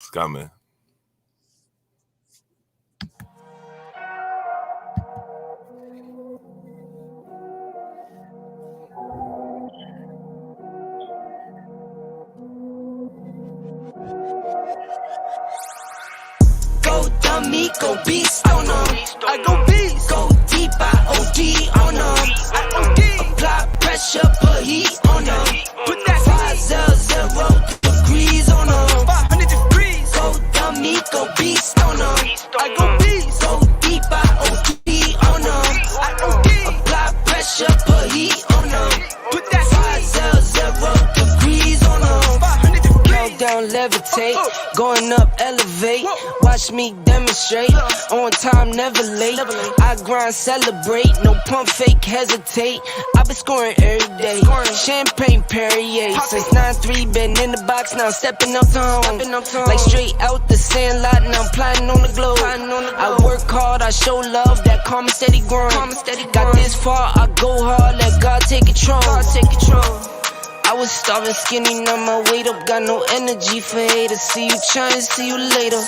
It's coming. Go dummy, go beast on them. I go beast. Go deep, I OD on them. I OD. Apply pressure, put heat on them. Put that 500 degrees on them. 500 degrees. Go dummy, go beast on them. I go beast. Go deep, I OD on them. I OD. Apply pressure, put heat on them. Put that 500 degrees on them. 500 degrees. Countdown, levitate. Going up, elevate. Watch me demonstrate. On time, never late. I grind, celebrate. No pump, fake, hesitate. I've been scoring every day. Champagne Perrier. Since 9-3, been in the box, now stepping up to home. Like straight out the sandlot, now I'm plotting on the globe. I work hard, I show love, that calm and steady grind. Got this far, I go hard, let God take control. I was starving skinny, now my weight up, got no energy for haters. See you trying, see you later.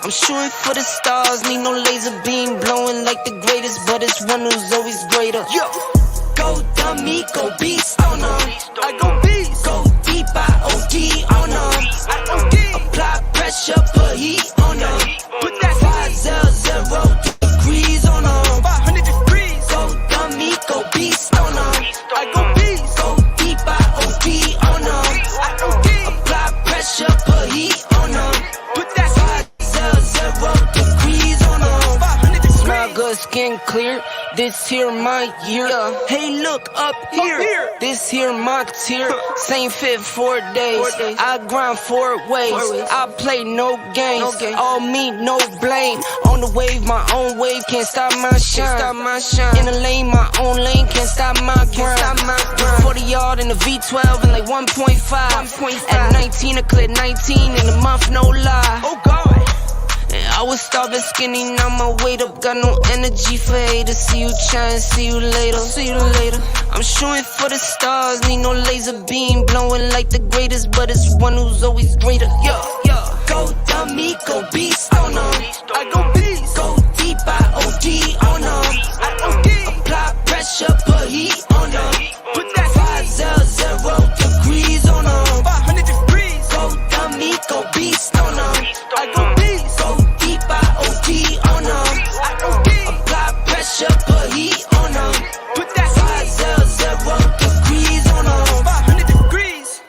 I'm shooting for the stars, need no laser beam, blowing like the greatest, but it's one who's always greater. Yo, go dummy, go beast on them. I go beast. Go deep, I OD on them. I OD. Apply pressure, put heat on them. Put that 500 degrees on them. 500 degrees. Go dummy, go beast on them. I go beast. Go deep, I OD on them. I OD. Apply pressure, put heat on them. Put that 500 degrees on them. 500 degrees. Smile good, skin clear. This here my year. Hey, look up here. This here my tier. Same fit 4 days. I grind 4 ways. I play no games. All me, no blame. On the wave, my own wave. Can't stop my shine. In the lane, my own lane. Can't stop my grind. 40 yard in the V12 and like 1.5. At 19, I cleared 19 in a month, no lie. Oh God. And I was starving skinny, now my weight up, got no energy for haters. See you trying, see you later. I'm shooting for the stars, need no laser beam, blowing like the greatest, but it's one who's always greater. Yo, go dummy, go beast on them. I go beast. Go deep, I OD on them. I OD. Apply pressure, put heat on them. Put that 500 degrees on them. 500 degrees. Go dummy, go beast on them. I go beast. Go deep, I OD on them. I OD. Apply pressure, put heat on them. Put that 500 degrees on them. 500 degrees.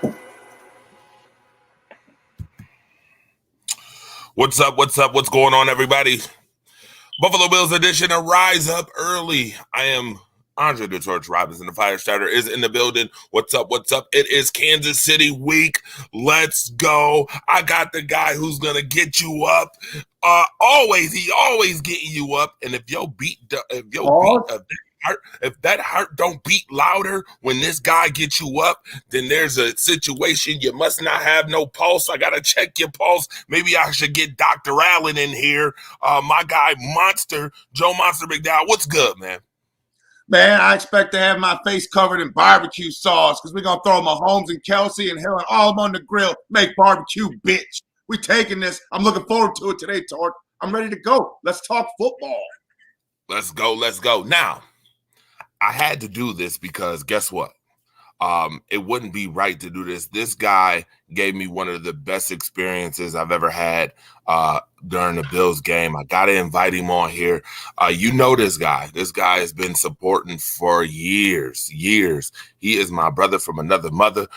What's up? What's going on, everybody? Buffalo Bills edition of Rise Up Early. I am Andre the Torch Robinson. The fire starter is in the building. What's up? It is Kansas City week. Let's go. I got the guy who's gonna get you up. He always getting you up. And if that heart don't beat louder when this guy gets you up, then there's a situation. You must not have no pulse. I gotta check your pulse. Maybe I should get Dr. Allen in here. My guy Monster, Joe Monster McDowell. What's good, man? Man, I expect to have my face covered in barbecue sauce because we're going to throw Mahomes and Kelsey and Hill and all of them on the grill. Make barbecue, bitch. We taking this. I'm looking forward to it today, Torch. I'm ready to go. Let's talk football. Let's go. Now, I had to do this because guess what? It wouldn't be right to do this. This guy gave me one of the best experiences I've ever had during the Bills game. I got to invite him on here. You know this guy. This guy has been supporting for years. He is my brother from another mother.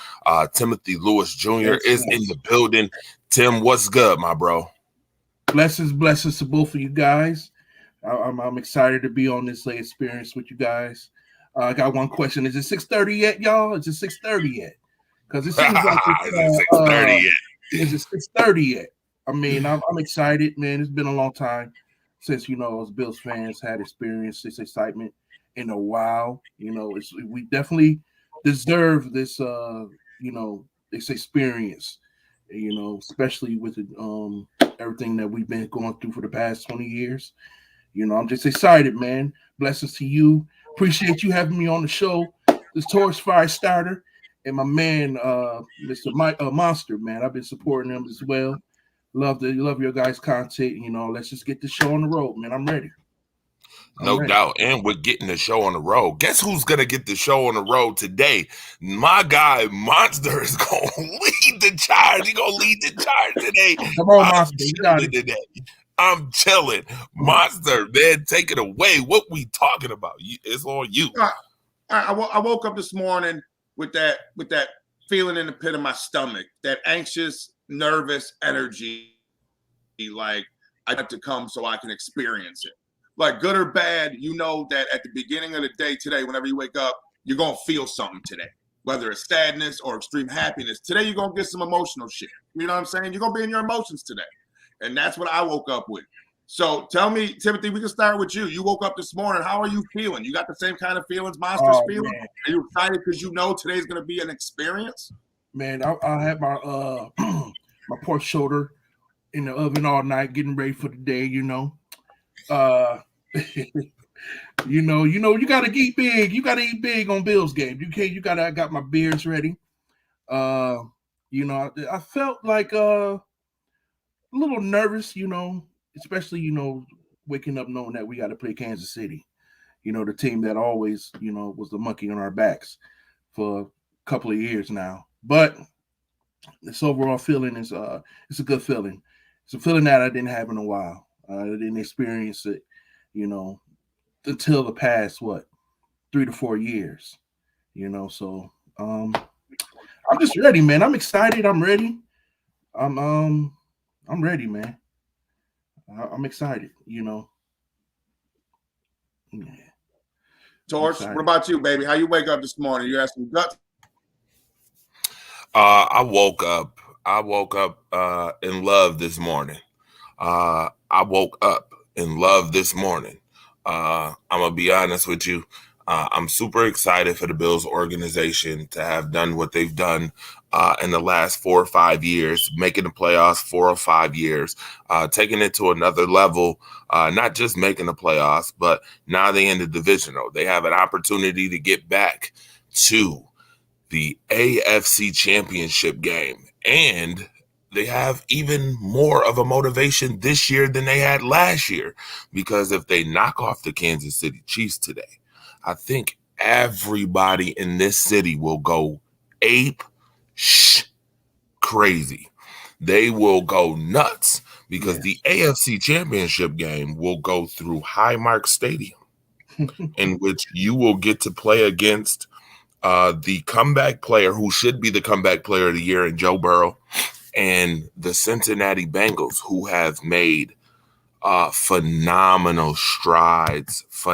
Timothy Lewis Jr. is in the building. Tim, what's good, my bro? Blessings to both of you guys. I'm excited to be on this experience with you guys. I got one question. Is it 6:30 yet, y'all? Is it 6:30 yet? Because it seems like it's 6:30 yet. Is it 6:30 yet? I mean, I'm excited, man. It's been a long time since, as Bills fans had experienced this excitement in a while. We definitely deserve this, this experience, especially with everything that we've been going through for the past 20 years. I'm just excited, man. Blessings to you. Appreciate you having me on the show. This Torch Fire Starter and my man, Mr. Monster, man. I've been supporting him as well. Love your guys' content. You know, let's just get the show on the road, man. I'm ready. No doubt. And we're getting the show on the road. Guess who's going to get the show on the road today? My guy, Monster, is going to lead the charge. He's going to lead the charge today. Come on, Monster. You got it. Today. I'm chilling. Monster, man, take it away. What we talking about? It's on you. I woke up this morning with that feeling in the pit of my stomach, that anxious, nervous energy, like I have to come so I can experience it. Like good or bad, you know that at the beginning of the day today, whenever you wake up, you're going to feel something today, whether it's sadness or extreme happiness. Today, you're going to get some emotional shit. You know what I'm saying? You're going to be in your emotions today. And that's what I woke up with. So tell me, Timothy, we can start with you. You woke up this morning. How are you feeling? You got the same kind of feelings Monster's feeling? Man. Are you excited because you know today's going to be an experience? Man, I had my my pork shoulder in the oven all night, getting ready for the day, you know. You gotta eat big. You gotta eat big on Bills game. I got my beers ready. I felt like a little nervous, especially, waking up knowing that we got to play Kansas City, the team that always, was the monkey on our backs for a couple of years now. But this overall feeling is it's a good feeling. It's a feeling that I didn't have in a while. I didn't experience it, until the past 3 to 4 years, So I'm just ready, man. I'm excited. I'm ready. I'm ready, man. I'm excited. Yeah. Torch, what about you, baby? How you wake up this morning? You had some guts? I woke up in love this morning. I woke up in love this morning. I'm going to be honest with you. I'm super excited for the Bills organization to have done what they've done in the last 4 or 5 years, making the playoffs 4 or 5 years, taking it to another level, not just making the playoffs, but now they in the divisional. They have an opportunity to get back to the AFC Championship game, and they have even more of a motivation this year than they had last year, because if they knock off the Kansas City Chiefs today, I think everybody in this city will go crazy. They will go nuts because the AFC Championship game will go through Highmark Stadium, in which you will get to play against the comeback player who should be the comeback player of the year in Joe Burrow, and the Cincinnati Bengals, who have made phenomenal strides. Okay.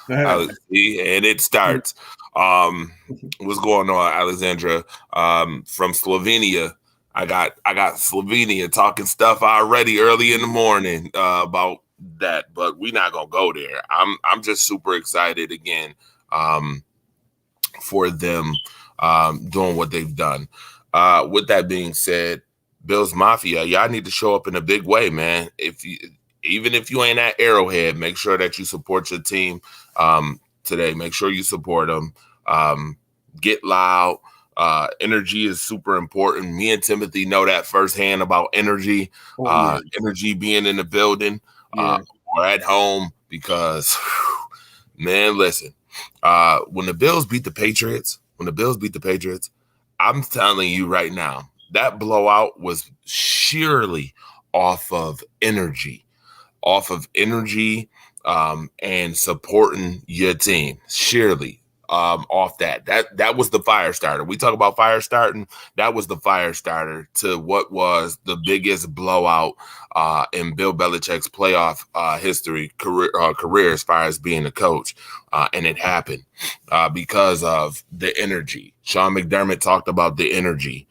And it starts. What's going on, Alexandra? From Slovenia. I got Slovenia talking stuff already early in the morning about that, but we're not gonna go there. I'm just super excited again for them doing what they've done. With that being said, Bills Mafia, y'all need to show up in a big way, man. Even if you ain't at Arrowhead, make sure that you support your team today. Make sure you support them. Get loud. Energy is super important. Me and Timothy know that firsthand about energy. Energy being in the building or at home, because, man, listen. When the Bills beat the Patriots, I'm telling you right now, that blowout was sheerly off of energy, and supporting your team. Sheerly off that. That was the fire starter. We talk about fire starting. That was the fire starter to what was the biggest blowout in Bill Belichick's playoff career as far as being a coach. And it happened because of the energy. Sean McDermott talked about the energy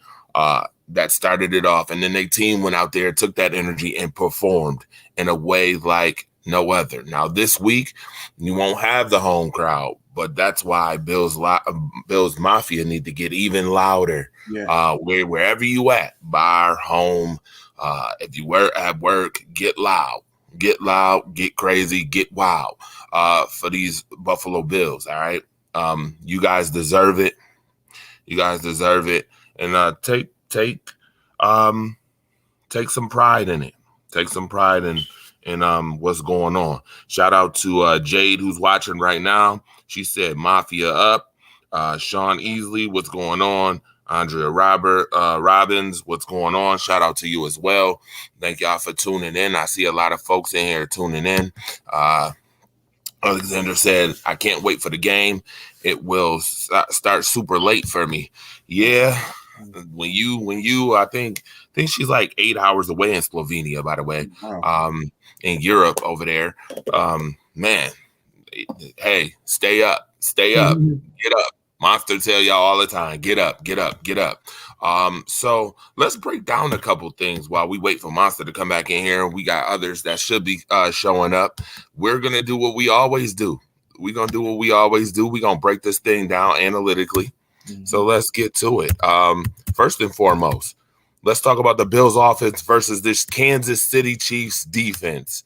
that started it off. And then their team went out there, took that energy and performed in a way like no other. Now, this week, you won't have the home crowd, but that's why Bills Mafia need to get even louder. Wherever you at, bar, home, if you were at work, get loud, get crazy, get wild for these Buffalo Bills. All right. You guys deserve it. You guys deserve it, and take some pride in it. Take some pride in what's going on. Shout out to Jade, who's watching right now. She said Mafia up. Sean Easley, what's going on? Andrea Robbins, what's going on? Shout out to you as well. Thank y'all for tuning in. I see a lot of folks in here tuning in. Alexander said, I can't wait for the game. It will start super late for me. Yeah. When you, I think she's like 8 hours away in Slovenia, by the way, in Europe over there. Man, hey, stay up, get up. Monster tell y'all all the time, get up. So let's break down a couple things while we wait for Monster to come back in here. We got others that should be showing up. We're going to do what we always do. We're going to do what we always do. We're going to break this thing down analytically. So let's get to it. First and foremost, let's talk about the Bills offense versus this Kansas City Chiefs defense.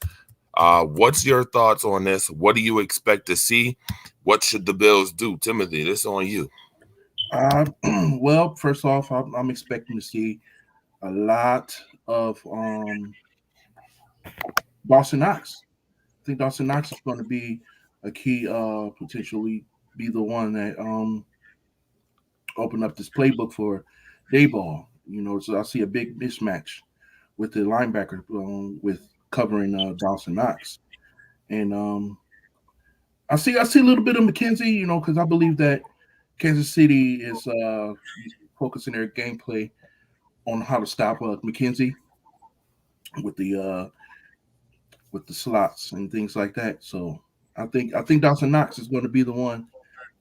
What's your thoughts on this? What do you expect to see? What should the Bills do? Timothy, this is on you. Well, first off, I'm expecting to see a lot of Dawson Knox. I think Dawson Knox is going to be a key, potentially be the one that open up this playbook for Dayball. So I see a big mismatch with the linebacker with covering Dawson Knox, and I see a little bit of McKenzie, because I believe that Kansas City is focusing their gameplay on how to stop McKenzie with the slots and things like that. So I think Dawson Knox is going to be the one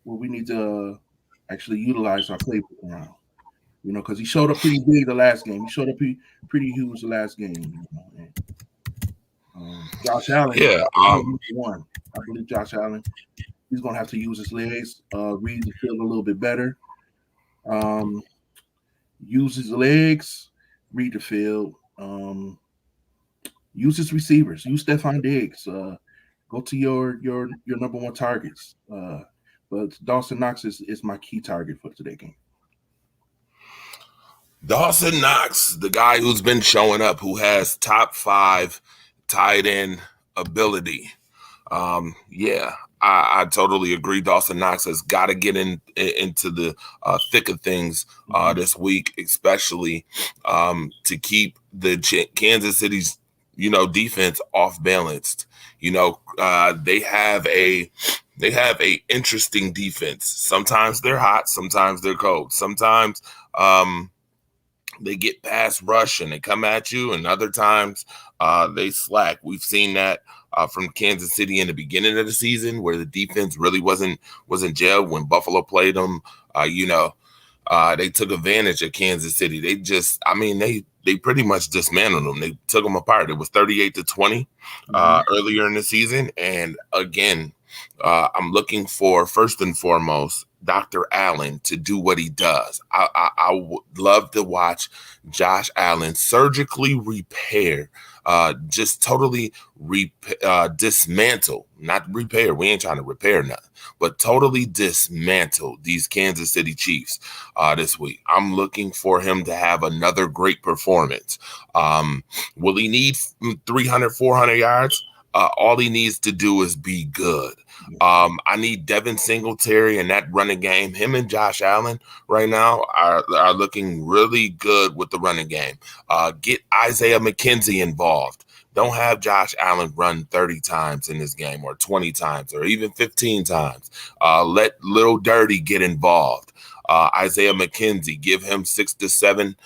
where we need to actually utilize our playbook around. Because he showed up pretty big the last game. He showed up pretty huge the last game. And, Josh Allen, one. I believe Josh Allen, he's going to have to use his legs, read the field a little bit better. Use his legs, read the field. Use his receivers. Use Stephon Diggs. Go to your number one targets. But Dawson Knox is my key target for today's game. Dawson Knox, the guy who's been showing up, who has top 5 tight end ability. I totally agree. Dawson Knox has got to get into the thick of things this week, especially to keep the Kansas City's defense off balanced. They have a interesting defense. Sometimes they're hot, sometimes they're cold. Sometimes they get past rush and they come at you, and other times they slack. We've seen that from Kansas City in the beginning of the season, where the defense really wasn't gelled when Buffalo played them. They took advantage of Kansas City. They pretty much dismantled them. They took them apart. It was 38-20 earlier in the season. And again, I'm looking for, first and foremost, Dr. Allen to do what he does. I would love to watch Josh Allen surgically repair, just totally dismantle, not repair. We ain't trying to repair nothing, but totally dismantle these Kansas City Chiefs this week. I'm looking for him to have another great performance. Will he need 300, 400 yards? All he needs to do is be good. I need Devin Singletary in that running game. Him and Josh Allen right now are looking really good with the running game. Get Isaiah McKenzie involved. Don't have Josh Allen run 30 times in this game, or 20 times, or even 15 times. Let Little Dirty get involved. Isaiah McKenzie, give him 6 to 7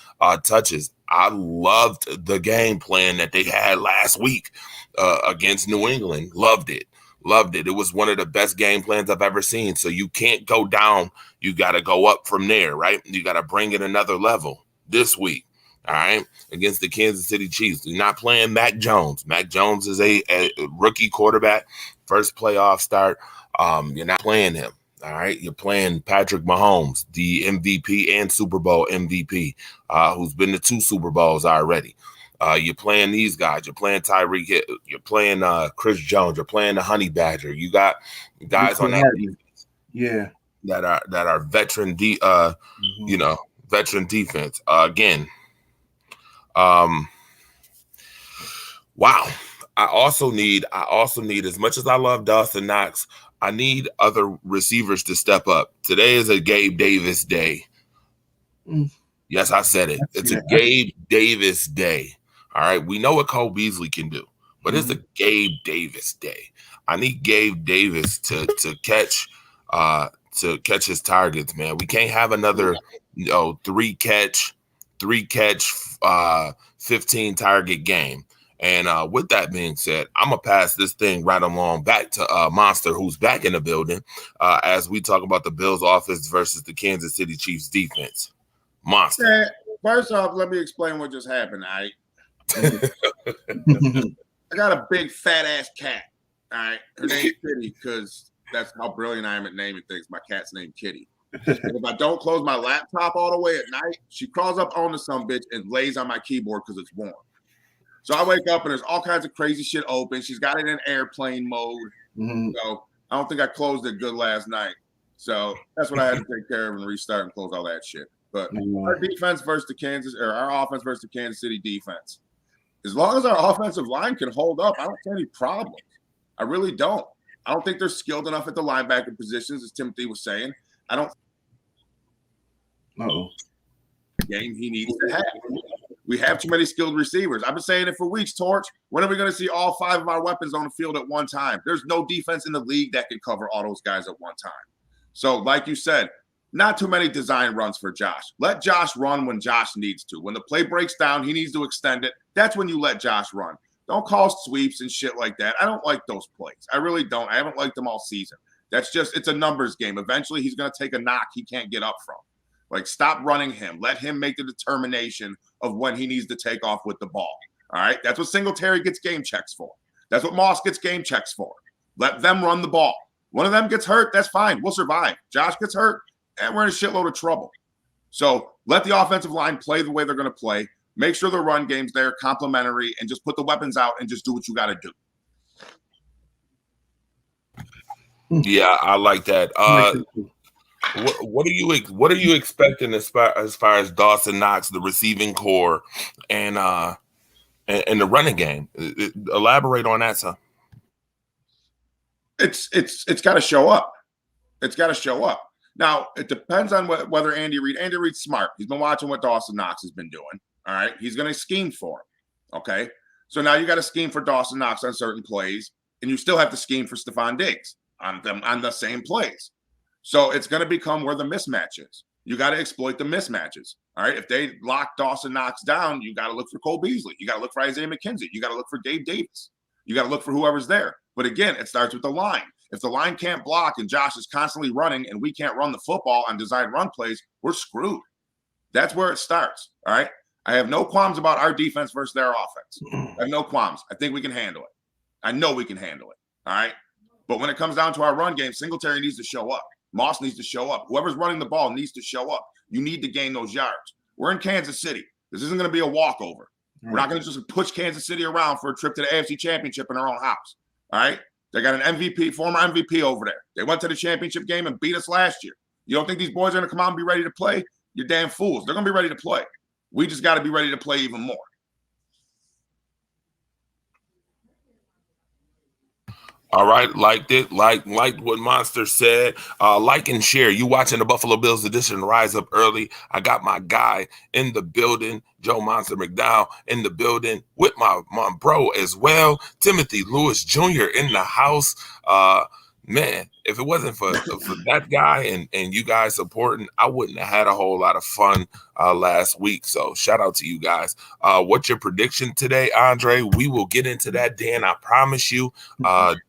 touches. I loved the game plan that they had last week against New England. Loved it. It was one of the best game plans I've ever seen. So you can't go down. You got to go up from there, right? You got to bring it another level this week, all right, against the Kansas City Chiefs. You're not playing Mac Jones. Mac Jones is a rookie quarterback, first playoff start. You're not playing him, all right? You're playing Patrick Mahomes, the MVP and Super Bowl MVP, who's been to 2 Super Bowls already. You're playing these guys. You're playing Tyreek Hill. You're playing Chris Jones. You're playing the Honey Badger. You got guys on that defense. Yeah. that are veteran veteran defense. Again, wow. I also need as much as I love Dawson Knox, I need other receivers to step up. Today is a Gabe Davis day. Yes, I said it. It's a Gabe Davis day. All right. We know what Cole Beasley can do, but it's a Gabe Davis day. I need Gabe Davis to catch his targets, man. We can't have another 3 catch 15 target game. And with that being said, I'm going to pass this thing right along back to Monster, who's back in the building, as we talk about the Bills offense versus the Kansas City Chiefs defense. Monster. First off, let me explain what just happened. I got a big fat-ass cat. All right? Her name's Kitty because that's how brilliant I am at naming things. My cat's named Kitty. And if I don't close my laptop all the way at night, she crawls up on the some bitch and lays on my keyboard because it's warm. So I wake up and there's all kinds of crazy shit open. She's got it in airplane mode. So I don't think I closed it good last night. So that's what I had to take care of and restart and close all that shit. But our defense versus our offense versus the Kansas City defense. As long as our offensive line can hold up, I don't see any problems. I really don't. I don't think they're skilled enough at the linebacker positions, as Timothy was saying. I don't. Game he needs to have. We have too many skilled receivers. I've been saying it for weeks, Torch. When are we going to see all 5 of our weapons on the field at one time? There's no defense in the league that can cover all those guys at one time. So, like you said, not too many design runs for Josh. Let Josh run when Josh needs to. When the play breaks down, he needs to extend it. That's when you let Josh run. Don't call sweeps and shit like that. I don't like those plays. I really don't. I haven't liked them all season. It's a numbers game. Eventually, he's going to take a knock he can't get up from. Like, stop running him. Let him make the determination of when he needs to take off with the ball. All right? That's what Singletary gets game checks for. That's what Moss gets game checks for. Let them run the ball. One of them gets hurt, that's fine. We'll survive. Josh gets hurt, and we're in a shitload of trouble. So let the offensive line play the way they're going to play. Make sure the run game's there, complimentary, and just put the weapons out and just do what you got to do. Yeah, I like that. What are you expecting as far as Dawson Knox, the receiving core, and the running game? Elaborate on that, son. It's got to show up. It's got to show up. Now it depends on whether Andy Reid's smart. He's been watching what Dawson Knox has been doing. All right, he's going to scheme for him. Okay, so now you got to scheme for Dawson Knox on certain plays, and you still have to scheme for Stephon Diggs on the same plays. So it's going to become where the mismatch is. You got to exploit the mismatches. All right. If they lock Dawson Knox down, you got to look for Cole Beasley. You got to look for Isaiah McKenzie. You got to look for Gabe Davis. You got to look for whoever's there. But again, it starts with the line. If the line can't block and Josh is constantly running and we can't run the football on design run plays, we're screwed. That's where it starts. All right. I have no qualms about our defense versus their offense. I have no qualms. I think we can handle it. I know we can handle it. All right. But when it comes down to our run game, Singletary needs to show up. Moss needs to show up. Whoever's running the ball needs to show up. You need to gain those yards. We're in Kansas City. This isn't going to be a walkover. We're not going to just push Kansas City around for a trip to the AFC Championship in our own house. All right? They got an MVP, former MVP over there. They went to the championship game and beat us last year. You don't think these boys are going to come out and be ready to play? You're damn fools. They're going to be ready to play. We just got to be ready to play even more. All right, liked it. Liked what Monster said. Like and share. You watching the Buffalo Bills edition Rise Up Early. I got my guy in the building, Joe Monster McDowell in the building with my bro as well, Timothy Lewis Jr. in the house. Man, if it wasn't for that guy and you guys supporting, I wouldn't have had a whole lot of fun last week. So shout out to you guys. What's your prediction today, Andre? We will get into that, Dan. I promise you.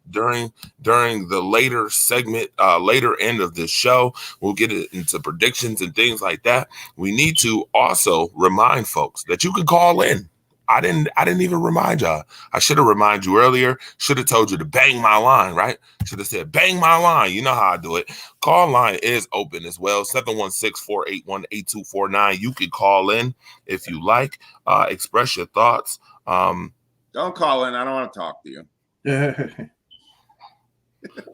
During the later segment, later end of the show, we'll get into predictions and things like that. We need to also remind folks that you can call in. I didn't even remind y'all. I should have reminded you earlier. Should have told you to bang my line, right? Should have said, bang my line. You know how I do it. Call line is open as well. 716-481-8249. You can call in if you like. Express your thoughts. Don't call in. I don't want to talk to you.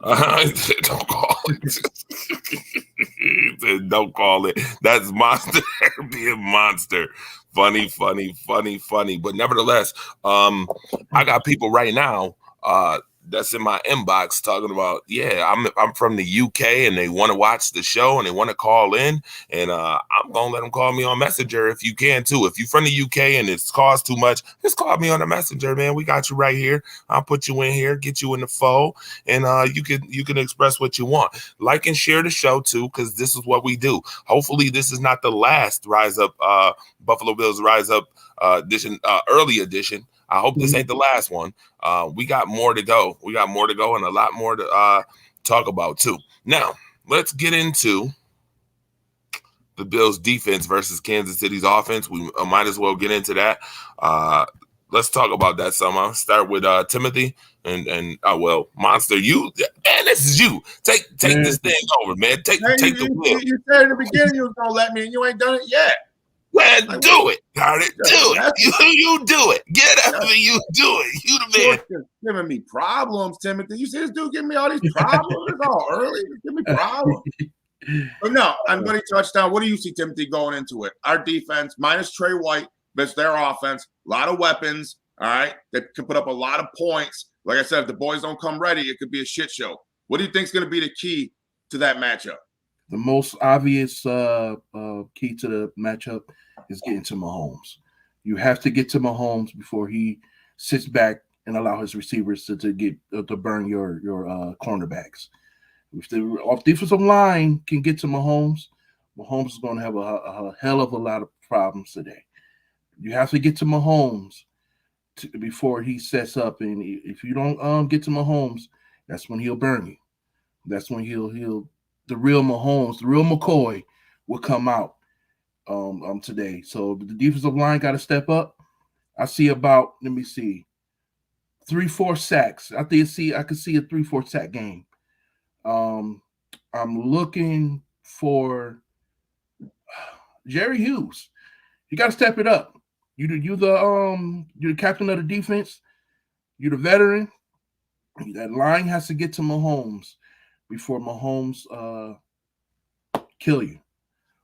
Don't call it. He said, don't call it. That's monster being monster. Funny. But nevertheless, I got people right now that's in my inbox talking about, yeah, I'm from the UK and they want to watch the show and they want to call in, and I'm gonna let them call me on Messenger if you can too. If you're from the UK and it's cost too much, just call me on the Messenger, man. We got you right here. I'll put you in here, get you in the fold, and you can express what you want. Like and share the show too, because this is what we do. Hopefully, this is not the last Rise Up Buffalo Bills Rise Up edition, early edition. I hope this ain't the last one. We got more to go. We got more to go and a lot more to talk about too. Now, let's get into the Bills defense versus Kansas City's offense. We might as well get into that. Let's talk about that some. I'll start with Timothy and well, Monster, you, and this is you. Take this thing over, man. Take the wheel. You said in the beginning you was going to let me, and you ain't done it yet. Man, do it. Got it. Do it. You do it. Get up and you do it. You the man. You're giving me problems, Timothy. You see this dude giving me all these problems? It's all early. Give me problems. But no, on money touchdown, what do you see, Timothy, going into it? Our defense, minus Trey White, that's their offense. A lot of weapons, all right, that can put up a lot of points. Like I said, if the boys don't come ready, it could be a shit show. What do you think is going to be the key to that matchup? The most obvious key to the matchup is getting to Mahomes. You have to get to Mahomes before he sits back and allow his receivers to burn your cornerbacks. If the defensive line can get to Mahomes, Mahomes is going to have a hell of a lot of problems today. You have to get to Mahomes before he sets up, and if you don't get to Mahomes, that's when he'll burn you. That's when he'll the real Mahomes, the real McCoy will come out today. So the defensive line got to step up. I see about, 3-4 sacks. I could see a 3-4 sack game. I'm looking for Jerry Hughes. You got to step it up. You're the captain of the defense. You're the veteran. That line has to get to Mahomes before Mahomes kill you.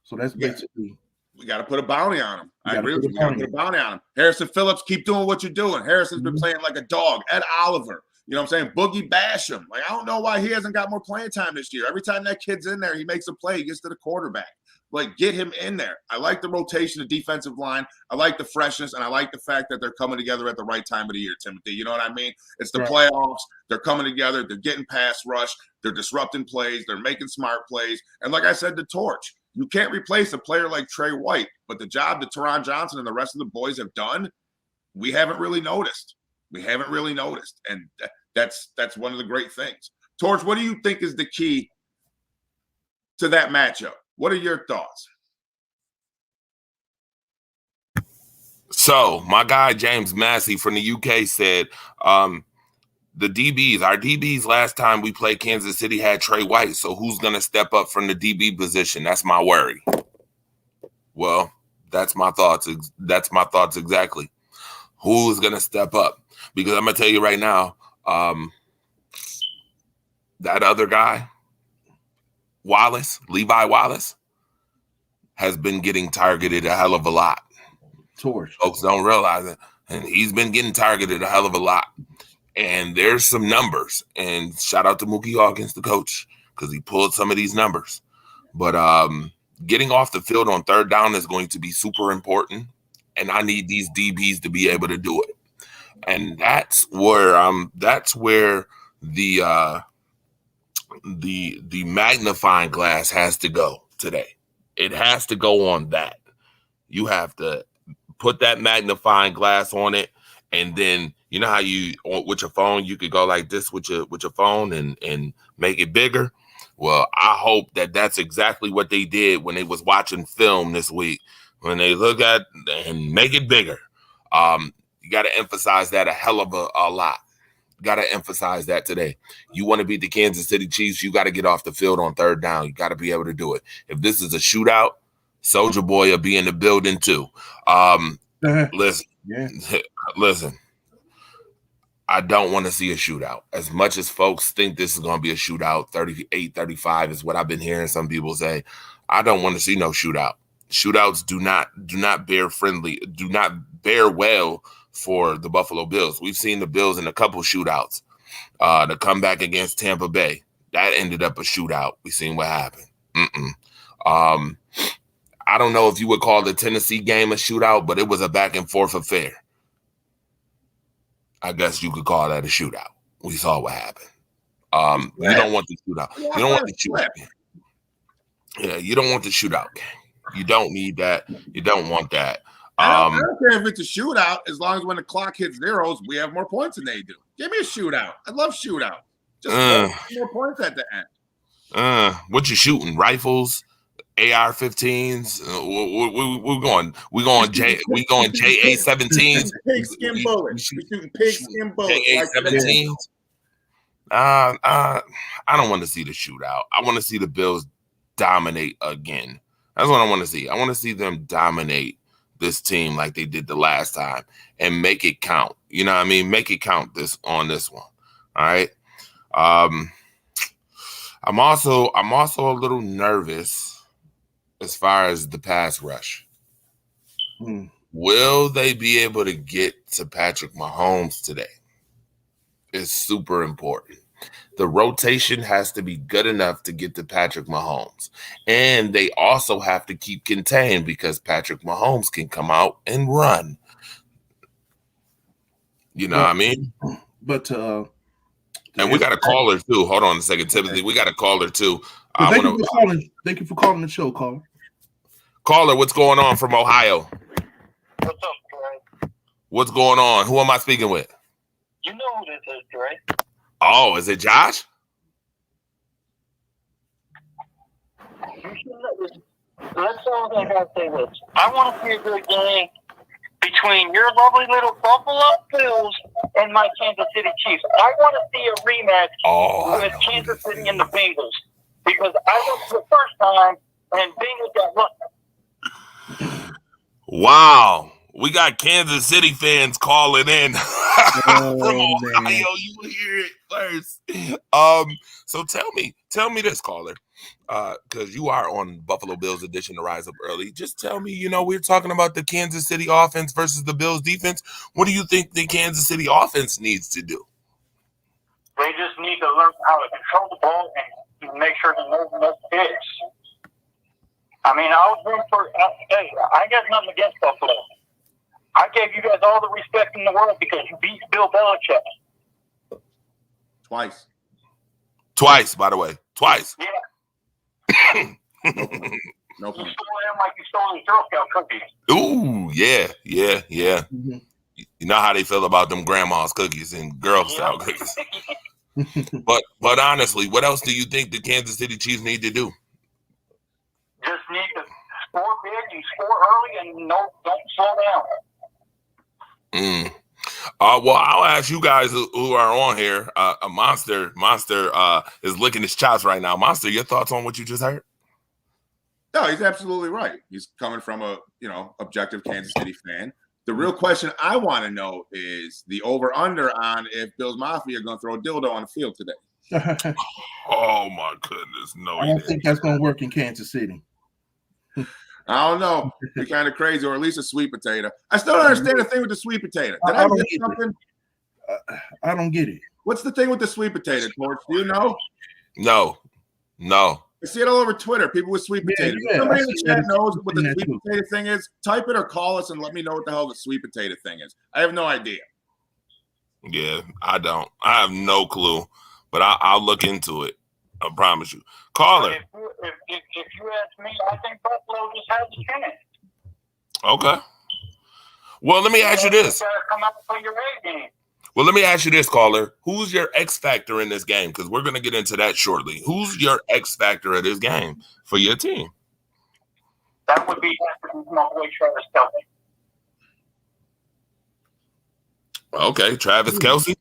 So that's basically. We got to put a bounty on him. I agree with you. We got to put a bounty on him. Harrison Phillips, keep doing what you're doing. Harrison's been playing like a dog. Ed Oliver, you know what I'm saying? Boogie Basham. Like, I don't know why he hasn't got more playing time this year. Every time that kid's in there, he makes a play. He gets to the quarterback. Like, get him in there. I like the rotation of defensive line. I like the freshness, and I like the fact that they're coming together at the right time of the year, Timothy. You know what I mean? It's the playoffs. They're coming together. They're getting pass rush. They're disrupting plays. They're making smart plays. And like I said, the torch. You can't replace a player like Trey White, but the job that Taron Johnson and the rest of the boys have done, we haven't really noticed. And that's one of the great things. Torch, what do you think is the key to that matchup? What are your thoughts? So my guy James Massey from the UK said, our DBs last time we played Kansas City had Trey White. So who's going to step up from the DB position? That's my worry. Well, that's my thoughts. That's my thoughts exactly. Who's going to step up? Because I'm going to tell you right now, that other guy, Levi Wallace, has been getting targeted a hell of a lot. Torch. Folks don't realize it. And he's been getting targeted a hell of a lot. And there's some numbers. And shout out to Mookie Hawkins, the coach, because he pulled some of these numbers. But getting off the field on third down is going to be super important. And I need these DBs to be able to do it. And that's where the magnifying glass has to go today. It has to go on that. You have to put that magnifying glass on it, and then you know how you with your phone you could go like this with your phone and make it bigger. Well, I hope that that's exactly what they did when they was watching film this week. When they look at and make it bigger, you got to emphasize that a hell of a lot. Got to emphasize that today. You want to beat the Kansas City Chiefs, you got to get off the field on third down. You got to be able to do it. If this is a shootout, Soulja Boy will be in the building too. Listen. I don't want to see a shootout. As much as folks think this is going to be a shootout, 38-35 is what I've been hearing some people say. I don't want to see no shootout. Shootouts do not bear well for the Buffalo Bills. We've seen the Bills in a couple shootouts. The comeback against Tampa Bay, that ended up a shootout. We seen what happened. I don't know if you would call the Tennessee game a shootout, but it was a back and forth affair. I guess you could call that a shootout. We saw what happened. You don't want the shootout. You don't want the shootout game. Yeah, you don't want the shootout game. You don't need that. You don't want that. I don't care if it's a shootout, as long as when the clock hits zeros, we have more points than they do. Give me a shootout. I love shootout. Just more points at the end. What you shooting? Rifles, AR-15s. We going JA-17s. Pigskin bullets. We shooting pigskin bullets. JA-17s. I don't want to see the shootout. I want to see the Bills dominate again. That's what I want to see. I want to see them dominate this team like they did the last time and make it count. You know what I mean? Make it count on this one. All right. I'm also a little nervous as far as the pass rush. Will they be able to get to Patrick Mahomes today? It's super important. The rotation has to be good enough to get to Patrick Mahomes. And they also have to keep contained because Patrick Mahomes can come out and run. You know what I mean? But and we got a caller too. Hold on a second, Timothy. We got a caller too. Thank you for calling the show, caller. Caller, what's going on from Ohio? What's up, Dre? What's going on? Who am I speaking with? You know who this is, Dre. Oh, is it Josh? You should know this. That's all I gotta say this. I want to see a good game between your lovely little Buffalo Bills and my Kansas City Chiefs. I want to see a rematch with Kansas City and the Bengals because I went the first time and Bengals got lucky. Wow. We got Kansas City fans calling in from Ohio. You will hear it first. So tell me this, caller, because you are on Buffalo Bills edition to Rise Up Early. Just tell me, we're talking about the Kansas City offense versus the Bills defense. What do you think the Kansas City offense needs to do? They just need to learn how to control the ball and make sure there's no picks. I mean, I was rooting for. Hey, I got nothing against Buffalo. I gave you guys all the respect in the world because you beat Bill Belichick. Twice, by the way. Twice. Yeah. No You stole him like you stole his Girl Scout cookies. Ooh, yeah. Mm-hmm. You know how they feel about them grandma's cookies and Girl Scout cookies. But honestly, what else do you think the Kansas City Chiefs need to do? Just need to score big and score early and don't slow down. Well, I'll ask you guys who are on here. Monster is licking his chops right now. Monster, your thoughts on what you just heard? No, he's absolutely right. He's coming from a objective Kansas City fan. The real question I want to know is the over/under on if Bills Mafia are going to throw a dildo on the field today. Oh my goodness, no! I don't think that's going to work in Kansas City. I don't know. You're kind of crazy, or at least a sweet potato. I still don't understand the thing with the sweet potato. Did I miss something? I don't get it. What's the thing with the sweet potato, Torch? Do you know? No. I see it all over Twitter. People with sweet potatoes. Yeah, somebody in the chat knows what the sweet potato thing is, type it or call us and let me know what the hell the sweet potato thing is. I have no idea. Yeah, I don't. I have no clue, but I'll look into it. I promise you. Caller. If you ask me, I think Buffalo just has a chance. Okay. Well, let me ask you this. You gotta come out for your A game. Well, let me ask you this, caller. Who's your X factor in this game? Because we're going to get into that shortly. Who's your X factor of this game for your team? That would be my boy Travis Kelce. Okay, Travis Kelce.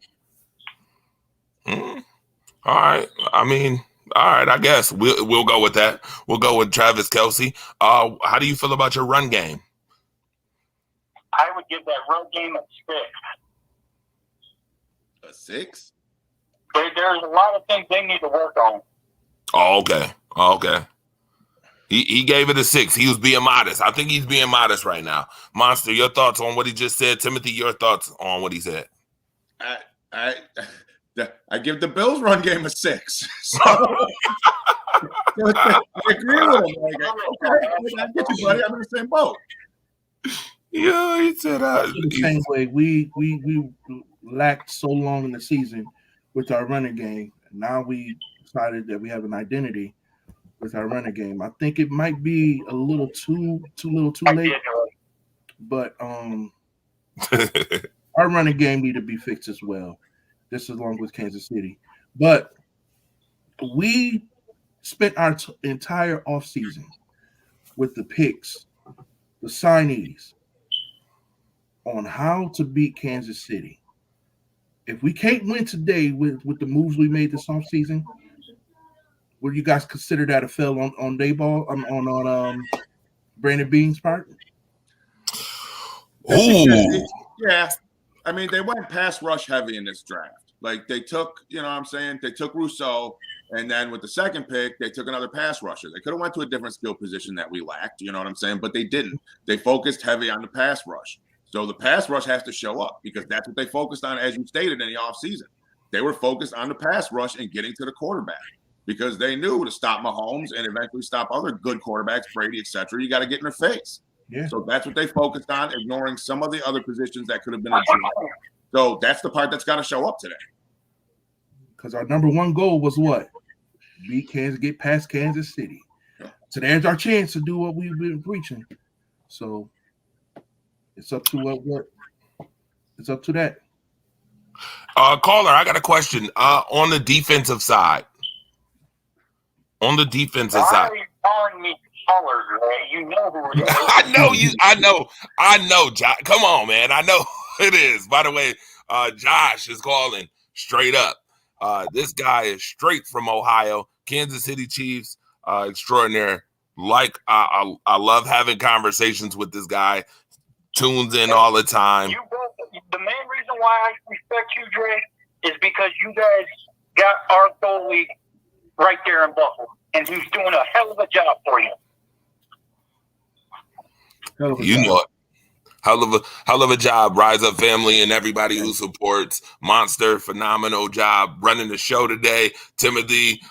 All right. I mean, all right. I guess we'll go with that. We'll go with Travis Kelce. How do you feel about your run game? I would give that run game a 6. A 6? There's a lot of things they need to work on. Oh, okay. Okay. He gave it a 6. He was being modest. I think he's being modest right now. Monster, your thoughts on what he just said? Timothy, your thoughts on what he said? I give the Bills run game a 6. So, I agree with him. Like, okay, I get you, buddy. I'm in the same boat. Yeah, he said the same way. We lacked so long in the season with our running game. Now we decided that we have an identity with our running game. I think it might be a little too late. But our running game need to be fixed as well, just along with Kansas City. But we spent our entire offseason with the picks, the signees, on how to beat Kansas City. If we can't win today with the moves we made this offseason, would you guys consider that a fail on Daboll on Brandon Beane's part? Ooh. Yeah. I mean, they went pass rush heavy in this draft. Like they took, you know what I'm saying? They took Rousseau, and then with the second pick, they took another pass rusher. They could have went to a different skill position that we lacked, you know what I'm saying? But they didn't. They focused heavy on the pass rush. So the pass rush has to show up because that's what they focused on, as you stated, in the offseason. They were focused on the pass rush and getting to the quarterback because they knew to stop Mahomes and eventually stop other good quarterbacks, Brady, etc. You got to get in their face. Yeah. So that's what they focused on, ignoring some of the other positions that could have been addressed. So that's the part that's got to show up today. Because our number one goal was what? Beat Kansas, get past Kansas City. So there's our chance to do what we've been preaching. So it's up to what it's up to that. Caller, I got a question. On the defensive side. On the defensive Why side. are you calling me colors, Ray? You know who it is. I know, Josh. Come on, man. I know it is. By the way, Josh is calling straight up. This guy is straight from Ohio, Kansas City Chiefs, extraordinaire. Like I love having conversations with this guy. Tunes in all the time. The main reason why I respect you, Dre, is because you guys got our goalie right there in Buffalo, and he's doing a hell of a job for you. You know it. Hell of a job, Rise Up family and everybody who supports Monster. Phenomenal job running the show today. Timothy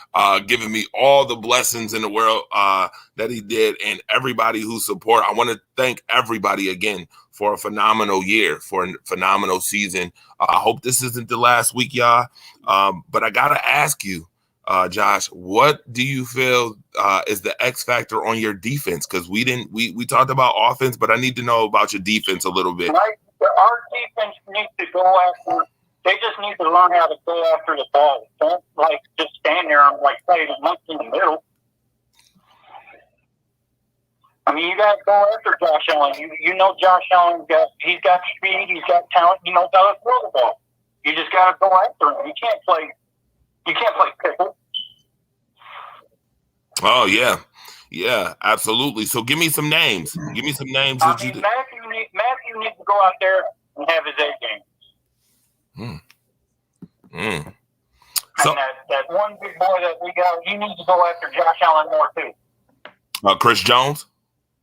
giving me all the blessings in the world that he did, and everybody who support. I want to thank everybody again for a phenomenal year, for a phenomenal season. I hope this isn't the last week, y'all. But I gotta ask you, Josh, what do you feel is the X factor on your defense? Because we talked about offense, but I need to know about your defense a little bit. Right? Our defense needs to go after. They just need to learn how to go after the ball. Don't just stand there and play the monkey in the middle. I mean, you got to go after Josh Allen. You know Josh Allen he's got speed, he's got talent. He knows how to throw the ball. You just got to go after him. You can't play pickle. Oh yeah, absolutely. So give me some names. Give me some names. Matthew needs to go out there and have his A game. So and that one big boy that we got, he needs to go after Josh Allen more too. Chris Jones.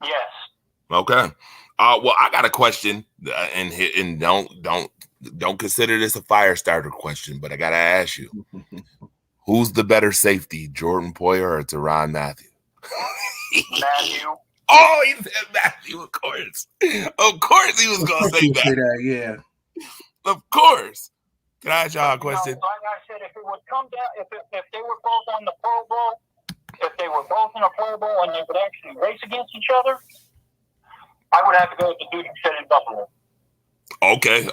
Yes. Okay. Well, I got a question, and don't consider this a fire starter question, but I gotta ask you. Who's the better safety, Jordan Poyer or Tyrann Mathieu? Matthew. Oh, he said Matthew, of course. Of course he was going to say that. Yeah. Of course. Can I ask y'all a question? Like I said, if it would come down, if they were both on the Pro Bowl, if they were both in a Pro Bowl and they would actually race against each other, I would have to go with the dude who said in Buffalo. Okay.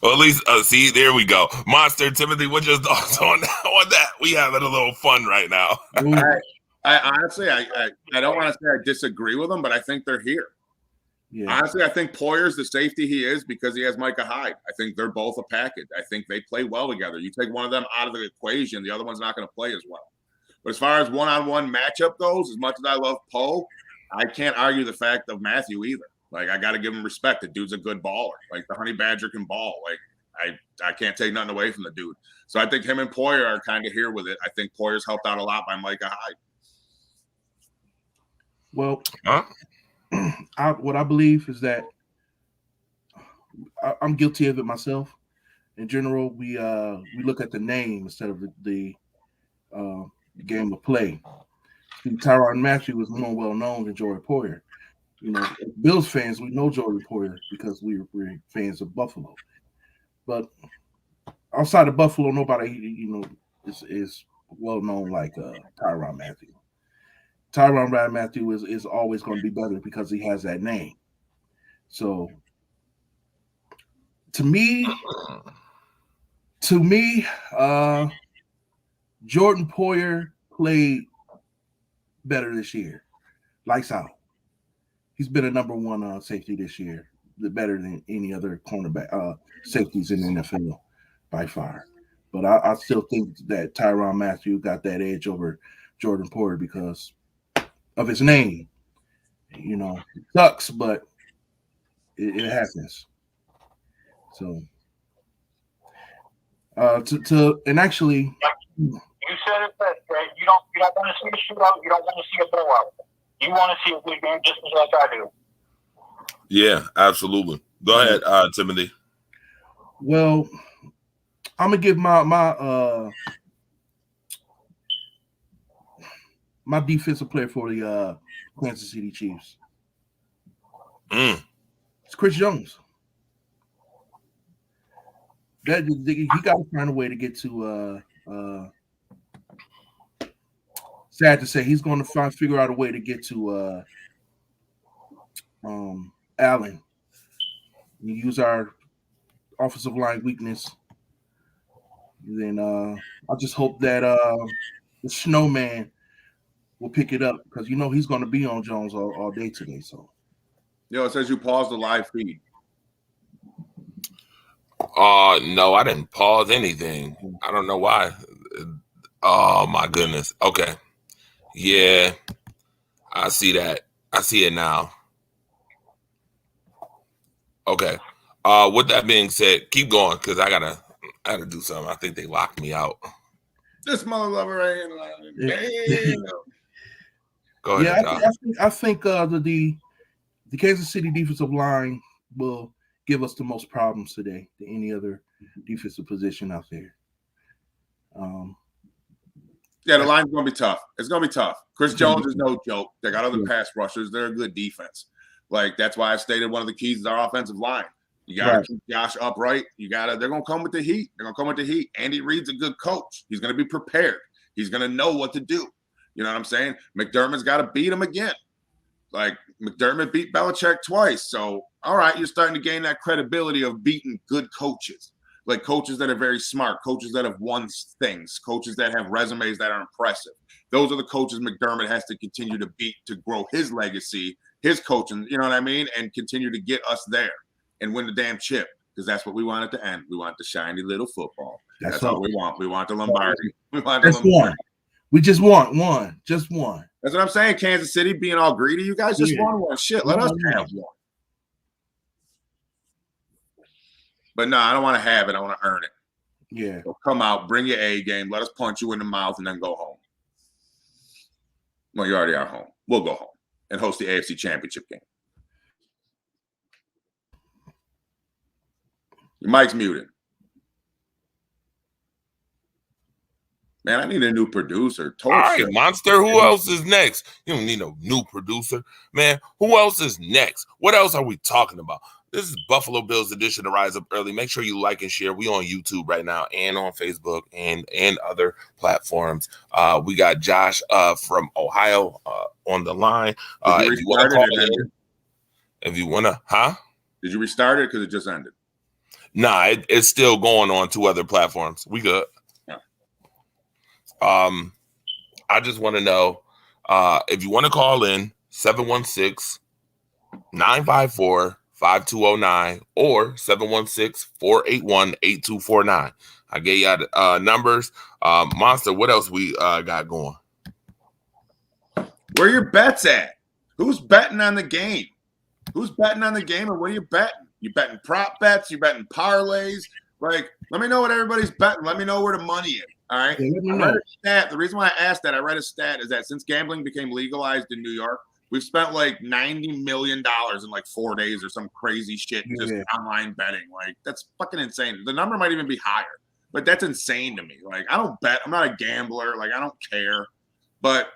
Well, at least, see, there we go. Monster, Timothy, what's your thoughts on that? We having a little fun right now. I honestly, I don't want to say I disagree with them, but I think they're here. Yeah. Honestly, I think Poyer's the safety he is because he has Micah Hyde. I think they're both a package. I think they play well together. You take one of them out of the equation, the other one's not going to play as well. But as far as one-on-one matchup goes, as much as I love Poe, I can't argue the fact of Matthew either. I got to give him respect. The dude's a good baller. The Honey Badger can ball. I can't take nothing away from the dude. So I think him and Poyer are kind of here with it. I think Poyer's helped out a lot by Micah Hyde. Well, what I believe is that I'm guilty of it myself. In general, we look at the name instead of the game of play. Tyrann Mathieu was more well known than Joey Poyer. You know, Bills fans, we know Joey Poyer because we're fans of Buffalo. But outside of Buffalo, nobody, you know, is well known like Tyrann Mathieu. Tyrann Mathieu is always going to be better because he has that name. So to me, Jordan Poyer played better this year. Lights out. He's been a number one safety this year, better than any other cornerback safeties in the NFL by far. But I still think that Tyrann Mathieu got that edge over Jordan Poyer because of his name. You know, it sucks, but it happens. So, and actually, you said it best, right? You don't want to see a shootout. You don't want to see a blowout. You want to see a good game just as like I do. Yeah, absolutely. Go ahead, Timothy. Well, I'm gonna give my defensive player for the Kansas City Chiefs. It's Chris Jones. He got to find a way to get to. Sad to say, he's going to figure out a way to get to Allen. We use our offensive line weakness. Then I just hope that the snowman will pick it up because you know he's going to be on Jones all day today. So, Yo, it says you paused the live feed. No, I didn't pause anything. I don't know why. Oh my goodness. Okay. Yeah, I see that. I see it now. Okay. With that being said, keep going because I gotta do something. I think they locked me out. This mother lover right here. Go ahead. I think the Kansas City defensive line will give us the most problems today than any other defensive position out there. Yeah, the line's going to be tough. It's going to be tough. Chris Jones is no joke. They got other pass rushers. They're a good defense. Like, that's why I stated one of the keys is our offensive line. You got to keep Josh upright. They're going to come with the heat. They're going to come with the heat. Andy Reid's a good coach. He's going to be prepared. He's going to know what to do. You know what I'm saying? McDermott's got to beat him again. Like, McDermott beat Belichick twice. So, all right, you're starting to gain that credibility of beating good coaches. Like coaches that are very smart, coaches that have won things, coaches that have resumes that are impressive. Those are the coaches McDermott has to continue to beat to grow his legacy, his coaching, you know what I mean? And continue to get us there and win the damn chip because that's what we want at the end. We want the shiny little football. That's what we want. We want the Lombardi. We want the Lombardi. One. We just want one. Just one. That's what I'm saying. Kansas City being all greedy. You guys just won one. Shit, let us have one. But no, I don't want to have it. I want to earn it. Yeah. So come out, bring your A game. Let us punch you in the mouth and then go home. Well, you already are home. We'll go home and host the AFC Championship game. Your mic's muted. Man, I need a new producer. All right, Monster. Who else is next? You don't need no new producer. Man, who else is next? What else are we talking about? This is Buffalo Bills edition of Rise Up Early. Make sure you like and share. We on YouTube right now and on Facebook and other platforms. We got Josh from Ohio on the line. If you want to, Did you restart it because it just ended? Nah, it's still going on 2 other platforms. We good. Yeah. I just want to know if you want to call in 716-954-5209 or 716-481-8249. I gave y'all the numbers. Monster, what else we got going? Where your bets at? Who's betting on the game? Who's betting on the game and what are you betting? You betting prop bets? You betting parlays? Like, let me know what everybody's betting. Let me know where the money is. All right. Yeah, let me I know. read a stat. The reason why I asked that, I read a stat is that since gambling became legalized in New York, we've spent like $90 million in like 4 days or some crazy shit just Yeah. online betting. Like, that's fucking insane. The number might even be higher, but that's insane to me. Like, I don't bet. I'm not a gambler. Like, I don't care. But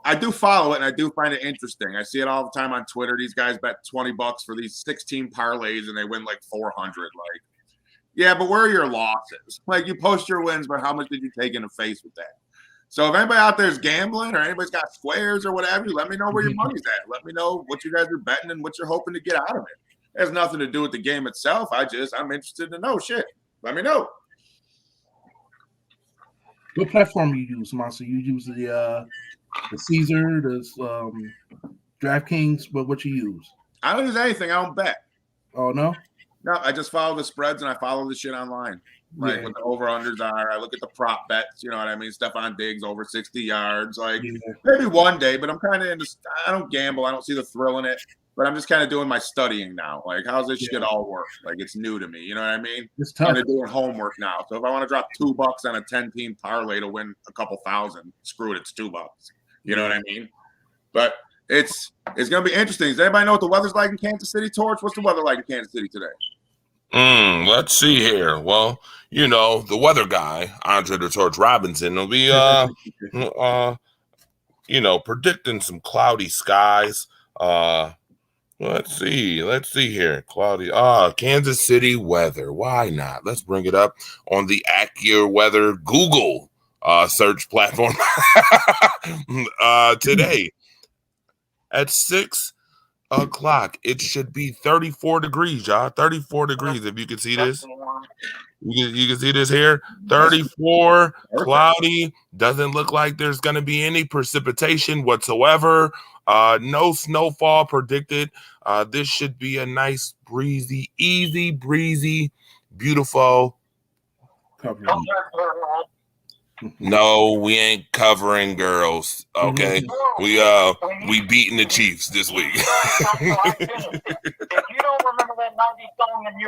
I do follow it and I do find it interesting. I see it all the time on Twitter. These guys bet $20 for these 16 parlays and they win like 400. Like, yeah, but where are your losses? Like, you post your wins, but how much did you take in the face with that? So if anybody out there is gambling or anybody's got squares or whatever, let me know where your money's at. Let me know what you guys are betting and what you're hoping to get out of it. It has nothing to do with the game itself. I'm interested to know shit. Let me know. What platform you use, Monster? You use the Caesar, the DraftKings, but what you use? I don't use anything. I don't bet. Oh no? No, I just follow the spreads and I follow the shit online. Like what the over-unders are. I look at the prop bets, you know what I mean? Stephon Diggs over 60 yards. Like maybe one day, but I'm kind of into – I don't gamble. I don't see the thrill in it. But I'm just kind of doing my studying now. Like, how's this shit all work? Like, it's new to me. You know what I mean? It's tough. Kind of doing homework now. So if I want to drop $2 on a 10-team parlay to win a couple thousand, screw it, it's $2. You know what I mean? But it's going to be interesting. Does anybody know what the weather's like in Kansas City, Torch? What's the weather like in Kansas City today? Let's see here. Well, you know, the weather guy, Andre the Torch Robinson, will be you know, predicting some cloudy skies. Let's see here. Cloudy. Kansas City weather. Why not? Let's bring it up on the AccuWeather Google search platform today at 6 o'clock. It should be 34 degrees, y'all. 34 degrees. If you can see this, you can see this here. 34, cloudy. Doesn't look like there's going to be any precipitation whatsoever. No snowfall predicted. This should be a nice, breezy, easy, breezy, beautiful. No, we ain't covering girls. Okay, we beating the Chiefs this week. If you don't remember that 90s song, and you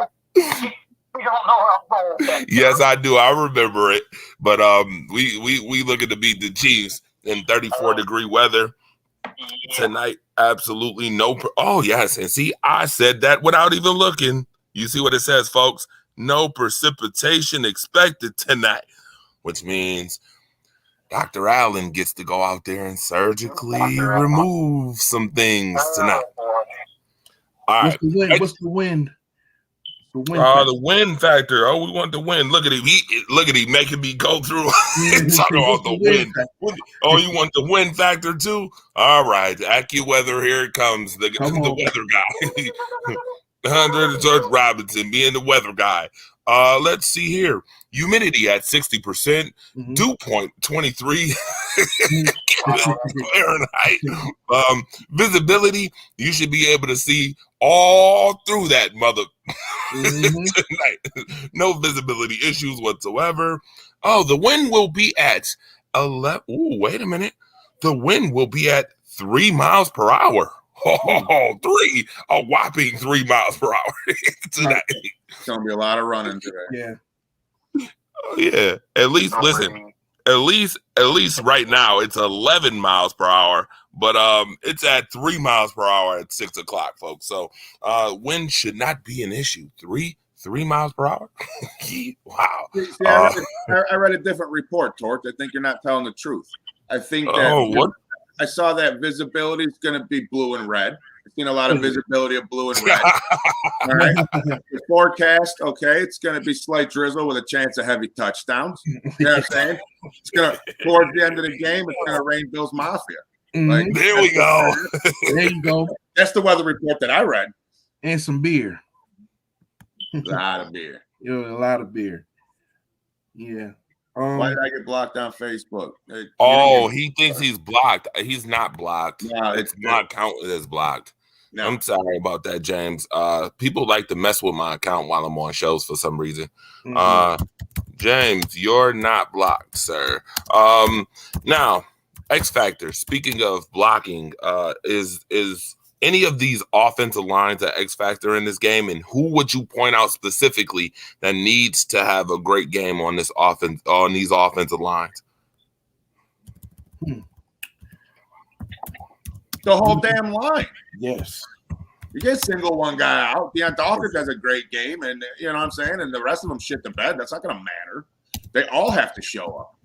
don't know how old that. Yes, I do. I remember it. But we looking to beat the Chiefs in 34-degree weather tonight. Absolutely no. Oh yes, and see, I said that without even looking. You see what it says, folks? No precipitation expected tonight. Which means Dr. Allen gets to go out there and surgically remove some things tonight. All right. What's the wind? The wind factor. Oh, we want the wind. Look at him. Look at him making me go through talking about the wind. Oh, you want the wind factor too? All right. AccuWeather, here it comes. The weather guy. Andre the Torch Robinson being the weather guy. Let's see here. Humidity at 60%, dew point 23 Fahrenheit. Visibility, you should be able to see all through that mother tonight. No visibility issues whatsoever. Oh, the wind will be at 11. Ooh, wait a minute. The wind will be at 3 miles per hour. Oh, a whopping 3 miles per hour tonight. It's gonna be a lot of running today. Yeah. Oh, yeah. At least listen. At least right now it's 11 miles per hour, but it's at 3 miles per hour at 6 o'clock, folks. So wind should not be an issue. 3 miles per hour. Wow. See, I read a different report, Torch. I think you're not telling the truth. I think that I saw that visibility is going to be blue and red. I've seen a lot of visibility of blue and red. All right. The forecast, okay, it's going to be slight drizzle with a chance of heavy touchdowns. You know what I'm saying? It's going to, towards the end of the game, it's going to rain Bills Mafia. Like, there we go. There you go. That's the weather report that I read. And some beer. A lot of beer. A lot of beer. Yeah. Why did I get blocked on Facebook? He thinks he's blocked. He's not blocked. No, it's not counted as blocked. No. I'm sorry about that, James. People like to mess with my account while I'm on shows for some reason. James, you're not blocked, sir. Now, X Factor. Speaking of blocking, is any of these offensive lines an X factor in this game, and who would you point out specifically that needs to have a great game on this offense, on these offensive lines? The whole damn line. Yes. You get single one guy out. Deontay Dawkins has a great game, and you know what I'm saying? And the rest of them shit the bed. That's not going to matter. They all have to show up.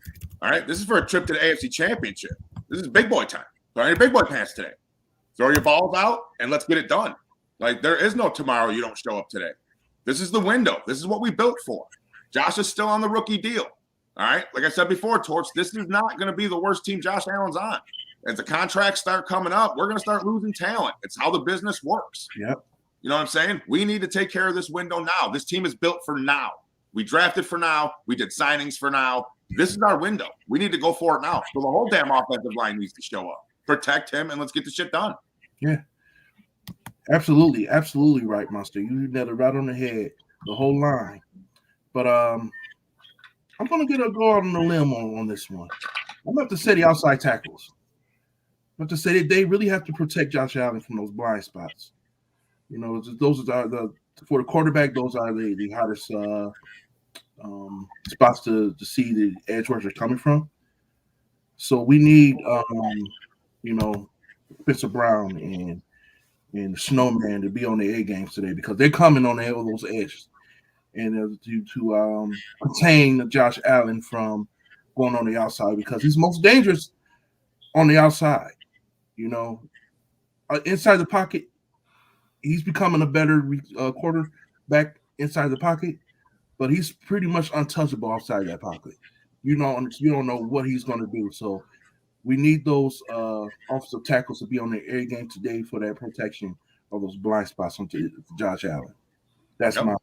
All right? This is for a trip to the AFC Championship. This is big boy time. Throw your big boy pants today. Throw your balls out, and let's get it done. Like, there is no tomorrow you don't show up today. This is the window. This is what we built for. Josh is still on the rookie deal. All right? Like I said before, Torch, this is not going to be the worst team Josh Allen's on. As the contracts start coming up, we're going to start losing talent. It's how the business works. Yep. You know what I'm saying? We need to take care of this window now. This team is built for now. We drafted for now. We did signings for now. This is our window. We need to go for it now. So the whole damn offensive line needs to show up. Protect him, and let's get the shit done. Yeah. Absolutely. Absolutely right, Monster. You nailed it right on the head, the whole line. But I'm going to go out on a limb on this one. I'm going to have to say the outside tackles. But to say that they really have to protect Josh Allen from those blind spots. You know, those are for the quarterback. Those are the hottest spots to see the edge rushers coming from. So we need, you know, Spencer Brown and Snowman to be on the A games today because they're coming on those edges, and to contain Josh Allen from going on the outside because he's most dangerous on the outside. You know, inside the pocket, he's becoming a better quarterback inside the pocket, but he's pretty much untouchable outside that pocket. You don't know what he's going to do. So we need those offensive tackles to be on the air game today for that protection of those blind spots on Josh Allen. That's my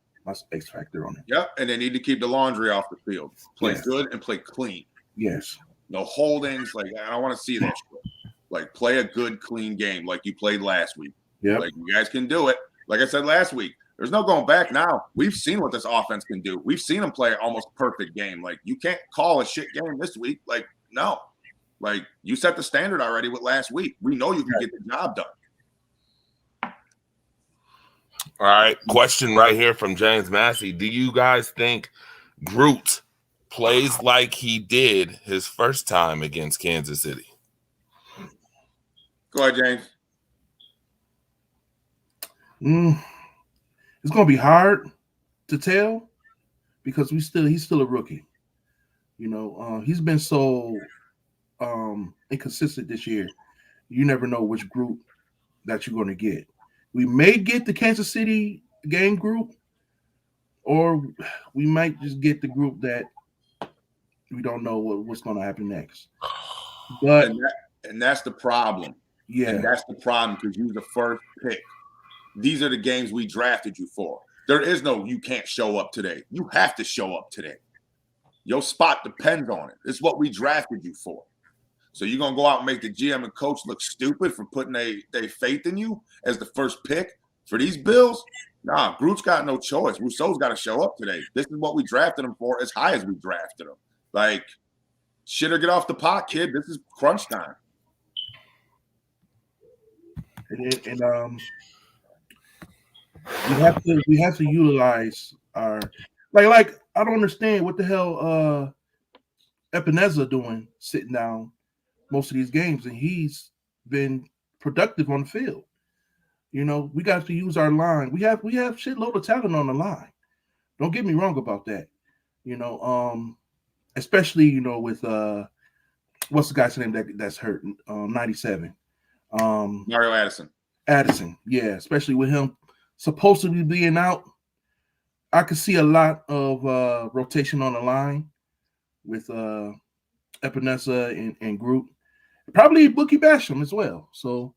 X factor on it. Yep, and they need to keep the laundry off the field. Play good and play clean. Yes. No holdings. Like, I don't want to see that shit. Like, play a good, clean game like you played last week. Yeah. Like, you guys can do it. Like I said last week, there's no going back now. We've seen what this offense can do. We've seen them play an almost perfect game. Like, you can't call a shit game this week. Like, no. Like, you set the standard already with last week. We know you can get the job done. All right. Question right here from James Massey. Do you guys think Groot plays like he did his first time against Kansas City? Go ahead, James. It's going to be hard to tell because he's still a rookie. You know, he's been so inconsistent this year. You never know which group that you're going to get. We may get the Kansas City game group, or we might just get the group that we don't know what's going to happen next. But and that's the problem. Yeah, and that's the problem because you're the first pick. These are the games we drafted you for. There is no you can't show up today. You have to show up today. Your spot depends on it. It's what we drafted you for. So you're going to go out and make the GM and coach look stupid for putting their faith in you as the first pick for these Bills? Nah, Groot's got no choice. Rousseau's got to show up today. This is what we drafted him for as high as we drafted him. Like, shit or get off the pot, kid. This is crunch time. And we have to utilize our like I don't understand what the hell Ebenezer doing sitting down most of these games, and he's been productive on the field. You know, we got to use our line. We have shitload of talent on the line. Don't get me wrong about that. You know, especially, you know, with what's the guy's name that's hurt? 97. Mario Addison. Addison, yeah, especially with him supposed to be being out. I could see a lot of rotation on the line with Ebenezer and Groot. Probably Bookie Basham as well. So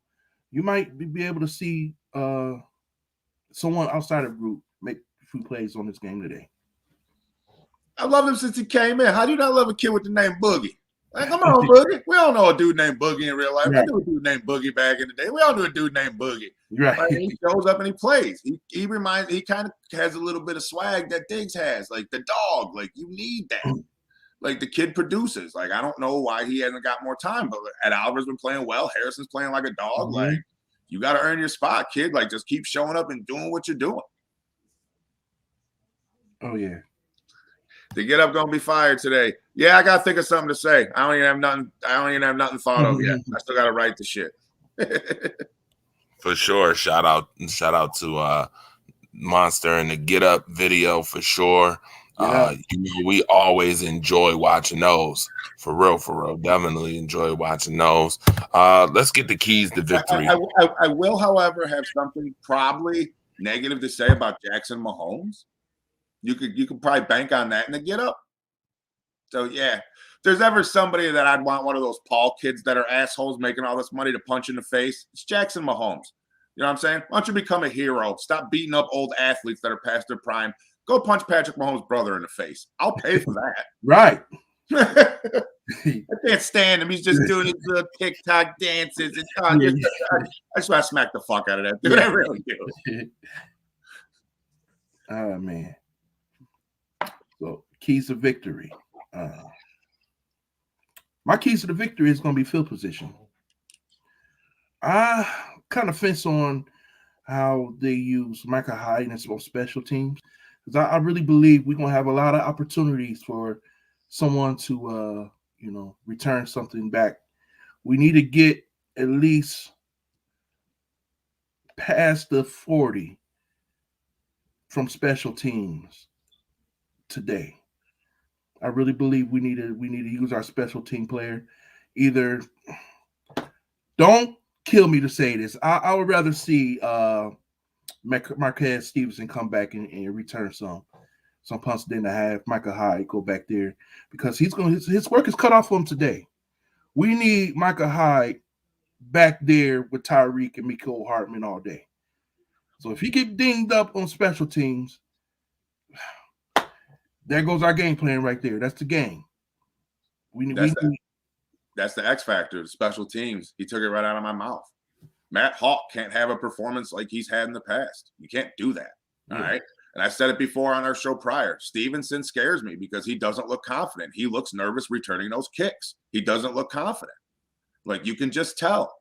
you might be able to see someone outside of Groot make a few plays on this game today. I love him since he came in. How do you not love a kid with the name Boogie? Like, come on, Boogie. We all know a dude named Boogie in real life. Right. I knew a dude named Boogie back in the day. We all knew a dude named Boogie. Right. Like, he shows up and he plays. He kind of has a little bit of swag that Diggs has, like the dog. Like, you need that. Like, the kid produces. Like, I don't know why he hasn't got more time, but Ed Oliver's been playing well. Harrison's playing like a dog. Mm-hmm. Like, you got to earn your spot, kid. Like, just keep showing up and doing what you're doing. Oh, yeah. The Get Up gonna be fired today. Yeah, I gotta think of something to say. I don't even have nothing thought of yet. I still gotta write the shit. For sure. Shout out to Monster and the Get Up video for sure. Yeah. We always enjoy watching those. For real. Definitely enjoy watching those. Let's get the keys to victory. I will, however, have something probably negative to say about Jackson Mahomes. You could probably bank on that in the Get Up. So yeah, if there's ever somebody that I'd want one of those Paul kids that are assholes making all this money to punch in the face, it's Jackson Mahomes. You know what I'm saying? Why don't you become a hero? Stop beating up old athletes that are past their prime. Go punch Patrick Mahomes' brother in the face. I'll pay for that. Right. I can't stand him. He's just doing his little TikTok dances. I just want to smack the fuck out of that dude. I really do. Oh, man. So, keys to victory. My keys to the victory is going to be field position. I kind of fence on how they use Micah Hyde and some special teams, because I really believe we're going to have a lot of opportunities for someone to, return something back. We need to get at least past the 40 from special teams today. I really believe we need to use our special team player. Either, don't kill me to say this, I would rather see Marquez Stevenson come back and return some punts than to have Micah Hyde go back there, because his work is cut off for him today. We need Micah Hyde back there with Tyreek and Mecole Hardman all day. So if he get dinged up on special teams, there goes our game plan right there. That's the game. That's the X factor, special teams. He took it right out of my mouth. Matt Hawk can't have a performance like he's had in the past. You can't do that. All right. And I said it before on our show prior. Stevenson scares me because he doesn't look confident. He looks nervous returning those kicks. He doesn't look confident. Like, you can just tell.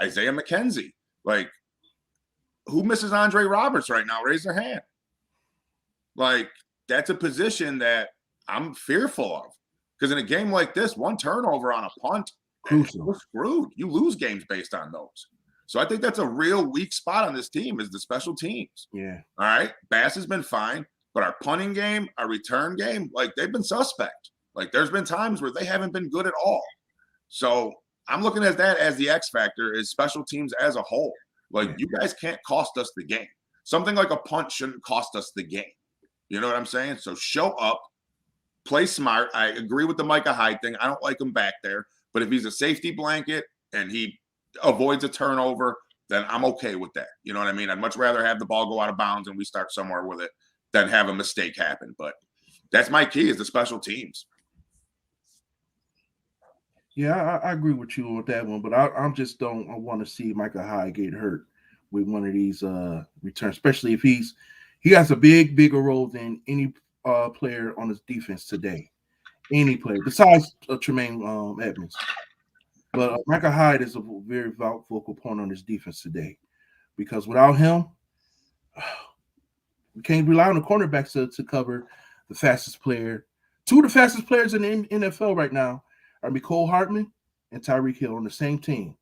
Isaiah McKenzie. Like, who misses Andre Roberts right now? Raise their hand. Like, that's a position that I'm fearful of. Because in a game like this, one turnover on a punt, you're screwed. You lose games based on those. So I think that's a real weak spot on this team, is the special teams. Yeah. All right. Bass has been fine, but our punting game, our return game, like, they've been suspect. Like, there's been times where they haven't been good at all. So I'm looking at that as the X factor, is special teams as a whole. Like, you guys can't cost us the game. Something like a punt shouldn't cost us the game. You know what I'm saying? So show up, play smart. I agree with the Micah Hyde thing. I don't like him back there. But if he's a safety blanket and he avoids a turnover, then I'm okay with that. You know what I mean? I'd much rather have the ball go out of bounds and we start somewhere with it than have a mistake happen. But that's my key, is the special teams. Yeah, I agree with you with that one, but I want to see Micah Hyde get hurt with one of these returns, especially if he has a bigger role than any player on his defense today. Any player besides Tremaine Edmonds. But Micah Hyde is a very vocal point on this defense today, because without him, we can't rely on the cornerbacks to cover the fastest player. Two of the fastest players in the NFL right now are Mecole Hardman and Tyreek Hill on the same team.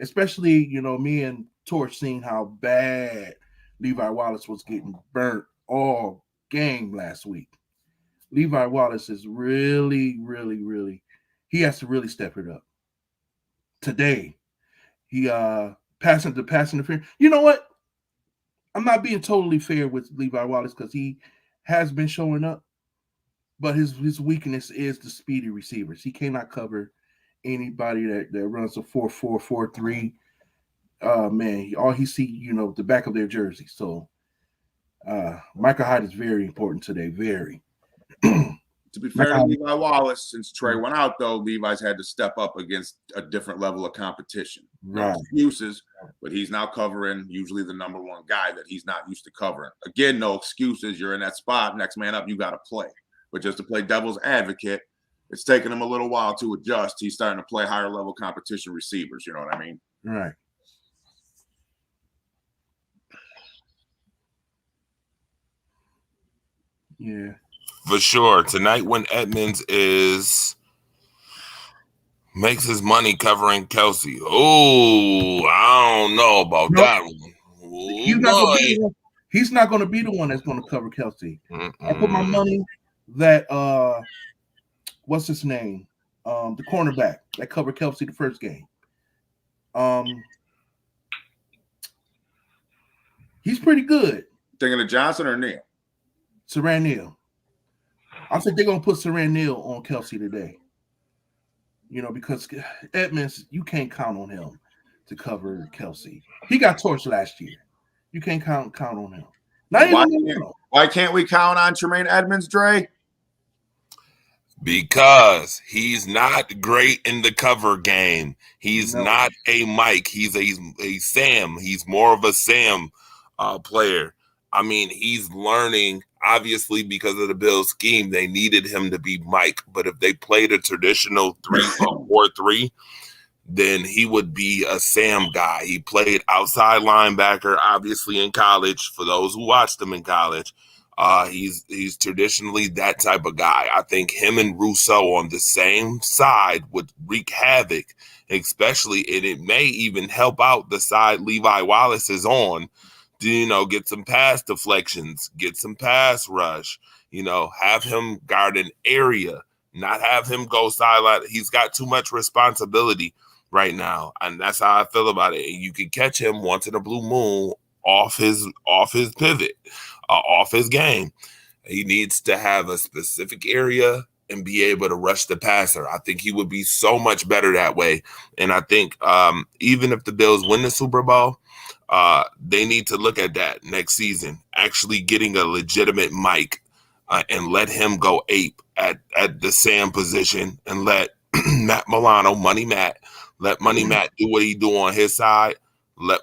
Especially, me and Torch seeing how bad Levi Wallace was getting burnt all game last week. Levi Wallace is really, really, really, he has to really step it up. Today, he pass interference. You know what? I'm not being totally fair with Levi Wallace, because he has been showing up, but his weakness is the speedy receivers. He cannot cover anybody that runs a 4.4, 4.3. Man, all he see, the back of their jersey. So Micah Hyde is very important today. Very. To be fair to Levi Wallace, since Trey went out, though, Levi's had to step up against a different level of competition. Right. No excuses, but he's now covering usually the number one guy that he's not used to covering. Again, no excuses. You're in that spot. Next man up, you got to play. But just to play devil's advocate, it's taken him a little while to adjust. He's starting to play higher level competition receivers. You know what I mean? Right. Yeah. For sure. Tonight when Edmonds makes his money covering Kelsey. Oh, I don't know about that one. He's not going to be the one that's going to cover Kelsey. I put my money that what's his name? The cornerback that covered Kelsey the first game. He's pretty good. Thinking of Johnson or Neal? Saran Neal. I think they're gonna put Saran Neal on Kelsey today. Because Edmonds, you can't count on him to cover Kelsey. He got torched last year. You can't count on him. Why can't we count on Tremaine Edmonds, Dre? Because he's not great in the cover game. He's not a Mike. He's a Sam. He's more of a Sam player. I mean, he's learning, obviously, because of the Bills scheme. They needed him to be Mike. But if they played a traditional 3-4-3, then he would be a Sam guy. He played outside linebacker, obviously, in college. For those who watched him in college, he's traditionally that type of guy. I think him and Rousseau on the same side would wreak havoc, especially, and it may even help out the side Levi Wallace is on. Get some pass deflections, get some pass rush, have him guard an area, not have him go sideline. He's got too much responsibility right now. And that's how I feel about it. And you can catch him once in a blue moon off his pivot, off his game. He needs to have a specific area and be able to rush the passer. I think he would be so much better that way. And I think even if the Bills win the Super Bowl, they need to look at that next season, actually getting a legitimate Mike and let him go ape at the Sam position and let Matt Milano, Money Matt do what he do on his side. Let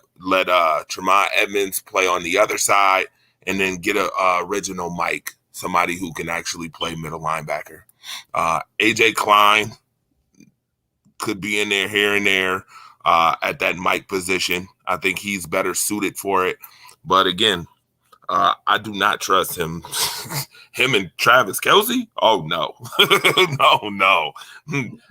Tremaine Edmonds play on the other side, and then get a original Mike, somebody who can actually play middle linebacker. AJ Klein could be in there here and there at that Mike position. I think he's better suited for it. But again, I do not trust him. Him and Travis Kelce? Oh, no. no.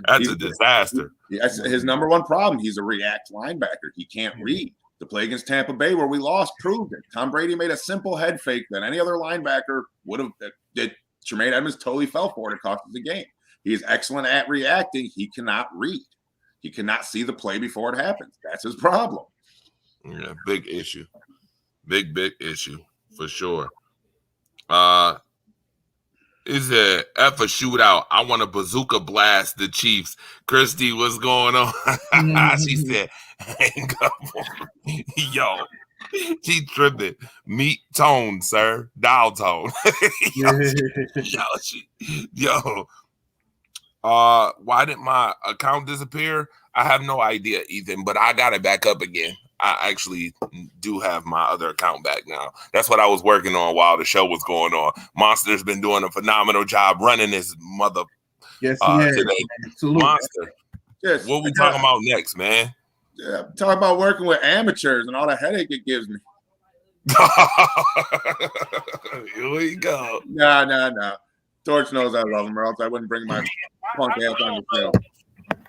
That's a disaster. His number one problem, he's a react linebacker. He can't read. The play against Tampa Bay where we lost proved it. Tom Brady made a simple head fake that any other linebacker would have did. Tremaine Edmonds totally fell for it. It cost us the game. He is excellent at reacting. He cannot read. He cannot see the play before it happens. That's his problem. Yeah, big issue. Big issue for sure. Is a F a shootout? I want a bazooka blast the Chiefs. Christy, what's going on? She said, hang up. Yo, she tripping. Meat tone, sir. Dial tone. Why did my account disappear? I have no idea, Ethan, but I got it back up again. I actually do have my other account back now. That's what I was working on while the show was going on. Monster's been doing a phenomenal job running this mother today. Monster. Yes. What we talking about next, man? Yeah, talking about working with amateurs and all the headache it gives me. Here we go. No. Torch knows I love him, or else I wouldn't bring my punk ass on the show.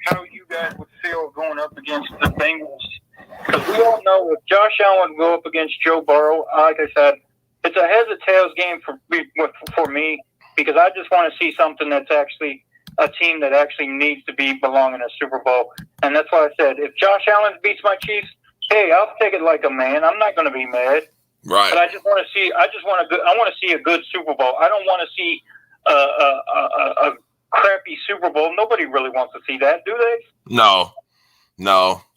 How you guys would feel going up against the Bengals? Because we all know if Josh Allen would go up against Joe Burrow, like I said, it's a heads or tails game for me because I just want to see something that's actually a team that actually needs to be belonging in a Super Bowl. And that's why I said, if Josh Allen beats my Chiefs, hey, I'll take it like a man. I'm not going to be mad. Right. But I want to see a good Super Bowl. I don't want to see a crappy Super Bowl. Nobody really wants to see that, do they? No.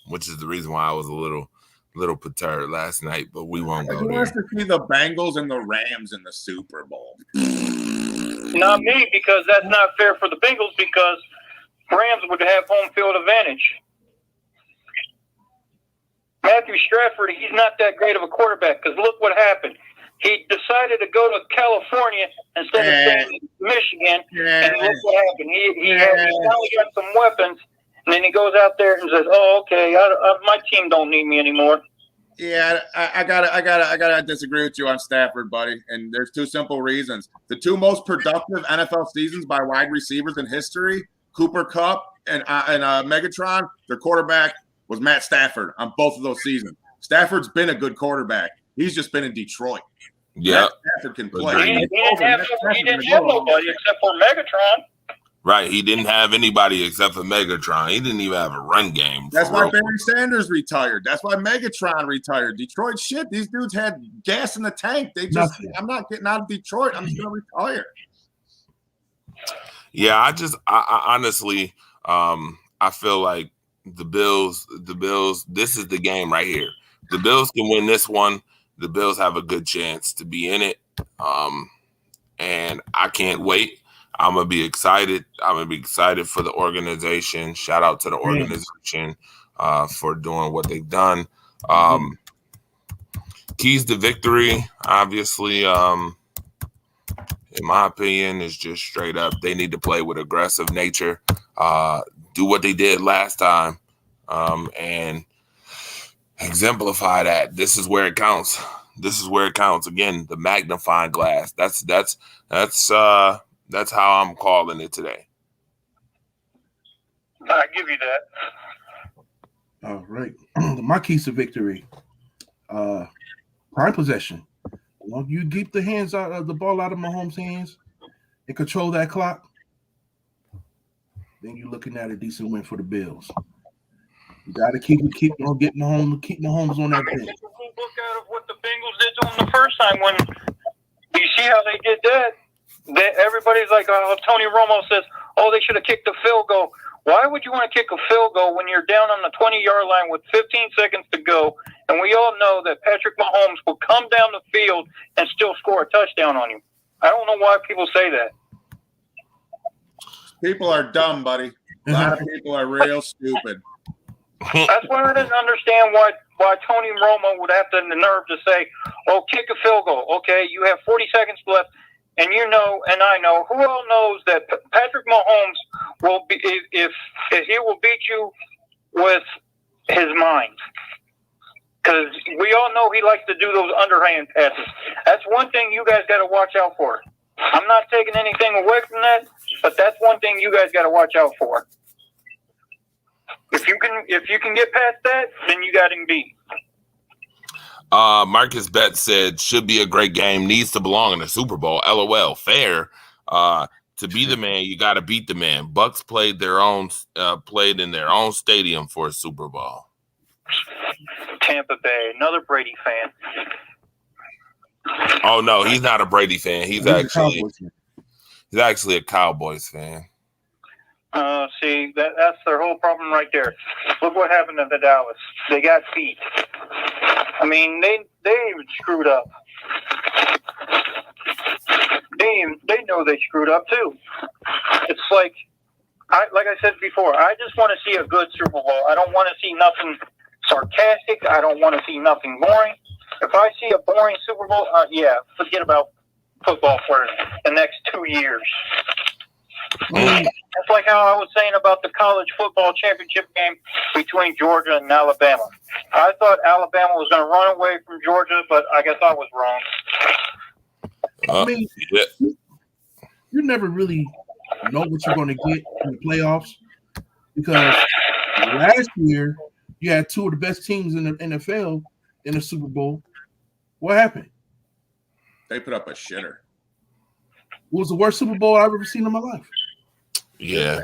Which is the reason why I was a little perturbed last night, but we won't go there. Who wants to see the Bengals and the Rams in the Super Bowl? Not me, because that's not fair for the Bengals, because Rams would have home field advantage. Matthew Stafford, he's not that great of a quarterback, because look what happened. He decided to go to California instead of staying in Michigan, and look what happened. He finally got some weapons, and then he goes out there and says, "Oh, okay, my team don't need me anymore." Yeah, I gotta disagree with you on Stafford, buddy. And there's two simple reasons. The two most productive NFL seasons by wide receivers in history, Cooper Kupp and Megatron, their quarterback was Matt Stafford on both of those seasons. Stafford's been a good quarterback. He's just been in Detroit. Yeah, Stafford can play. He didn't have nobody except for Megatron. right. He didn't have anybody except for Megatron. He didn't even have a run game. That's why Barry Sanders retired. That's why Megatron retired. Detroit shit. These dudes had gas in the tank. They just, I'm not getting out of Detroit. I'm just gonna retire. Yeah, I honestly, I feel like the Bills, this is the game right here. The Bills can win this one. The Bills have a good chance to be in it. And I can't wait. I'm going to be excited. I'm going to be excited for the organization. Shout out to the organization for doing what they've done. Keys to victory, obviously, in my opinion, is just straight up. They need to play with aggressive nature, do what they did last time, and exemplify that. This is where it counts. This is where it counts. Again, the magnifying glass. That's how I'm calling it today. I give you that. All right. My keys to victory. Prime possession. Well, you keep the hands out of the ball out of Mahomes' hands and control that clock, then you're looking at a decent win for the Bills. You got to keep Mahomes on that bench. Look at what the Bengals did to them the first time. When you see how they did that, everybody's like, Tony Romo says, they should have kicked the field goal. Why would you want to kick a field goal when you're down on the 20-yard line with 15 seconds to go? And we all know that Patrick Mahomes will come down the field and still score a touchdown on you. I don't know why people say that. People are dumb, buddy. A lot of people are real stupid. That's why I didn't understand why Tony Romo would have the nerve to say, kick a field goal. Okay, you have 40 seconds left. And you know, and I know, who all knows that Patrick Mahomes will be, if he will beat you with his mind. Because we all know he likes to do those underhand passes. That's one thing you guys got to watch out for. I'm not taking anything away from that, but that's one thing you guys got to watch out for. If you can get past that, then you got him beat. Marcus Betts said, should be a great game, needs to belong in the Super Bowl. LOL, fair. To be the man, you got to beat the man. Bucks played in their own stadium for a Super Bowl. Tampa Bay, another Brady fan. Oh no, he's not a Brady fan. He's actually a Cowboys fan. See, that's their whole problem right there. Look what happened to the Dallas. They got beat. I mean, they even screwed up. They know they screwed up too. It's like I said before, I just want to see a good Super Bowl. I don't want to see nothing sarcastic. I don't want to see nothing boring. If I see a boring Super Bowl, forget about football for the next 2 years. That's like how I was saying about the college football championship game between Georgia and Alabama. I thought Alabama was going to run away from Georgia, but I guess I was wrong. I mean, you never really know what you're going to get in the playoffs because last year you had two of the best teams in the NFL in the Super Bowl. What happened? They put up a shitter. It was the worst Super Bowl I've ever seen in my life. Yeah.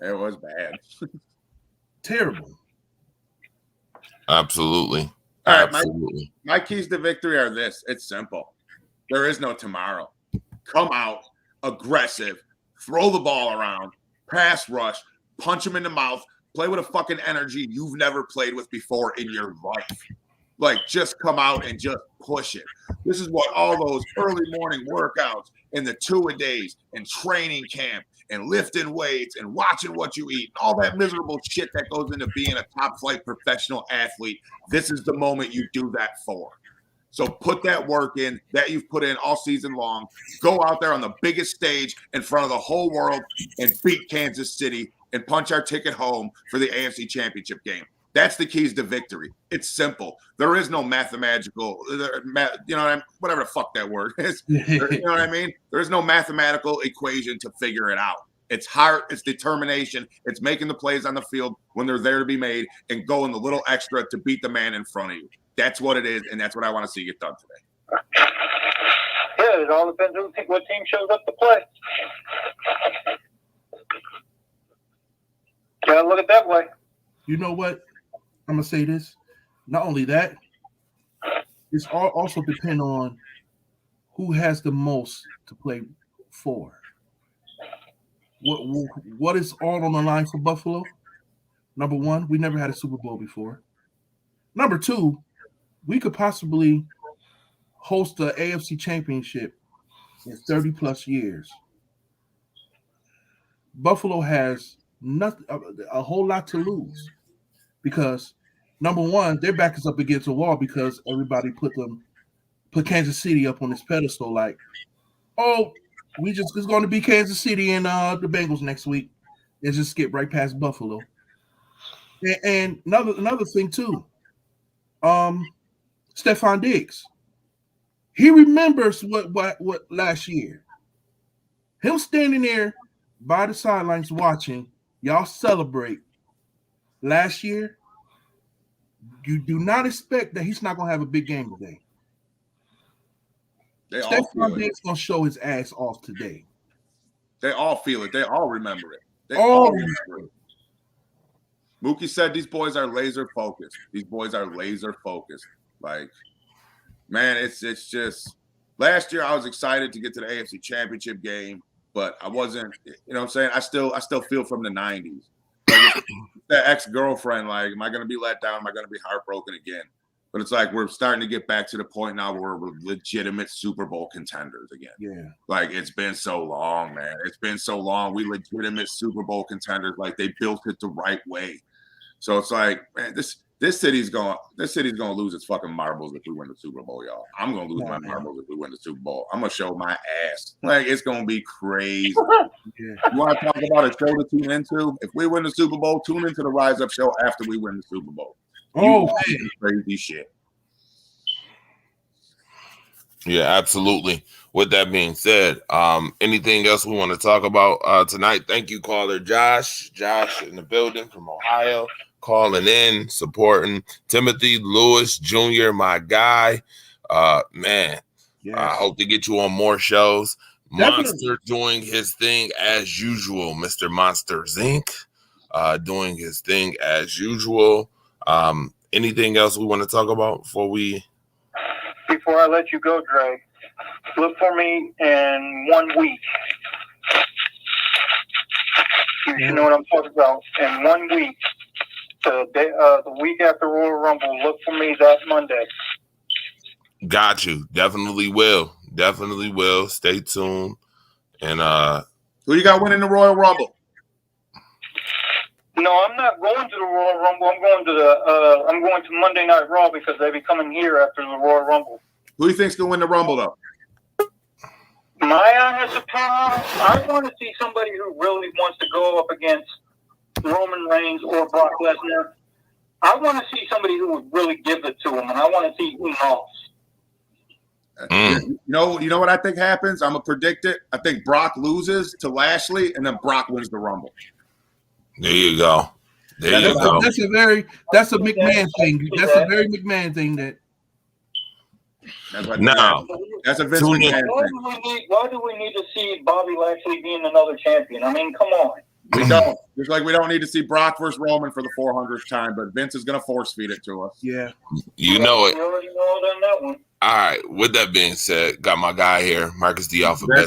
It was bad. Terrible. Absolutely. All right, Absolutely. my keys to victory are this. It's simple. There is no tomorrow. Come out, aggressive, throw the ball around, pass rush, punch them in the mouth, play with a fucking energy you've never played with before in your life. Like, just come out and just push it. This is what all those early morning workouts and the two-a-days and training camp and lifting weights and watching what you eat, all that miserable shit that goes into being a top-flight professional athlete, this is the moment you do that for. So put that work in that you've put in all season long. Go out there on the biggest stage in front of the whole world and beat Kansas City and punch our ticket home for the AFC Championship game. That's the keys to victory. It's simple. There is no mathematical, whatever the fuck that word is. You know what I mean? There is no mathematical equation to figure it out. It's heart, it's determination, it's making the plays on the field when they're there to be made and going the little extra to beat the man in front of you. That's what it is, and that's what I want to see get done today. Yeah, it all depends on what team shows up to play. Gotta look at it that way. You know what? I'm gonna say this. Not only that, it's also depend on who has the most to play for. What is all on the line for Buffalo? Number one, we never had a Super Bowl before. Number two, we could possibly host the AFC Championship in 30 plus years. Buffalo has a whole lot to lose because number one, their back is up against the wall because everybody put Kansas City up on this pedestal like, oh, it's going to be Kansas City and the Bengals next week. And just skip right past Buffalo. And another thing too, Stephon Diggs. He remembers what last year. Him standing there by the sidelines watching y'all celebrate last year. You do not expect that he's not going to have a big game today. Stephon Diggs going to show his ass off today. They all feel it. They all remember it. They all remember it. Mookie said these boys are laser focused. These boys are laser focused. Like, man, it's just last year I was excited to get to the AFC Championship game, but I wasn't, you know what I'm saying? I still feel from the 90s. Like, that ex-girlfriend, like, am I going to be let down? Am I going to be heartbroken again? But it's like we're starting to get back to the point now where we're legitimate Super Bowl contenders again. Yeah. Like, it's been so long, man. It's been so long. We legitimate Super Bowl contenders. Like, they built it the right way. So it's like, man, this city's going to lose its fucking marbles if we win the Super Bowl, y'all. I'm going to lose my marbles if we win the Super Bowl. I'm going to show my ass. Like, it's going to be crazy. You want to talk about a show to tune into? If we win the Super Bowl, tune into the Rise Up show after we win the Super Bowl. Crazy shit. Yeah, absolutely. With that being said, anything else we want to talk about tonight? Thank you, caller Josh. Josh in the building from Ohio, calling in, supporting Timothy Lewis Jr., my guy. Man, yes. I hope to get you on more shows. Definitely. Monster doing his thing as usual. Mr. Monster Zinc doing his thing as usual. Anything else we want to talk about before I let you go, Dre? Look for me in 1 week. You know what I'm talking about. In 1 week, the week after Royal Rumble, look for me that Monday. Got you. Definitely will. Stay tuned. And who you got winning the Royal Rumble? No, I'm not going to the Royal Rumble. I'm going to Monday Night Raw because they be coming here after the Royal Rumble. Who do you think's gonna win the Rumble though? My honest opinion, I want to see somebody who really wants to go up against Roman Reigns or Brock Lesnar. I want to see somebody who would really give it to him, and I want to see who knows. You know what I think happens? I'm gonna predict it. I think Brock loses to Lashley, and then Brock wins the Rumble. There you go. That's a McMahon thing. That's a very McMahon thing. That's a Vince McMahon thing. Why do we need to see Bobby Lashley being another champion? I mean, come on. We don't. Just like we don't need to see Brock versus Roman for the 400th time, but Vince is going to force feed it to us. Yeah. You know it. You already know on that one. All right. With that being said, got my guy here, Marcus the Alphabet.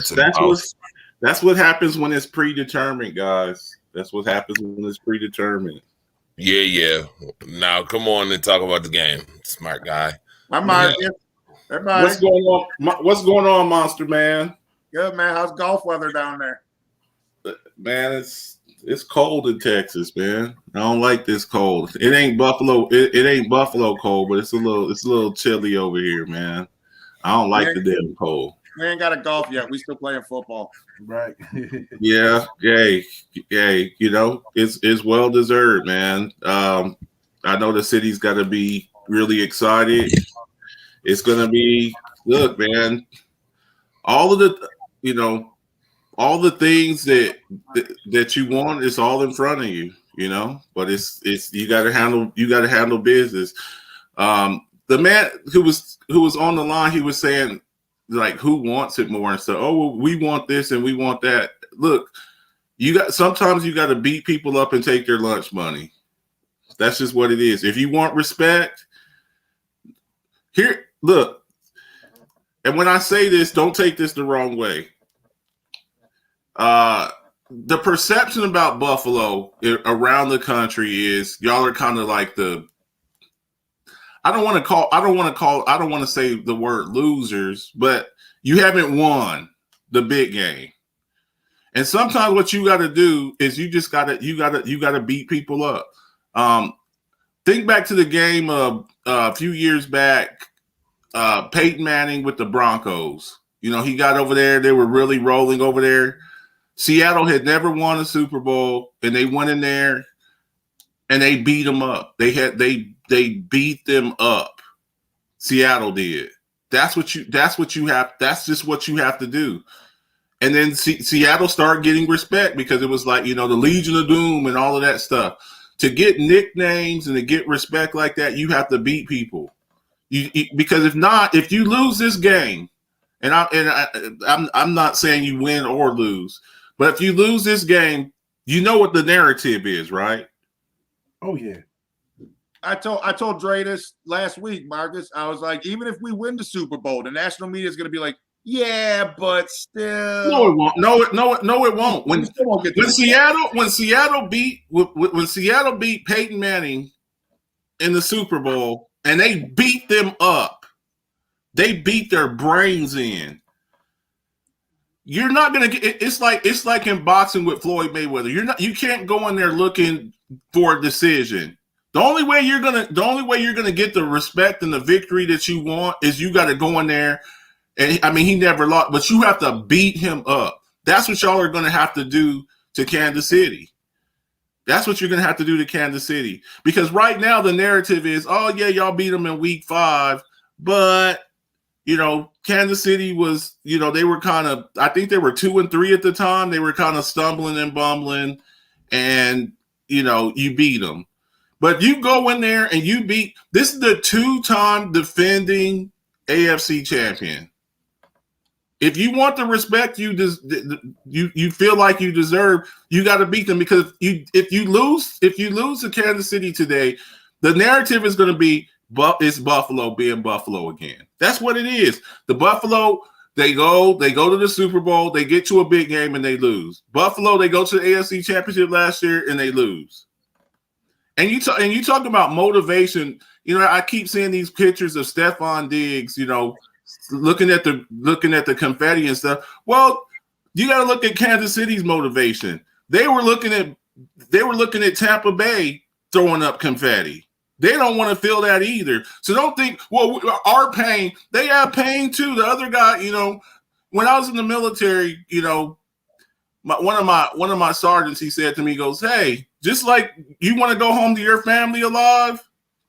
That's what happens when it's predetermined, guys. That's what happens when it's predetermined. Yeah. Now, come on and talk about the game. Smart guy. My mind. Everybody. What's going on, Monster Man? Good, man. How's golf weather down there? Man, it's cold in Texas, man. I don't like this cold. It ain't Buffalo. It ain't Buffalo cold, but it's a little chilly over here, man. I don't like the damn cold. We ain't got a golf yet. We still playing football. Right. Yeah. Yay. You know, it's well deserved, man. I know the city's got to be really excited. It's going to be, look, man, all of the, you know, all the things that you want is all in front of you, you know, but it's you got to handle business. The man who was on the line, he was saying, like, who wants it more and stuff. Oh, well, we want this and we want that. Look, sometimes you got to beat people up and take their lunch money. That's just what it is. If you want respect, here, look. And when I say this, don't take this the wrong way. The perception about Buffalo around the country is y'all are kind of like I don't want to say the word losers, but you haven't won the big game. And sometimes what you got to do is you got to beat people up. Think back to the game of a few years back, Peyton Manning with the Broncos. You know, he got over there. They were really rolling over there. Seattle had never won a Super Bowl, and they went in there and they beat them up. They beat them up. Seattle did. That's just what you have to do. And then Seattle started getting respect because it was like, you know, the Legion of Doom and all of that stuff. To get nicknames and to get respect like that, you have to beat people. Because if not, if you lose this game, and I'm not saying you win or lose, but if you lose this game, you know what the narrative is, right? Oh yeah. I told Dre this last week, Marcus. I was like, even if we win the Super Bowl, the national media is going to be like, yeah, but still. No, it won't. No, it won't. When Seattle beat Peyton Manning in the Super Bowl, and they beat them up, they beat their brains in. You're not gonna get. It's like in boxing with Floyd Mayweather. You can't go in there looking for a decision. The only way you're gonna get the respect and the victory that you want is you got to go in there. And I mean, he never lost, but you have to beat him up. That's what y'all are going to have to do to Kansas City. That's what you're going to have to do to Kansas City. Because right now the narrative is, oh yeah, y'all beat them in week 5, but you know, Kansas City was, you know, they were kind of, I think they were 2-3 at the time. They were kind of stumbling and bumbling, and you know, you beat them. But you go in there and you beat. This is the 2-time defending AFC champion. If you want the respect you feel like you deserve, you got to beat them, because if you lose to Kansas City today, the narrative is going to be it's Buffalo being Buffalo again. That's what it is. The Buffalo, they go to the Super Bowl, they get to a big game and they lose. Buffalo, they go to the AFC Championship last year and they lose. And you talk about motivation. You know, I keep seeing these pictures of Stephon Diggs, you know, looking at the confetti and stuff. Well, you got to look at Kansas City's motivation. They were looking at Tampa Bay throwing up confetti. They don't want to feel that either. So don't think, well, our pain, they have pain too. The other guy, you know, when I was in the military, you know, one of my sergeants, he said to me, he goes, hey, just like you want to go home to your family alive,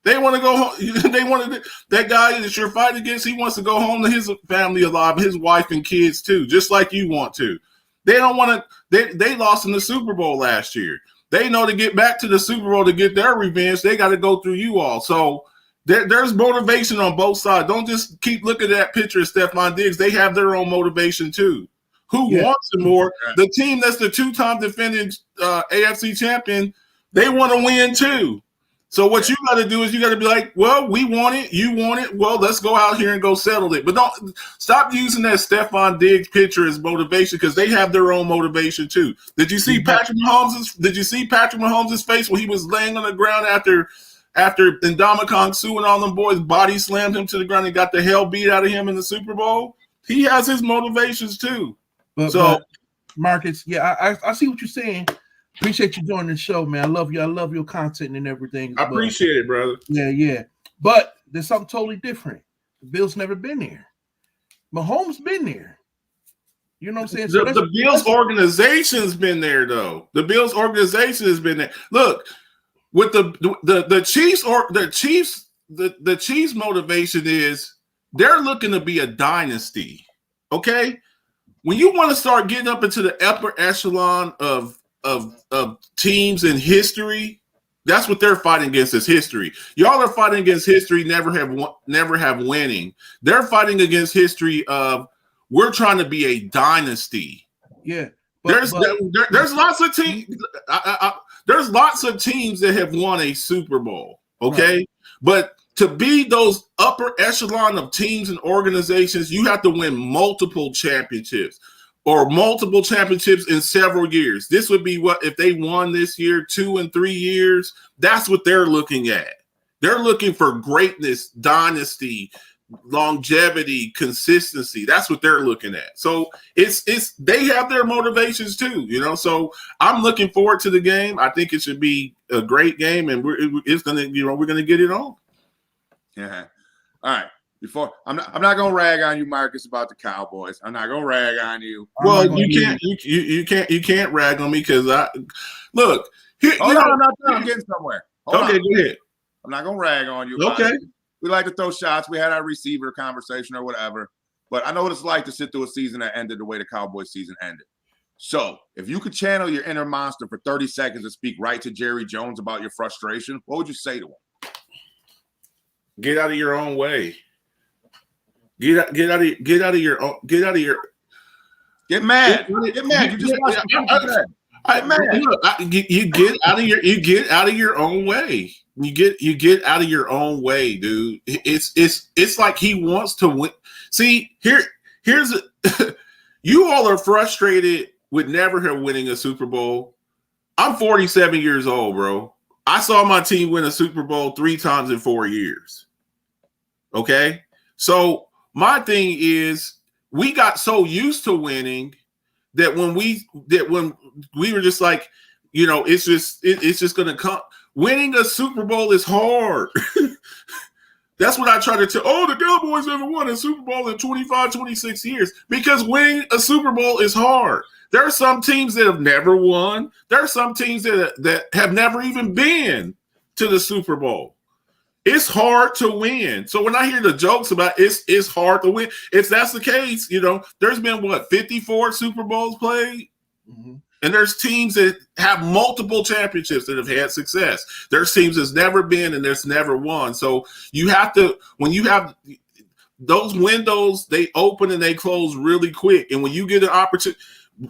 they want to go home. They wanted that guy that you're fighting against. He wants to go home to his family alive, his wife and kids too, just like you want to. They don't want to. They lost in the Super Bowl last year. They know to get back to the Super Bowl to get their revenge, they got to go through you all. So there's motivation on both sides. Don't just keep looking at that picture of Stephon Diggs. They have their own motivation too. Who wants it more? The team that's the 2-time defending AFC champion, they want to win too. So what you got to do is you got to be like, well, we want it, you want it. Well, let's go out here and go settle it. But don't stop using that Stephon Diggs picture as motivation, because they have their own motivation too. Did you see Patrick Mahomes' face when he was laying on the ground after Ndamukong Suh and all them boys body slammed him to the ground and got the hell beat out of him in the Super Bowl? He has his motivations too. But Marcus, yeah, I see what you're saying. Appreciate you joining the show, man. I love you. I love your content and everything. I appreciate it, brother. Yeah. But there's something totally different. The Bills never been there. Mahomes been there. You know what I'm saying? So the Bills organization's been there, though. The Bills organization has been there. Look, with the Chiefs or the Chiefs motivation is they're looking to be a dynasty. Okay, when you want to start getting up into the upper echelon of teams in history, that's what they're fighting against is history. Y'all are fighting against history, never have winning. They're fighting against history of we're trying to be a dynasty. Yeah. There's lots of teams. There's lots of teams that have won a Super Bowl. Okay, right. But to be those upper echelon of teams and organizations, you have to win multiple championships or multiple championships in several years. This would be what if they won this year, 2 and 3 years. That's what they're looking at. They're looking for greatness, dynasty, longevity, consistency. That's what they're looking at. So it's they have their motivations too, you know. So I'm looking forward to the game. I think it should be a great game, and we're gonna get it on. Yeah. All right. Before I'm not gonna rag on you, Marcus, about the Cowboys. I'm not gonna rag on you. Well, you can't rag on me because I look. I'm not done. I'm getting somewhere. Hold on. Go ahead. I'm not gonna rag on you. Okay. We like to throw shots. We had our receiver conversation or whatever, but I know what it's like to sit through a season that ended the way the Cowboys season ended. So if you could channel your inner monster for 30 seconds and speak right to Jerry Jones about your frustration, what would you say to him? Get out of your own way. Get out of your Get mad. Get mad. You just watched you get out of your own way. You get out of your own way, dude. It's like he wants to win. See, here's you all are frustrated with never have winning a Super Bowl. I'm 47 years old, bro. I saw my team win a Super Bowl 3 times in 4 years. Okay? So my thing is we got so used to winning that when we were just like, you know, it's just gonna come. Winning a Super Bowl is hard. That's what I try to tell. Oh, the Cowboys never won a Super Bowl in 25, 26 years because winning a Super Bowl is hard. There are some teams that have never won. There are some teams that have never even been to the Super Bowl. It's hard to win. So when I hear the jokes about it's hard to win, if that's the case, you know, there's been 54 Super Bowls played? Mm-hmm. And there's teams that have multiple championships that have had success. There's teams that's never been and that's never won. So you have to, when you have those windows, they open and they close really quick. And when you get an opportunity,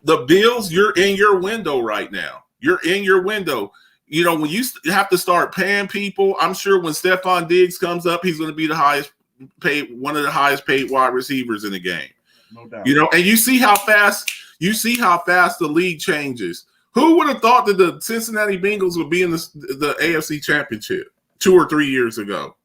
the Bills, you're in your window right now. You're in your window. You know, when you have to start paying people, I'm sure when Stephon Diggs comes up, he's going to be one of the highest paid wide receivers in the game. No doubt. You know, and you see how fast the league changes. Who would have thought that the Cincinnati Bengals would be in the AFC Championship 2 or 3 years ago?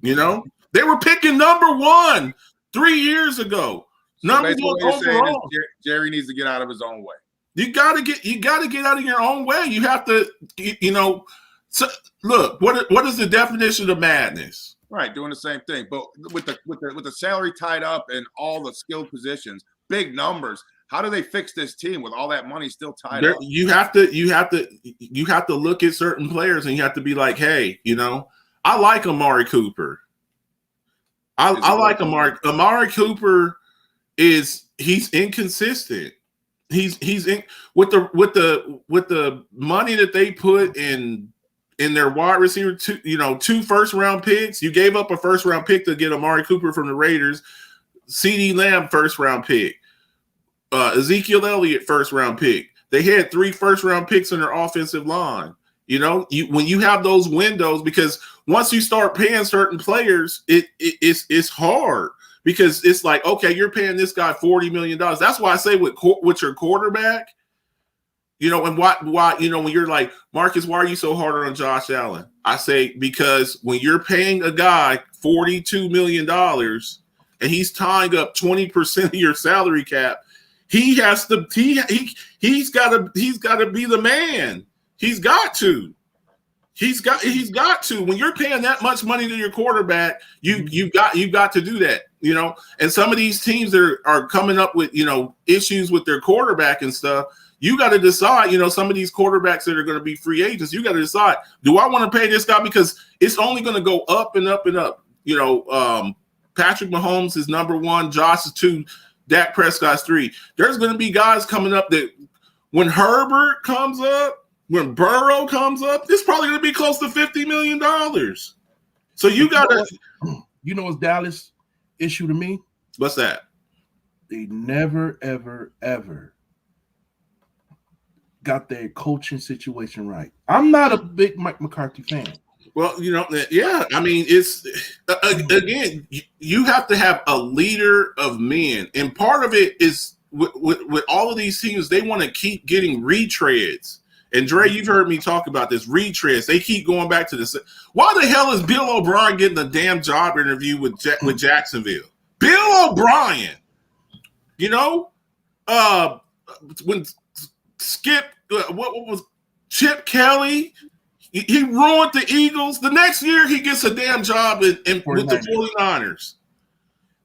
You know, they were picking number 1 3 years ago. Number 1 overall. Jerry needs to get out of his own way. You got to get out of your own way. You have to, you know. So look, what is the definition of madness? Right, doing the same thing, but with the salary tied up and all the skill positions, big numbers. How do they fix this team with all that money still tied up? You have to look at certain players and you have to be like, hey, you know, I like Amari Cooper. I like Amari. Amari Cooper he's inconsistent. He's in with the money that they put in their wide receiver, 2 first-round picks. You gave up a first-round pick to get Amari Cooper from the Raiders, CeeDee Lamb first-round pick, Ezekiel Elliott first-round pick. They had 3 first-round picks on their offensive line. You know, when you have those windows, because once you start paying certain players, it's hard. Because it's like, okay, you're paying this guy $40 million. That's why I say with your quarterback, you know, and why you know, when you're like, Marcus, why are you so hard on Josh Allen? I say because when you're paying a guy $42 million and he's tying up 20% of your salary cap, he's got to be the man. He's got to. He's got to. When you're paying that much money to your quarterback, you've got to do that, you know. And some of these teams that are coming up with, you know, issues with their quarterback and stuff, you got to decide, some of these quarterbacks that are going to be free agents, you got to decide, do I want to pay this guy? Because it's only going to go up and up and up. Patrick Mahomes is number 1, Josh is 2, Dak Prescott's 3. There's going to be guys coming up that when Herbert comes up, when Burrow comes up, it's probably going to be close to $50 million. So you got to. What's Dallas' issue to me? What's that? They never, ever, ever got their coaching situation right. I'm not a big Mike McCarthy fan. Well, yeah. I mean, it's again, you have to have a leader of men, and part of it is with all of these teams, they want to keep getting retreads. And Dre, you've heard me talk about this retreads. They keep going back to this. Why the hell is Bill O'Brien getting a damn job interview with Jacksonville? Bill O'Brien, when Skip, what was Chip Kelly? He ruined the Eagles. The next year, he gets a damn job with the 49ers.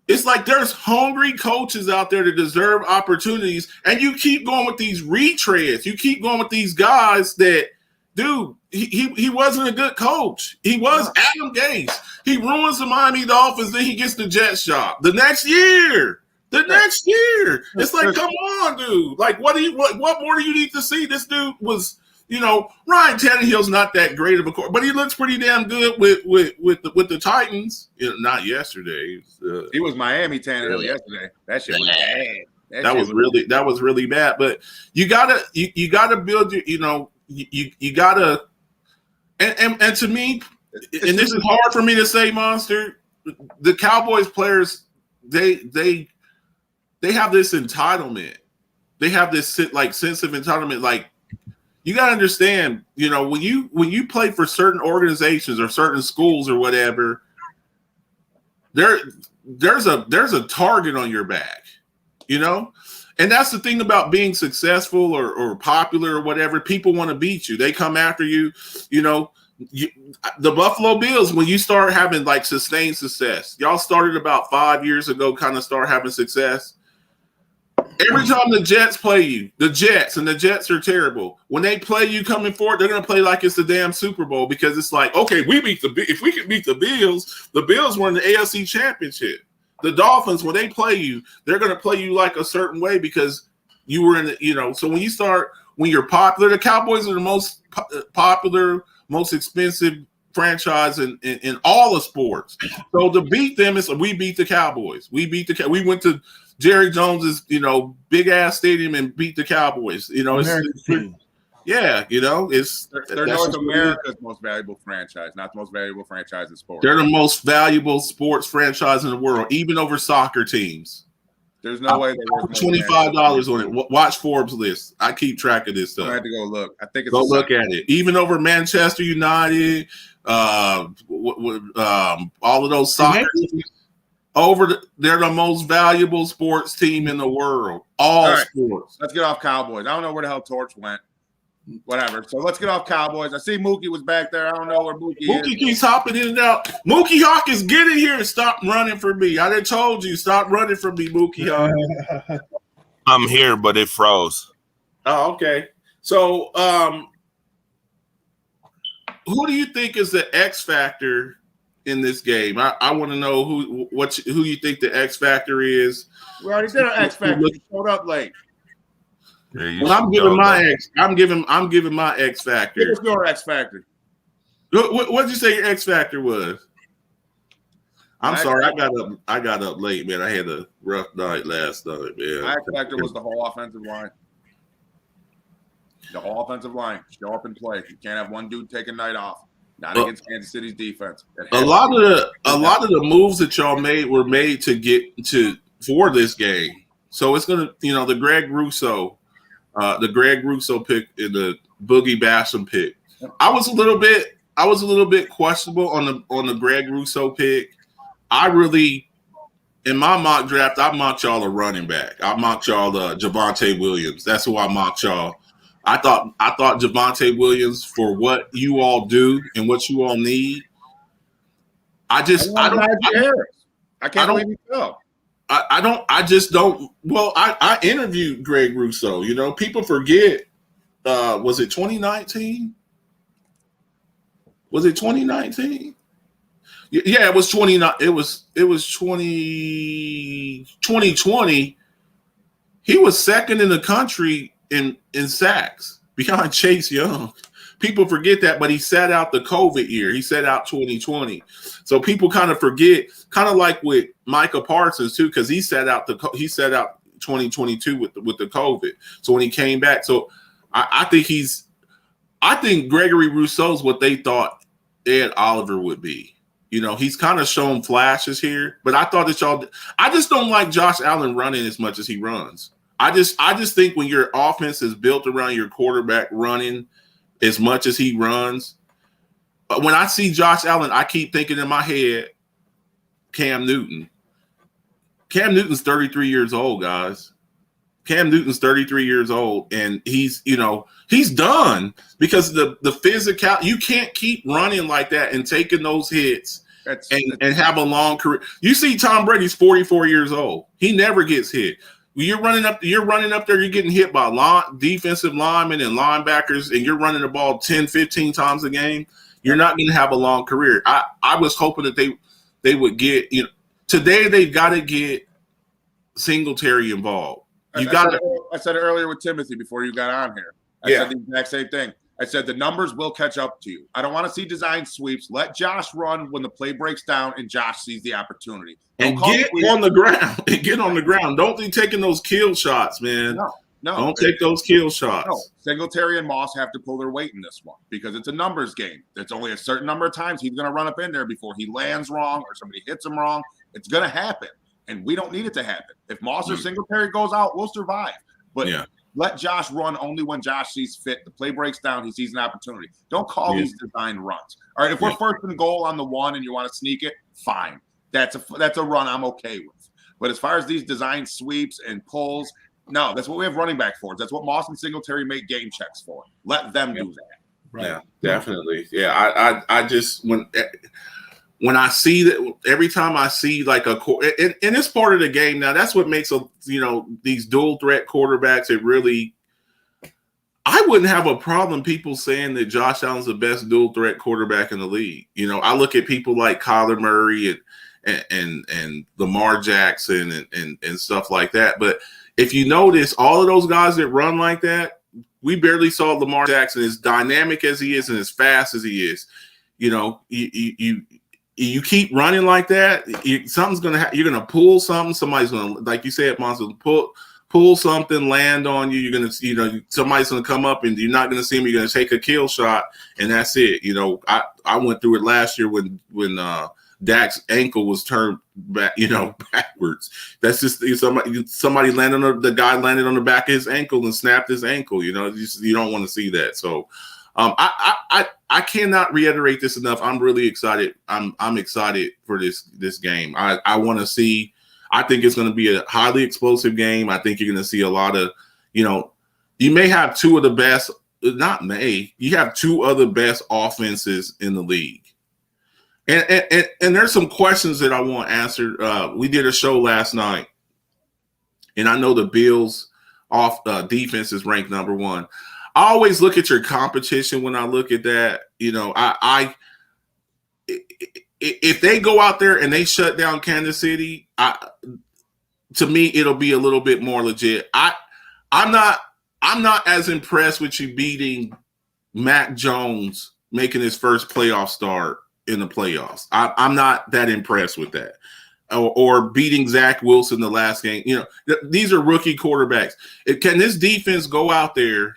It's like there's hungry coaches out there that deserve opportunities, and you keep going with these retreads. You keep going with these guys that, dude, he wasn't a good coach. He was Adam Gase. He ruins the Miami Dolphins, then he gets the Jets job. The next year. It's like, come on, dude. Like, what more do you need to see? This dude was, Ryan Tannehill's not that great of a coach, but he looks pretty damn good with the Titans. Not yesterday. He was Miami Tannehill yesterday. That shit was bad. That was really bad. But you gotta build your, you gotta, and to me, and this is hard for me to say, Monster. The Cowboys players, they have this entitlement. They have this sense of entitlement. Like, you got to understand, when you play for certain organizations or certain schools or whatever, there's a target on your back, and that's the thing about being successful or popular or whatever. People want to beat you. They come after you. The Buffalo Bills, when you start having sustained success, y'all started about 5 years ago, kind of start having success. Every time the Jets play you, the Jets are terrible. When they play you coming forward, they're going to play like it's the damn Super Bowl, because it's like, okay, if we can beat the Bills won the AFC Championship. The Dolphins, when they play you, they're going to play you like a certain way because you were in the, so when you're popular, the Cowboys are the most popular, most expensive franchise in all of sports. So to beat them, we beat the Cowboys. We went to Jerry Jones's, big ass stadium and beat the Cowboys. They're North America's most valuable franchise, not the most valuable franchise in sports. They're the most valuable sports franchise in the world, even over soccer teams. There's no way they're worth $25 on it. Watch Forbes list. I keep track of this stuff. I had to go look. I think it's look at it. Even over Manchester United, all of those soccer teams. They're the most valuable sports team in the world. All right, sports. Let's get off Cowboys. I don't know where the hell Torch went. Whatever. So let's get off Cowboys. I see Mookie was back there. I don't know where Mookie is. Mookie keeps hopping in and out. Mookie Hawkins, get in here and stop running for me. I done told you, stop running from me, Mookie Hawkins. I'm here, but it froze. Oh, okay. So, who do you think is the X factor in this game? I want to know who you think the X factor is. We already said our X factor. You showed up late. Well, I'm giving my X factor. What's your X factor? What did you say your X factor was? I'm sorry, I got up late, man. I had a rough night last night, man. My X factor was the whole offensive line. The whole offensive line. Show up and play. You can't have one dude take a night off. Not against Kansas City's defense. A lot of the moves that y'all made were made to get for this game. So it's gonna, the Greg Rousseau pick in the Boogie Basham pick. I was a little bit questionable on the Greg Rousseau pick. In my mock draft, I mocked y'all a running back. I mocked y'all Javonte Williams. That's who I mocked y'all. I thought Javonte Williams, for what you all do and what you all need. I can't believe you fell. I just don't. Well, I interviewed Greg Rousseau. You know, people forget. Was it 2019? Was it 2019? Yeah, it was 29. It was 2020. He was second in the country in sacks behind Chase Young. People forget that, but he sat out the COVID year. He sat out 2020. So people kind of forget, kind of like with Micah Parsons too, because he sat out 2022 with the COVID. So when he came back, so I think Gregory Rousseau's what they thought Ed Oliver would be. You know, he's kind of shown flashes here, but I thought that I just don't like Josh Allen running as much as he runs. I just think when your offense is built around your quarterback running as much as he runs, when I see Josh Allen, I keep thinking in my head, Cam Newton. Cam Newton's 33 years old, guys. Cam Newton's 33 years old, and he's done because the physical. You can't keep running like that and taking those hits and have a long career. You see, Tom Brady's 44 years old. He never gets hit. You're running up there, you're getting hit by defensive linemen and linebackers, and you're running the ball 10, 15 times a game. You're not going to have a long career. I was hoping that they would get, today they've got to get Singletary involved. I said it earlier with Timothy before you got on here. I said the exact same thing. I said the numbers will catch up to you. I don't want to see design sweeps. Let Josh run when the play breaks down and Josh sees the opportunity. And get on the ground. And get on the ground. Don't be taking those kill shots, man. No. Don't take those kill shots. No. Singletary and Moss have to pull their weight in this one because it's a numbers game. There's only a certain number of times he's going to run up in there before he lands wrong or somebody hits him wrong. It's going to happen, and we don't need it to happen. If Moss or Singletary goes out, we'll survive. But let Josh run only when Josh sees fit. The play breaks down. He sees an opportunity. Don't call these design runs. All right, if we're first and goal on the one and you want to sneak it, fine. That's a run I'm okay with. But as far as these design sweeps and pulls, no, that's what we have running back for. That's what Moss and Singletary make game checks for. Let them do that. Right. Yeah, definitely. Yeah, I just when I see that, every time I see like and it's part of the game now. That's what makes these dual threat quarterbacks. It really, I wouldn't have a problem people saying that Josh Allen's the best dual threat quarterback in the league. I look at people like Kyler Murray and Lamar Jackson and stuff like that. But if you notice, all of those guys that run like that, we barely saw Lamar Jackson as dynamic as he is and as fast as he is. You keep running like that, something's gonna you're gonna pull something. Somebody's gonna, like you said, Monster, pull something, land on you. You're gonna, somebody's gonna come up and you're not gonna see him. You're gonna take a kill shot, and that's it. I went through it last year when Dak's ankle was turned back, backwards. That's just somebody landed on the guy landed on the back of his ankle and snapped his ankle. You don't want to see that. So. I cannot reiterate this enough. I'm really excited. I'm excited for this game. I want to see. I think it's going to be a highly explosive game. I think you're going to see a lot of, you may have two of the best. You have two of the best offenses in the league. And there's some questions that I want answered. We did a show last night, and I know the Bills defense is ranked number 1. I always look at your competition when I look at that. If they go out there and they shut down Kansas City, to me it'll be a little bit more legit. I'm not as impressed with you beating Mac Jones making his first playoff start in the playoffs. I'm not that impressed with that. Or beating Zach Wilson the last game. These are rookie quarterbacks. Can this defense go out there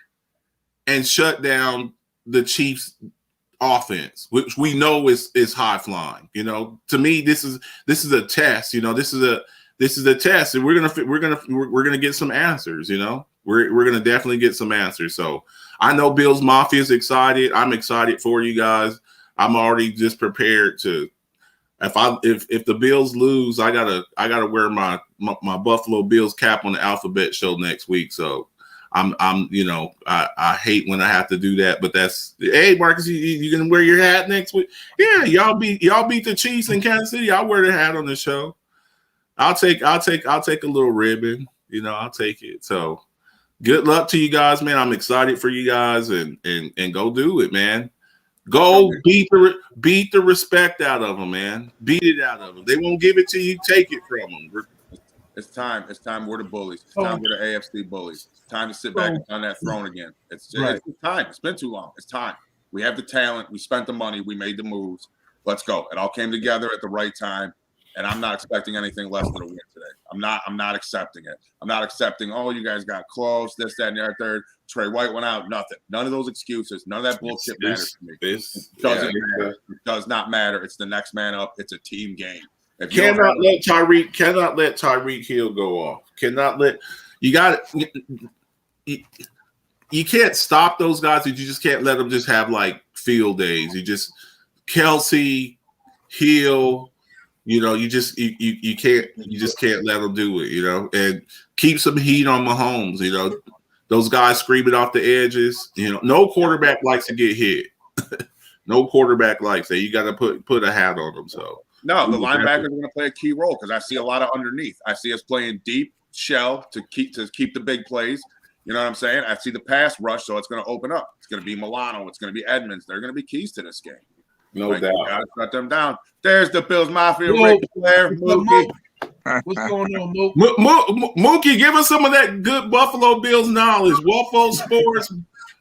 and shut down the Chiefs' offense, which we know is high flying? To me, this is a test. This is a test, and we're gonna get some answers. We're gonna definitely get some answers. So I know Bills Mafia is excited. I'm excited for you guys. I'm already just prepared to. If the Bills lose, I gotta wear my Buffalo Bills cap on the Alphabet Show next week. So. I hate when I have to do that, but hey, Marcus, you gonna wear your hat next week? Yeah, y'all beat the Chiefs in Kansas City. I'll wear the hat on the show. I'll take a little ribbon. You know, I'll take it. So good luck to you guys, man. I'm excited for you guys, and go do it, man. Go beat the respect out of them, man. Beat it out of them. They won't give it to you. Take it from them. It's time. It's time. We're the bullies. It's time we're the AFC bullies. It's time to sit back on that throne again. It's time. It's been too long. It's time. We have the talent. We spent the money. We made the moves. Let's go. It all came together at the right time. And I'm not expecting anything less than a win today. I'm not accepting it. I'm not accepting, oh, you guys got close, this, that, and the third. Trey White went out, nothing. None of those excuses. None of that bullshit matters to me. It doesn't matter. It does not matter. It's the next man up. It's a team game. Cannot let Tyreek Hill go off. You can't stop those guys. You just can't let them just have like field days. Kelsey, Hill, you know, you just can't let them do it, you know, and keep some heat on Mahomes, you know, those guys screaming off the edges, you know, no quarterback likes to get hit. No quarterback likes that. You got to put a hat on them. So no, the linebackers are going to play a key role because I see a lot of underneath. I see us playing deep shell to keep the big plays. You know what I'm saying? I see the pass rush, so it's going to open up. It's going to be Milano. It's going to be Edmonds. They're going to be keys to this game. No doubt. Got to shut them down. There's the Bills Mafia. Ric Flair, Mookie. What's going on, Mookie? Give us some of that good Buffalo Bills knowledge. Waffle Sports,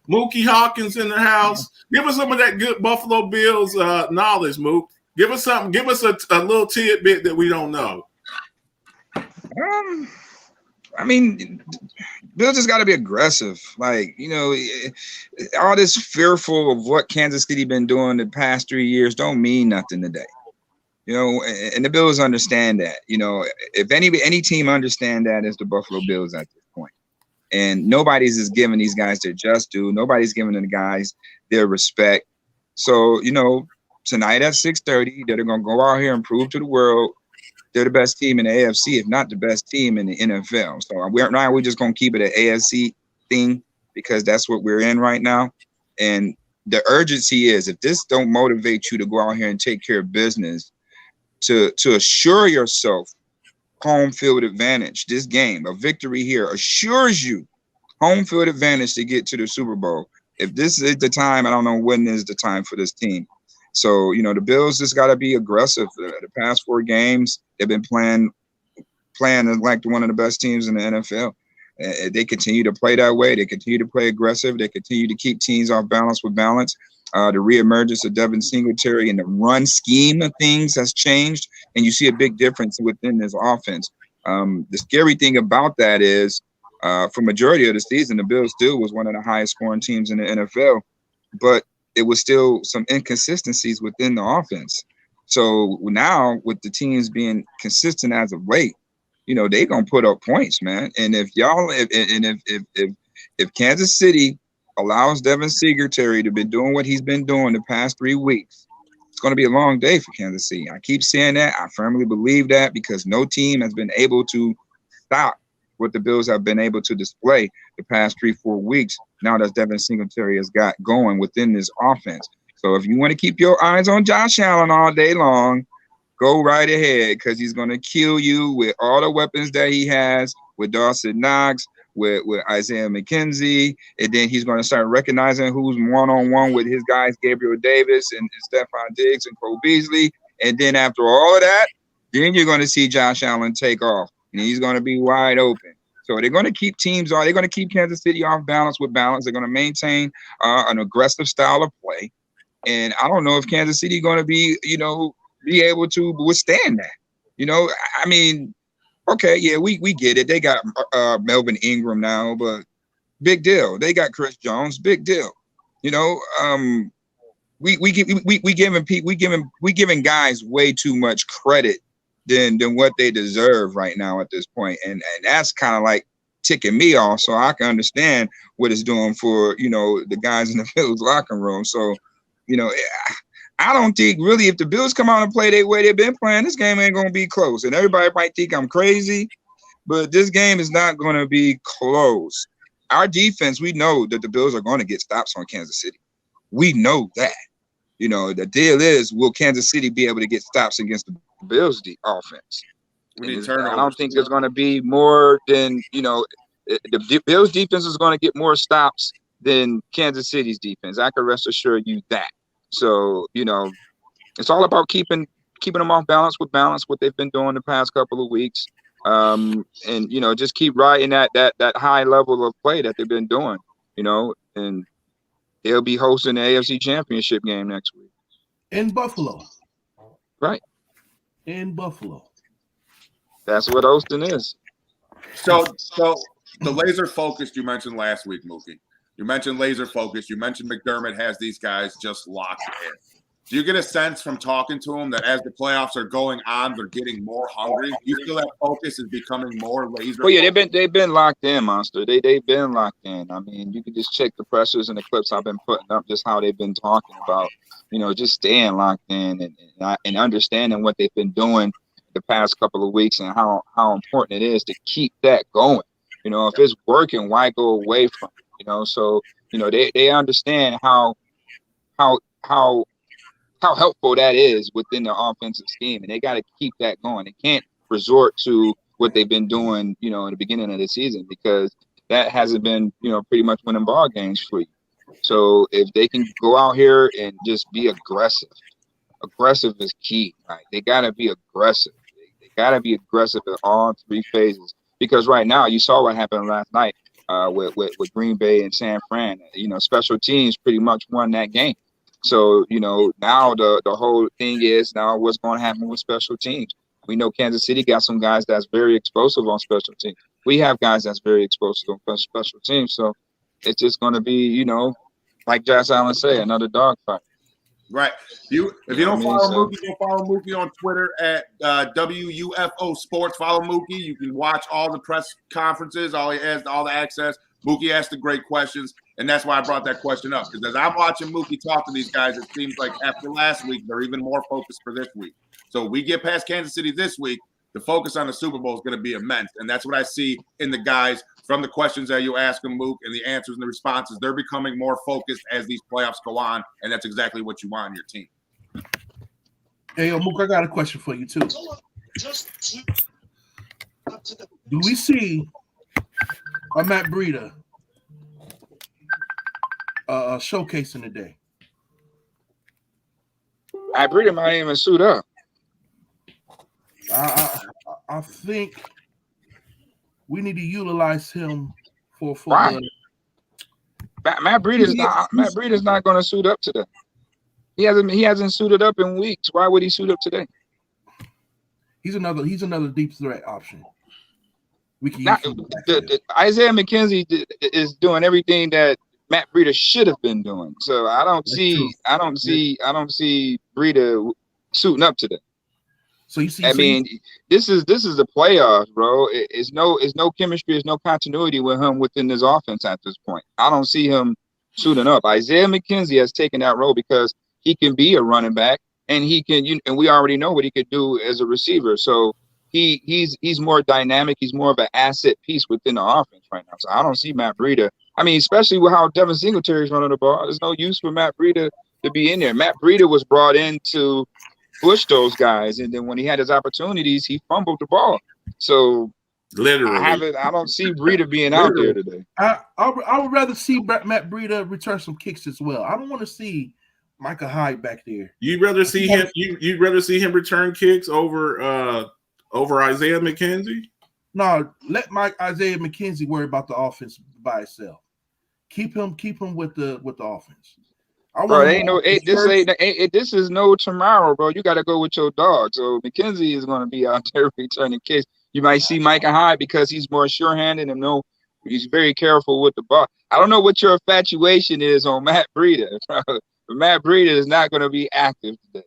Mookie Hawkins in the house. Give us some of that good Buffalo Bills knowledge, Mook. Give us something. Give us a little tidbit that we don't know. I mean, Bill just got to be aggressive. Like, you know, all this fearful of what Kansas City been doing the past 3 years don't mean nothing today. You know, and the Bills understand that. You know, if any team understand that, it's the Buffalo Bills at this point. And nobody's is giving these guys their just due. Nobody's giving the guys their respect. So, you know, tonight at 6:30, they're going to go out here and prove to the world they're the best team in the AFC, if not the best team in the NFL. So we're just going to keep it an AFC thing because that's what we're in right now. And the urgency is, if this don't motivate you to go out here and take care of business, to assure yourself home field advantage, this game, a victory here assures you home field advantage to get to the Super Bowl. If this is the time, I don't know when is the time for this team. So, you know, the Bills just got to be aggressive. The past 4 games, they've been playing like one of the best teams in the NFL. They continue to play that way. They continue to play aggressive. They continue to keep teams off balance with balance. The reemergence of Devin Singletary and the run scheme of things has changed, and you see a big difference within this offense. The scary thing about that is, for majority of the season, the Bills still was one of the highest scoring teams in the NFL, but it was still some inconsistencies within the offense. So now with the teams being consistent as of late, you know, they're going to put up points, man. And if Kansas City allows Devin Singletary to be doing what he's been doing the past 3 weeks, it's going to be a long day for Kansas City. I keep saying that. I firmly believe that because no team has been able to stop what the Bills have been able to display the past 3-4 weeks now that Devin Singletary has got going within this offense. So if you want to keep your eyes on Josh Allen all day long, go right ahead because he's going to kill you with all the weapons that he has, with Dawson Knox, with Isaiah McKenzie, and then he's going to start recognizing who's one-on-one with his guys, Gabriel Davis and Stephon Diggs and Cole Beasley. And then after all of that, then you're going to see Josh Allen take off, and he's going to be wide open. So they're going to keep they're going to keep Kansas City off balance with balance. They're going to maintain an aggressive style of play. And I don't know if Kansas City is going to be able to withstand that. You know, I mean, okay, yeah, we get it. They got Melvin Ingram now, but big deal. They got Chris Jones, big deal. You know, we giving guys way too much credit than what they deserve right now at this point. And that's kind of like ticking me off, so I can understand what it's doing for, you know, the guys in the Bills locker room. So, you know, I don't think really if the Bills come out and play the way they've been playing, this game ain't going to be close. And everybody might think I'm crazy, but this game is not going to be close. Our defense, we know that the Bills are going to get stops on Kansas City. We know that. You know, the deal is, will Kansas City be able to get stops against the Bills' offense? We need I turnovers. don't think there's going to be more than, the Bills defense is going to get more stops than Kansas City's defense. I can rest assure you that. So, it's all about keeping them off balance, what they've been doing the past couple of weeks. And, just keep riding that high level of play that they've been doing, and they'll be hosting the AFC Championship game next week. In Buffalo. Right. In Buffalo. That's what hosting is. So the laser focused you mentioned last week, Mookie. You mentioned laser focused. You mentioned McDermott has these guys just locked in. Do you get a sense from talking to them that as the playoffs are going on, they're getting more hungry? Do you feel that focus is becoming more laser? Well, yeah, they've been locked in, Monster. They've been locked in. I mean, you can just check the pressures and the clips I've been putting up, just how they've been talking about, just staying locked in and understanding what they've been doing the past couple of weeks and how important it is to keep that going. If it's working, why go away from it? So they understand how helpful that is within the offensive scheme, and they got to keep that going. They can't resort to what they've been doing, in the beginning of the season, because that hasn't been, pretty much winning ball games for you. So if they can go out here and just be aggressive is key. Right? They got to be aggressive. They got to be aggressive in all three phases, because right now you saw what happened last night with Green Bay and San Fran. Special teams pretty much won that game. So, now the whole thing is now what's going to happen with special teams. We know Kansas City got some guys that's very explosive on special teams. We have guys that's very explosive on special teams. So it's just going to be, like Josh Allen say, another dogfight. Right. If you don't follow Mookie, go follow Mookie on Twitter at WUFO Sports. Follow Mookie. You can watch all the press conferences. All he has, all the access. Mookie asked the great questions, and that's why I brought that question up. Because as I'm watching Mookie talk to these guys, it seems like after last week, they're even more focused for this week. So we get past Kansas City this week, the focus on the Super Bowl is going to be immense. And that's what I see in the guys from the questions that you ask them, Mook, and the answers and the responses. They're becoming more focused as these playoffs go on, and that's exactly what you want on your team. Hey, Mook, I got a question for you, too. Do we see a Matt Breida showcasing today? Matt Breida might even suit up. I think we need to utilize him for right. Matt Breida's not going to suit up today. He hasn't suited up in weeks. Why would he suit up today? He's another deep threat option. We can Isaiah McKenzie is doing everything that Matt Breida should have been doing. So I don't see Breida suiting up today. So you see, this is the playoffs, bro. It's no chemistry, it's no continuity with him within this offense at this point. I don't see him suiting up. Isaiah McKenzie has taken that role because he can be a running back, and he can. And we already know what he could do as a receiver. So he's more dynamic. He's more of an asset piece within the offense right now. So I don't see Matt Breida. I mean, especially with how Devin Singletary's running the ball, there's no use for Matt Breida to be in there. Matt Breida was brought in to push those guys, and then when he had his opportunities, he fumbled the ball. So literally, I don't see Breida being out there today. I would rather see Matt Breida return some kicks as well. I don't want to see Micah Hyde back there. You'd rather see him. You'd rather see him return kicks over Isaiah McKenzie? No, let Isaiah McKenzie worry about the offense by itself. Keep him with the offense. Bro, this is no tomorrow, bro. You got to go with your dog. So McKenzie is going to be out there returning kicks. You might see Micah Hyde because he's more sure-handed and he's very careful with the ball. I don't know what your infatuation is on Matt Breida, bro. But Matt Breida is not going to be active today.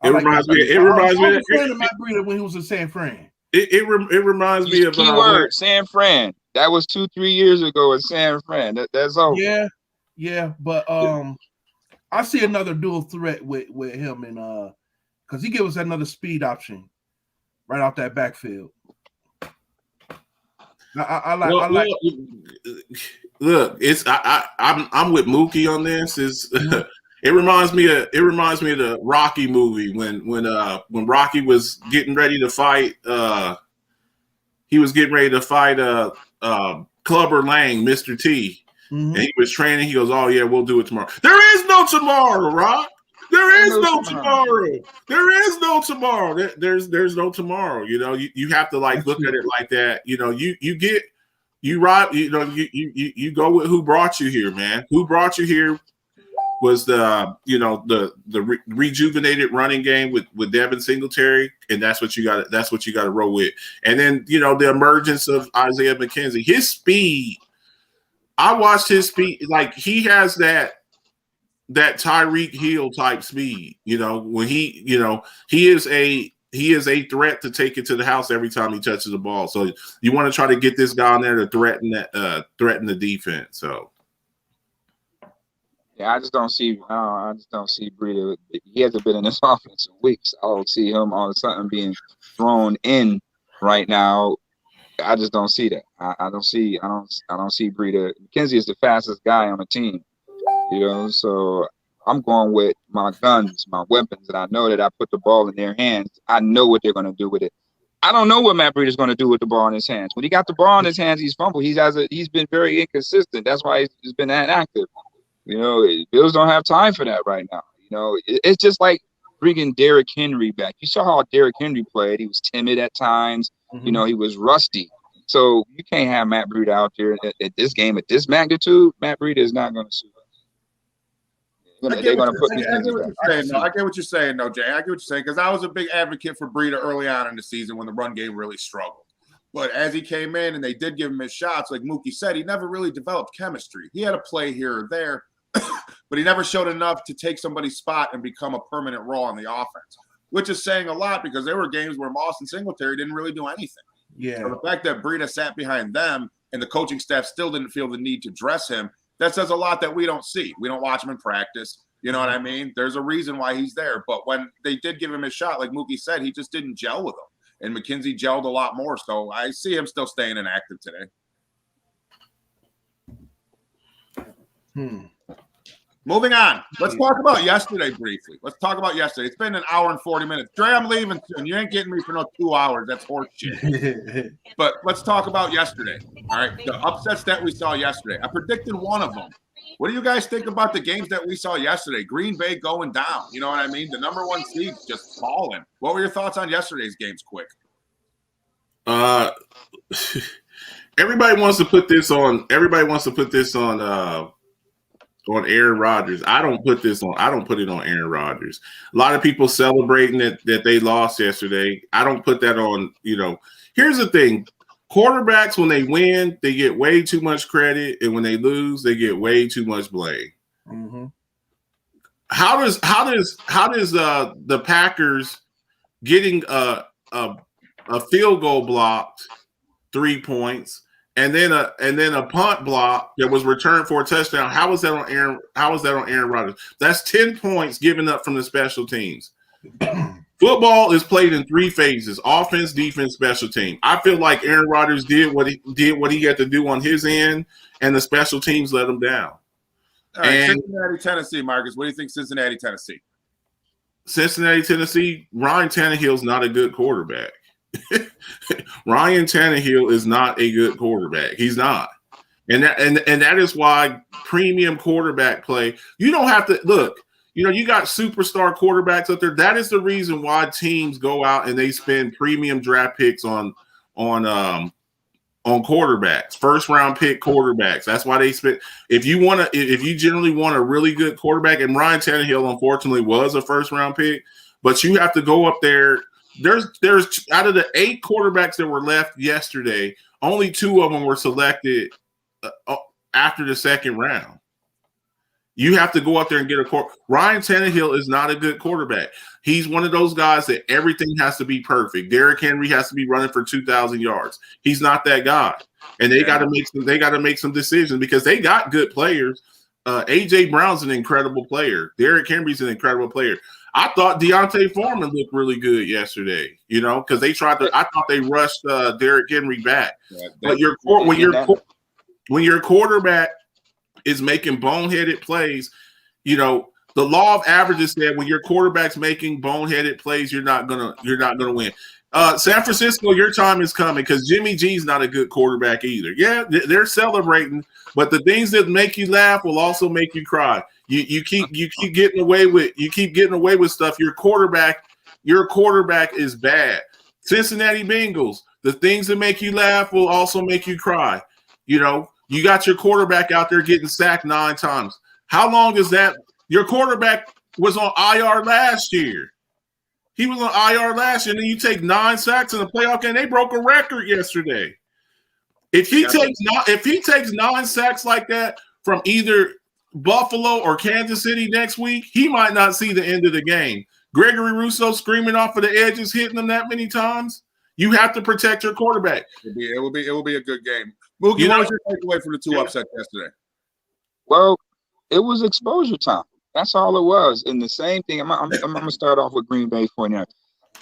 It reminds me of Matt Breida when he was in San Fran. It reminds me of keyword San Fran. That was 2-3 years ago in San Fran. That's all. Yeah, but I see another dual threat with him, and because he gives us another speed option right off that backfield. I like. Look, it's I'm with Mookie on this. It reminds me of the Rocky movie when Rocky was getting ready to fight. He was getting ready to fight Clubber Lang, Mr. T. Mhm. And he was training. He goes, "Oh yeah, we'll do it tomorrow." There is no tomorrow, Rock. There is no tomorrow. There is no tomorrow. There's no tomorrow. You know, you have to like look at it like that. You know, you ride. You know, you go with who brought you here, man. Who brought you here was the rejuvenated running game with Devin Singletary, and that's what you got. That's what you got to roll with. And then the emergence of Isaiah McKenzie, his speed. I watched his speed. Like he has that Tyreek Hill type speed. When he is a threat to take it to the house every time he touches the ball. So you want to try to get this guy on there to threaten the defense. So yeah, I just don't see Breida. He hasn't been in this offense in weeks. I don't see him all of a sudden being thrown in right now. I just don't see that. I don't see Breida. McKenzie is the fastest guy on the team, so I'm going with my guns, my weapons, and I know that I put the ball in their hands. I know what they're going to do with it. I don't know what Matt Breida is going to do with the ball in his hands. When he got the ball in his hands, he's fumbled. He's been very inconsistent. That's why he's been inactive. Bills don't have time for that right now. It's just like bringing Derrick Henry back. You saw how Derrick Henry played. He was timid at times. Mhm. He was rusty. So you can't have Matt Breida out there at this game at this magnitude. Matt Breida is not going to suit. They're going to put these things back. I get what you're saying, though, Jay. I get what you're saying because I was a big advocate for Breida early on in the season when the run game really struggled. But as he came in and they did give him his shots, like Mookie said, he never really developed chemistry. He had a play here or there, but he never showed enough to take somebody's spot and become a permanent role on the offense, which is saying a lot because there were games where Moss and Singletary didn't really do anything. Yeah. So the fact that Breida sat behind them and the coaching staff still didn't feel the need to dress him, that says a lot that we don't see. We don't watch him in practice. You know what I mean? There's a reason why he's there. But when they did give him his shot, like Mookie said, he just didn't gel with them. And McKenzie gelled a lot more. So I see him still staying inactive today. Moving on. Let's talk about yesterday briefly. Let's talk about yesterday. It's been an hour and 40 minutes. Dre, I'm leaving soon. You ain't getting me for no 2 hours. That's horse shit. But let's talk about yesterday. All right. The upsets that we saw yesterday. I predicted one of them. What do you guys think about the games that we saw yesterday? Green Bay going down. You know what I mean? The number one seed just falling. What were your thoughts on yesterday's games, quick? Everybody wants to put this on Aaron Rodgers. I don't put it on Aaron Rodgers. A lot of people celebrating that they lost yesterday. I don't put that on, Here's the thing. Quarterbacks, when they win, they get way too much credit, and when they lose, they get way too much blame. Mm-hmm. How does the Packers getting a field goal blocked 3 points and then a punt block that was returned for a touchdown? How was that on Aaron Rodgers? That's 10 points given up from the special teams. Football is played in 3 phases: offense, defense, special team. I feel like Aaron Rodgers did what he had to do on his end, and the special teams let him down. All right, Cincinnati, Tennessee, Marcus. What do you think, Cincinnati, Tennessee? Cincinnati, Tennessee. Ryan Tannehill's not a good quarterback. Ryan Tannehill is not a good quarterback. He's not, and that is why premium quarterback play. You don't have to look. You got superstar quarterbacks up there. That is the reason why teams go out and they spend premium draft picks on quarterbacks, first round pick quarterbacks. That's why they spend. If you generally want a really good quarterback, and Ryan Tannehill unfortunately was a first round pick, but you have to go up there. There's out of the 8 quarterbacks that were left yesterday, only 2 of them were selected after the second round. You have to go out there and get a quarterback. Ryan Tannehill is not a good quarterback. He's one of those guys that everything has to be perfect. Derrick Henry has to be running for 2,000 yards. He's not that guy, and they got to make some decisions because they got good players. AJ Brown's an incredible player. Derrick Henry's an incredible player. I thought Deontay Foreman looked really good yesterday. Because I thought they rushed Derrick Henry back. But when your quarterback is making boneheaded plays, the The law of averages said when your quarterback's making boneheaded plays, you're not gonna win. San Francisco, your time is coming because Jimmy G's not a good quarterback either. Yeah, they're celebrating, but the things that make you laugh will also make you cry. You keep getting away with stuff. Your quarterback is bad. Cincinnati Bengals, the things that make you laugh will also make you cry. You know, you got your quarterback out there getting sacked 9 times. How long is that? Your quarterback was on IR last year. He was on IR last year, and then you take 9 sacks in the playoff game. They broke a record yesterday. If he takes 9 sacks like that from either Buffalo or Kansas City next week, he might not see the end of the game. Gregory Rousseau screaming off of the edges, hitting them that many times. You have to protect your quarterback. It will be a good game. Mookie, what was your takeaway from the 2 upsets yesterday? Well, it was exposure time. That's all it was. And the same thing, I'm going to start off with Green Bay for now.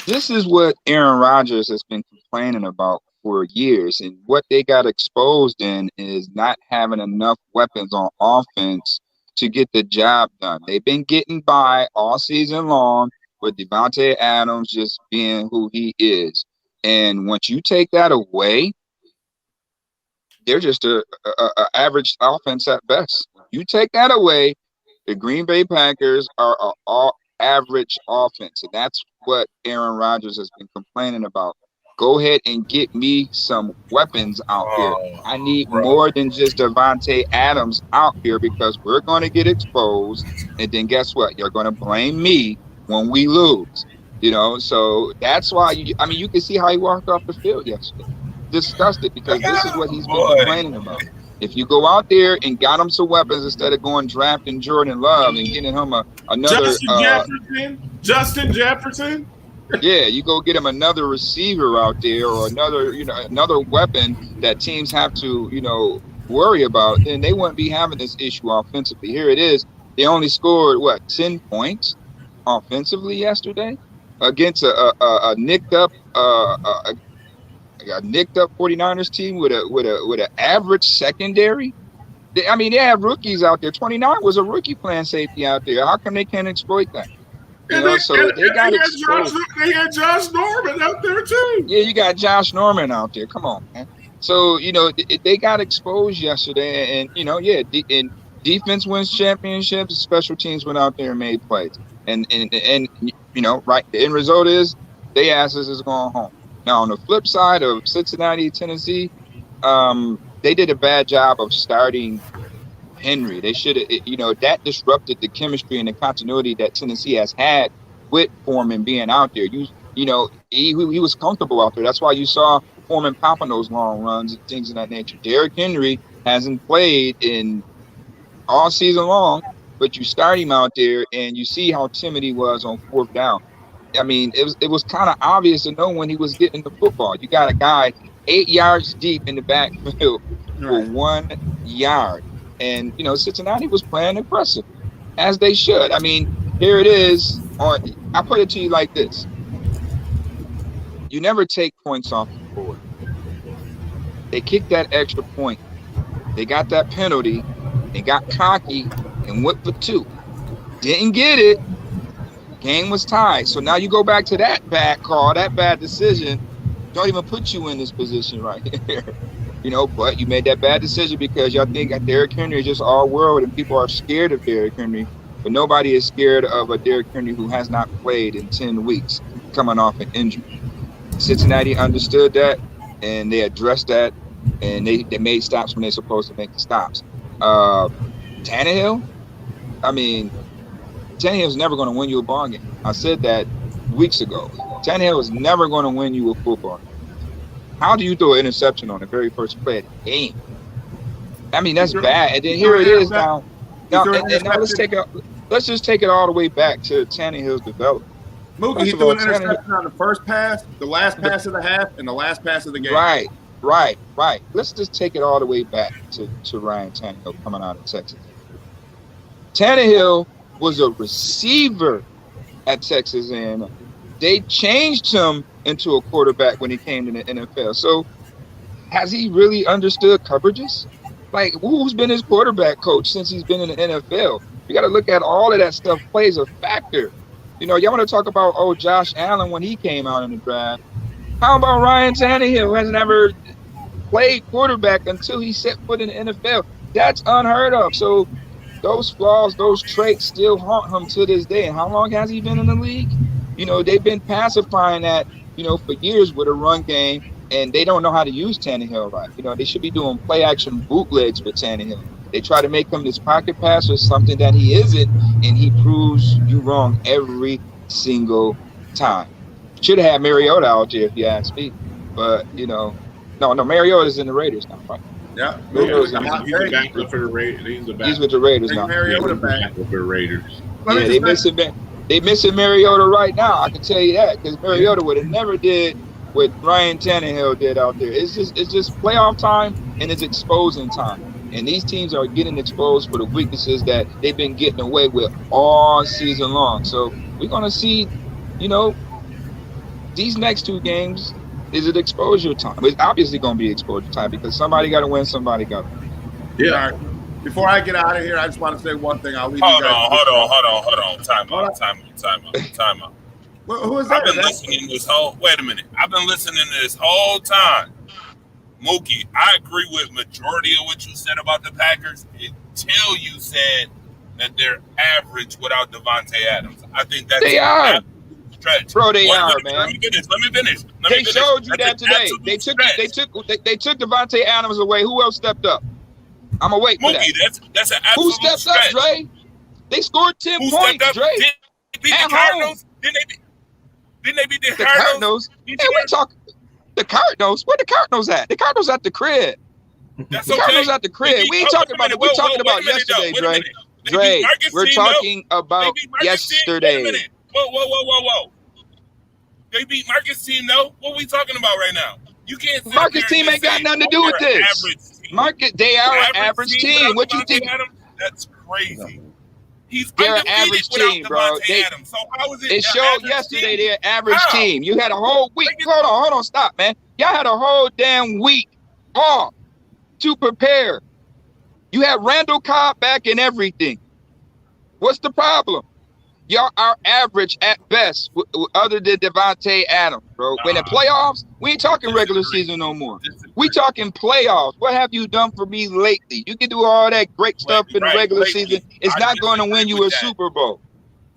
This is what Aaron Rodgers has been complaining about for years. And what they got exposed in is not having enough weapons on offense to get the job done. They've been getting by all season long with Devontae Adams just being who he is. And once you take that away, they're just a average offense at best. You take that away, the Green Bay Packers are an all average offense. And that's what Aaron Rodgers has been complaining about. Go ahead and get me some weapons out there. I need more than just Devontae Adams out here because we're going to get exposed. And then guess what? You're going to blame me when we lose. You know, so that's why you can see how he walked off the field yesterday. Disgusted because this is what he's been complaining about. If you go out there and got him some weapons instead of going drafting Jordan Love and getting him another Justin Jefferson. Yeah, you go get him another receiver out there or another weapon that teams have to, worry about, then they wouldn't be having this issue offensively. Here it is. They only scored 10 points offensively yesterday against a nicked up 49ers team with an average secondary. They have rookies out there. 29 was a rookie playing safety out there. How come they can't exploit that? They had Josh Norman out there too. Yeah, you got Josh Norman out there. Come on, man. So they got exposed yesterday, and and defense wins championships. Special teams went out there and made plays, and right. The end result is they asses is going home. Now on the flip side of Cincinnati, Tennessee, they did a bad job of starting Henry. They should have, that disrupted the chemistry and the continuity that Tennessee has had with Foreman being out there. He was comfortable out there. That's why you saw Foreman popping those long runs and things of that nature. Derrick Henry hasn't played in all season long, but you start him out there and you see how timid he was on 4th down. It was kind of obvious to know when he was getting the football. You got a guy 8 yards deep in the backfield for 1 yard. And, Cincinnati was playing impressive, as they should. Here it is. I put it to you like this. You never take points off the board. They kicked that extra point. They got that penalty. They got cocky and went for 2. Didn't get it. Game was tied. So now you go back to that bad call, that bad decision. Don't even put you in this position right here. But you made that bad decision because y'all think Derrick Henry is just all world and people are scared of Derrick Henry. But nobody is scared of a Derrick Henry who has not played in 10 weeks coming off an injury. Cincinnati understood that and they addressed that and they made stops when they're supposed to make the stops. Tannehill, Tannehill's never going to win you a ball game. I said that weeks ago. Tannehill is never going to win you a football game. How do you throw an interception on the very first play of the game? That's bad. And then here it is now. Now let's just take it all the way back to Tannehill's development. Mookie, he threw an interception on the first pass, the last pass of the half, and the last pass of the game. Right. Let's just take it all the way back to Ryan Tannehill coming out of Texas. Tannehill was a receiver at Texas A&M. They changed him into a quarterback when he came to the NFL. So has he really understood coverages? Who's been his quarterback coach since he's been in the NFL? You got to look at all of that stuff plays a factor. You know, y'all want to talk about Josh Allen when he came out in the draft. How about Ryan Tannehill, who has never played quarterback until he set foot in the NFL? That's unheard of. So those flaws, those traits still haunt him to this day. And how long has he been in the league? You know, they've been pacifying that, you know, for years with a run game, and they don't know how to use Tannehill right. You know, they should be doing play action bootlegs with Tannehill. They try to make him this pocket passer, something that he isn't, and he proves you wrong every single time. Should have had Mariota out there if you ask me. But, you know, no, Mariota's in the Raiders now, right? Yeah. He's a backup for the Raiders. He's with the Raiders now. Mariota back. For the Raiders. Yeah, they missing Mariota right now. I can tell you that, because Mariota would have never did what Ryan Tannehill did out there. It's just playoff time, and it's exposing time. And these teams are getting exposed for the weaknesses that they've been getting away with all season long. So we're gonna see, you know, these next two games. Is it exposure time? It's obviously going to be exposure time because somebody got to win, somebody got to win. Yeah. All right. Before I get out of here, I just want to say one thing. I'll leave Hold you guys. on. Time out. Well, who is that? I've been listening this whole. Wait a minute. I've been listening to this whole time. Mookie, I agree with majority of what you said about the Packers until you said that they're average without Devontae Adams. I think that's they are. Stretch. Bro, they are, man. Let me finish. They showed you that today. They took Devontae Adams away. Who else stepped up? I'm gonna wait for that. That's an Who absolute stepped up, Dre? They scored 10 points, Dre. Did they beat the Cardinals? Didn't they beat the Cardinals? Hey, we talking the Cardinals. Where the Cardinals at? The Cardinals at the crib. That's the Cardinals at the crib. We ain't talking about it. We're talking about yesterday, Dre. Dre, we're talking about yesterday. Whoa. They beat Marcus' team, though. What are we talking about right now? You can't. Marcus' team ain't got nothing to do with this. Marcus, they are an average team. What you think? That's crazy. They're an average team, bro. So how is it showed yesterday they're an average team. You had a whole week. Hold on, stop, man. Y'all had a whole damn week off to prepare. You had Randall Cobb back and everything. What's the problem? Y'all are average at best, other than Devontae Adams, bro. When the playoffs, we ain't talking regular season no more. We talking playoffs. What have you done for me lately? You can do all that great stuff in the regular season. It's not going to win you a Super Bowl.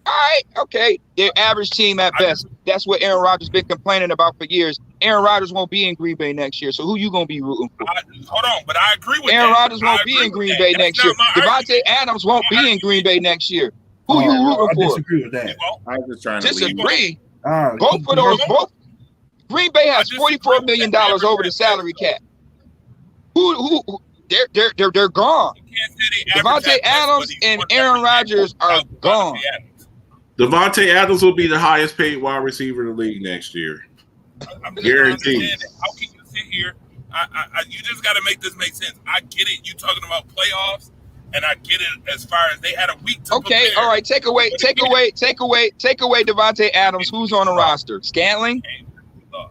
All right, okay. They're average team at best. That's what Aaron Rodgers been complaining about for years. Aaron Rodgers won't be in Green Bay next year, so who you going to be rooting for? Hold on, but I agree with Aaron Rodgers won't be in Green Bay next year. Devontae Adams won't be in Green Bay next year. Who you rooting for? I disagree with that. I'm just trying to disagree. Both of those. Green Bay has $44 million over the salary cap. They're gone. Devontae Adams and Aaron Rodgers are gone. Devontae Adams will be the highest paid wide receiver in the league next year. Guaranteed. How can you sit here? You just got to make this make sense. I get it. You talking about playoffs. And I get it as far as they had a week to prepare. All right. Take away Devontae Adams. Who's on the roster? Scantling. I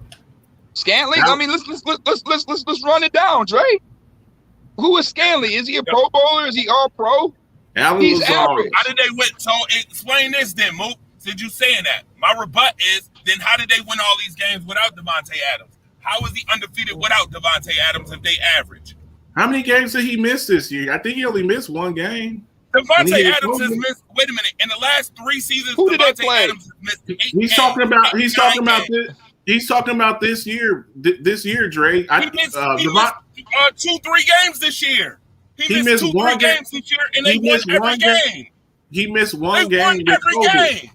mean, let's run it down, Dre. Who is Scantling? Is he a Pro Bowler? Is he all pro? He's average. How did they win? So explain this then, Mook. Since you saying that, my rebut is then how did they win all these games without Devontae Adams? How is he undefeated without Devontae Adams if they average? How many games did he miss this year? I think he only missed one game. Devontae Adams has missed. Wait a minute. In the last 3 seasons, who did they Devontae play? Adams has missed 8 He's talking about this year. This year, Dre. He missed 2-3 games this year. He missed 2-3 games this year, and they won every game. He missed one game. Won every game.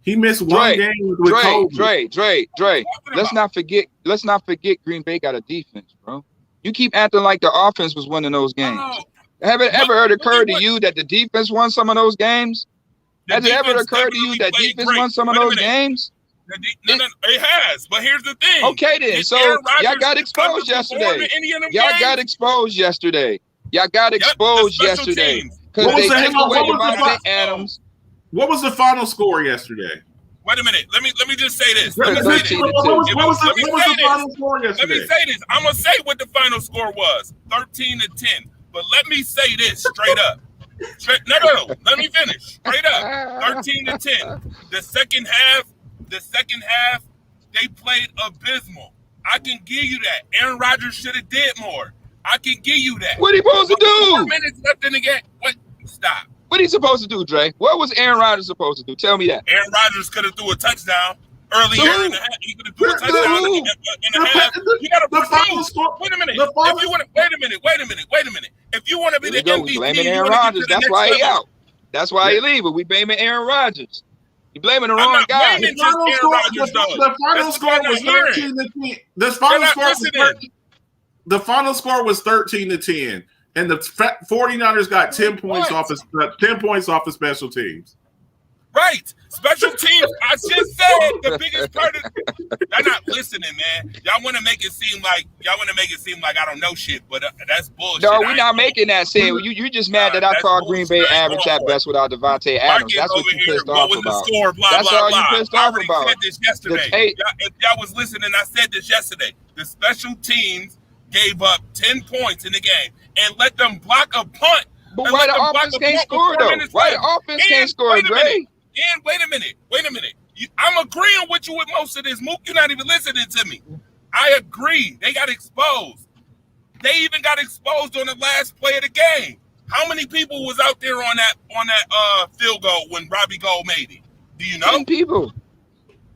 He missed one game with COVID. Dre. Let's not forget Green Bay got a defense, bro. You keep acting like the offense was winning those games. Have it ever occurred to you that the defense won some of those games? Has it ever occurred to you that defense won some of those games? No, it has. But here's the thing. Okay, then. So y'all got exposed yesterday. Y'all got exposed yesterday. Because they took away Devontae Adams. What was the final score yesterday? Wait a minute. Let me just say this. What was the final score yesterday? Let me say this. I'm gonna say what the final score was: 13-10. But let me say this straight up: No. Let me finish. Straight up. 13-10. The second half, they played abysmal. I can give you that. Aaron Rodgers should have did more. I can give you that. What he supposed to do? 4 minutes left in the game. What? Stop. What he supposed to do, Dre? What was Aaron Rodgers supposed to do? Tell me that. Aaron Rodgers could have threw a touchdown earlier in the half. He could have threw a touchdown in the half. You got to final score. Wait a minute. If you want to, wait a minute. If you want to be the MVP, we blaming Aaron Rodgers. That's why he out. That's why he leaving. We blaming Aaron Rodgers. You blaming the wrong guy. The final score was 13-10. The final score was 13-10, and the 49ers got 10 points off of special teams. Right, special teams. I just said the biggest part of. They're not listening, man. Y'all want to make it seem like I don't know shit, but that's bullshit. No, we're not making that saying. You just mad that I called Green Bay average at best without Devontae Adams. That's what you pissed off about. That's all you pissed off about. I said this yesterday. If y'all was listening, I said this yesterday. The special teams gave up 10 points in the game and let them block a punt. But why the offense can't score though? Why the offense can't score, Dre? And wait a minute. I'm agreeing with you with most of this. Mook, you're not even listening to me. I agree. They got exposed. They even got exposed on the last play of the game. How many people was out there on that field goal when Robbie Gould made it? Do you know? 10 people.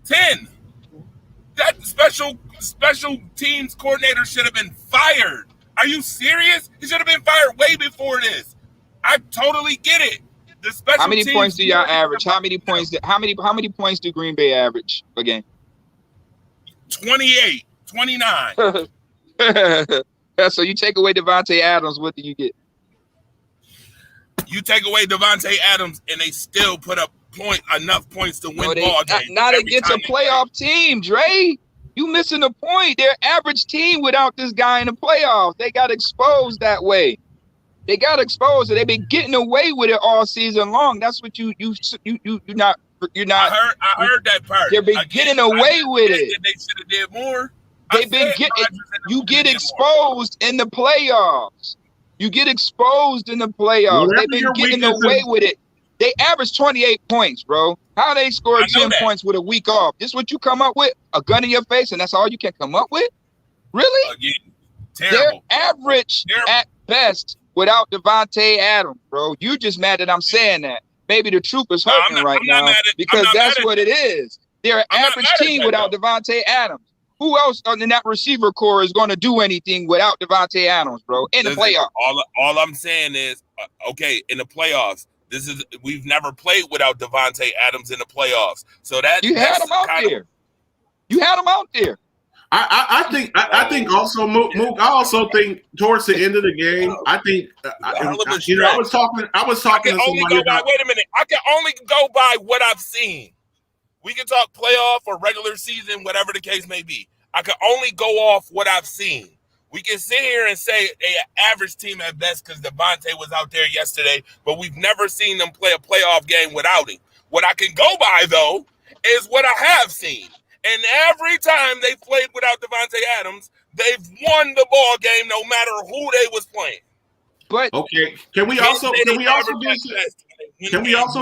10. That special teams coordinator should have been fired. Are you serious? He should have been fired way before this. I totally get it. How many points do y'all average? How many points do Green Bay average a game? 28, 29. So you take away Devontae Adams, what do you get? You take away Devontae Adams, and they still put up enough points to win ball games. Not against a playoff team, Dre. You missing the point. They're average team without this guy in the playoffs. They got exposed that way. They got exposed, and they've been getting away with it all season long. That's what you're not. I heard that part. They've been getting away with it. They should have did more. They've been getting. You get exposed in the playoffs. You get exposed in the playoffs. They've been getting away with it. They averaged 28 points, bro. How they scored 10 points with a week off? This is what you come up with? A gun in your face, and that's all you can come up with? Really? Again, terrible. They're average at best without Devontae Adams, bro. You just mad that I'm saying that. Maybe the truth is hurting right now because that's what it is. They're an average team without Devontae Adams. Who else in that receiver core is going to do anything without Devontae Adams, bro? In the playoffs. All I'm saying is, okay, in the playoffs, we've never played without Devontae Adams in the playoffs. So that you had him out there. You had him out there. I think also Mook. I also think towards the end of the game, I think I was talking. I can only go by. Wait a minute. I can only go by what I've seen. We can talk playoff or regular season, whatever the case may be. I can only go off what I've seen. We can sit here and say an average team at best because Devontae was out there yesterday, but we've never seen them play a playoff game without him. What I can go by, though, is what I have seen. And every time they played without Devontae Adams, they've won the ball game no matter who they was playing. But okay, can we also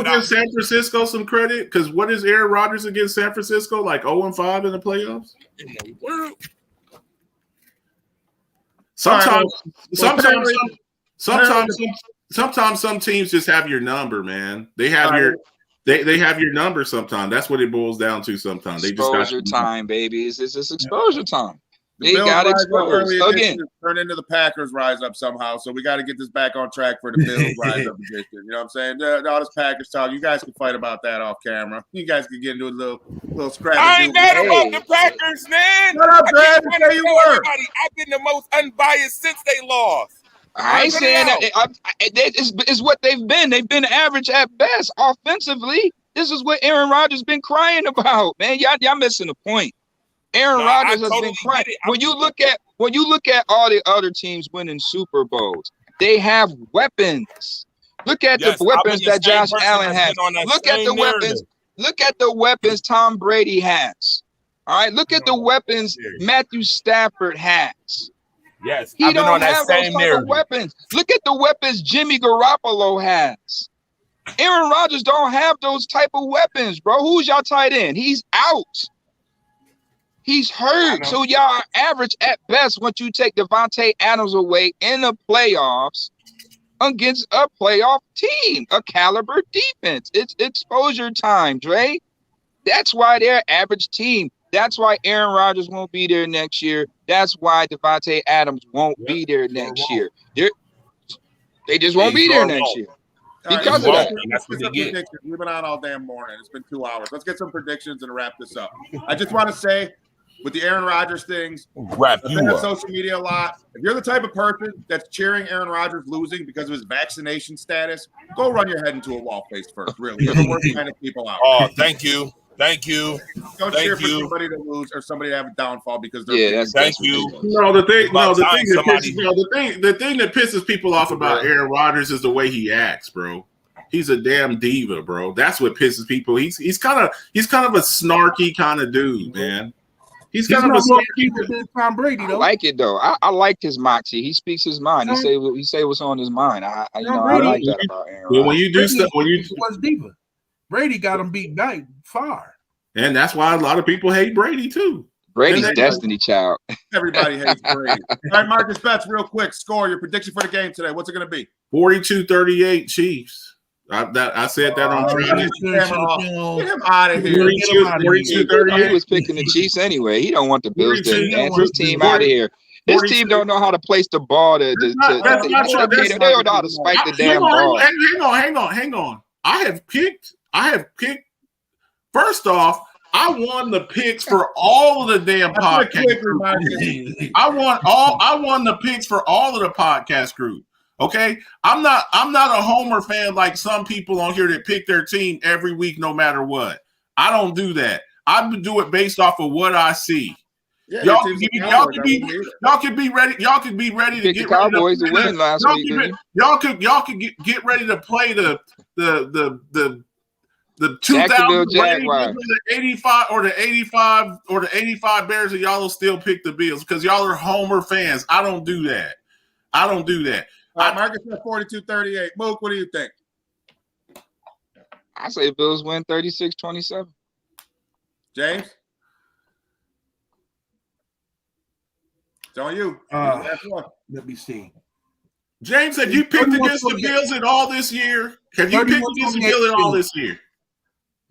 give San Francisco some credit? Because what is Aaron Rodgers against San Francisco? Like 0-5 in the playoffs? Sometimes some teams just have your number, man. They have They have your number sometimes. That's what it boils down to sometimes. They just got exposure time, baby. It's exposure time. They got exposed. So again, turn into the Packers rise up somehow. So we got to get this back on track for the Bills rise up position. You know what I'm saying? All this Packers talk. You guys can fight about that off camera. You guys can get into a little scrap. I ain't mad about the Packers, man. Shut up, Brad. Say you were. I've been the most unbiased since they lost. I ain't saying that. It's what they've been. They've been average at best offensively. This is what Aaron Rodgers been crying about, man. Y'all missing the point. Aaron Rodgers has been crying. When you look at all the other teams winning Super Bowls, they have weapons. Look at the weapons that Josh Allen has. Look at the weapons. Look at the weapons Tom Brady has. All right. Look at the weapons Matthew Stafford has. Yes, He I've been don't on that have those same type narrative. of weapons. Look at the weapons Jimmy Garoppolo has. Aaron Rodgers don't have those type of weapons, bro. Who's y'all tight end? He's out. He's hurt. So y'all are average at best once you take Devontae Adams away in the playoffs against a playoff team, a caliber defense. It's exposure time, Dre. That's why they're an average team. That's why Aaron Rodgers won't be there next year. That's why Devontae Adams won't be there next year. They just won't be there next year. Because of that. That's what they get. We've been on all damn morning. It's been 2 hours. Let's get some predictions and wrap this up. I just want to say, with the Aaron Rodgers things, Wrap I've you been on up. social media a lot. If you're the type of person that's cheering Aaron Rodgers losing because of his vaccination status, go run your head into a wall face first, really. You're the worst kind of people out. Oh, thank you. Thank you. Don't Thank cheer for you. somebody to lose or somebody to have a downfall because they're Thank you. The thing that pisses people off about Aaron Rodgers is the way he acts, bro. He's a damn diva, bro. That's what pisses people. He's kind of a snarky kind of dude, man. He's kind of a snarky than Tom Brady, though. I like it though. I like his moxie. He speaks his mind. He say what's on his mind. I like that about Aaron Rodgers. When you do stuff, was diva. Brady got him beat back far. And that's why a lot of people hate Brady too. Brady's Destiny Child. Everybody hates Brady. All right, Marcus Betts, real quick, score your prediction for the game today. What's it going to be? 42-38 Chiefs. I said that on Friday. Get him out of here. 42-38. He was picking the Chiefs anyway. He don't want the Bills to dance his team out of here. His team don't know how to place the ball. They don't know how to spike the damn ball. Hang on. I have picked. First off, I won the picks for all of the damn podcast group. I won the picks for all of the podcast group. Okay, I'm not a Homer fan like some people on here that pick their team every week, no matter what. I don't do that. I do it based off of what I see. Yeah, y'all can be ready. Y'all could be ready to get the Cowboys to win last week. Y'all could get ready to play the 2000 Jaguars, the 85 or the 85 Bears, and y'all will still pick the Bills because y'all are Homer fans. I don't do that. Marcus at 42-38. Mook, what do you think? I say Bills win 36-27. James? It's on you. Let me see. James, have you picked against the Bills at all this year? Have you picked against the Bills at all this year?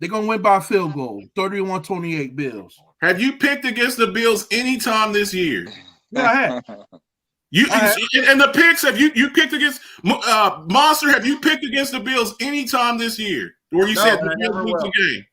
They're going to win by a field goal. 31-28 Bills. Have you picked against the Bills anytime this year? Yeah, I have. And the picks, have you picked against Monster? Have you picked against the Bills anytime this year? Where you said the Bills lose the game?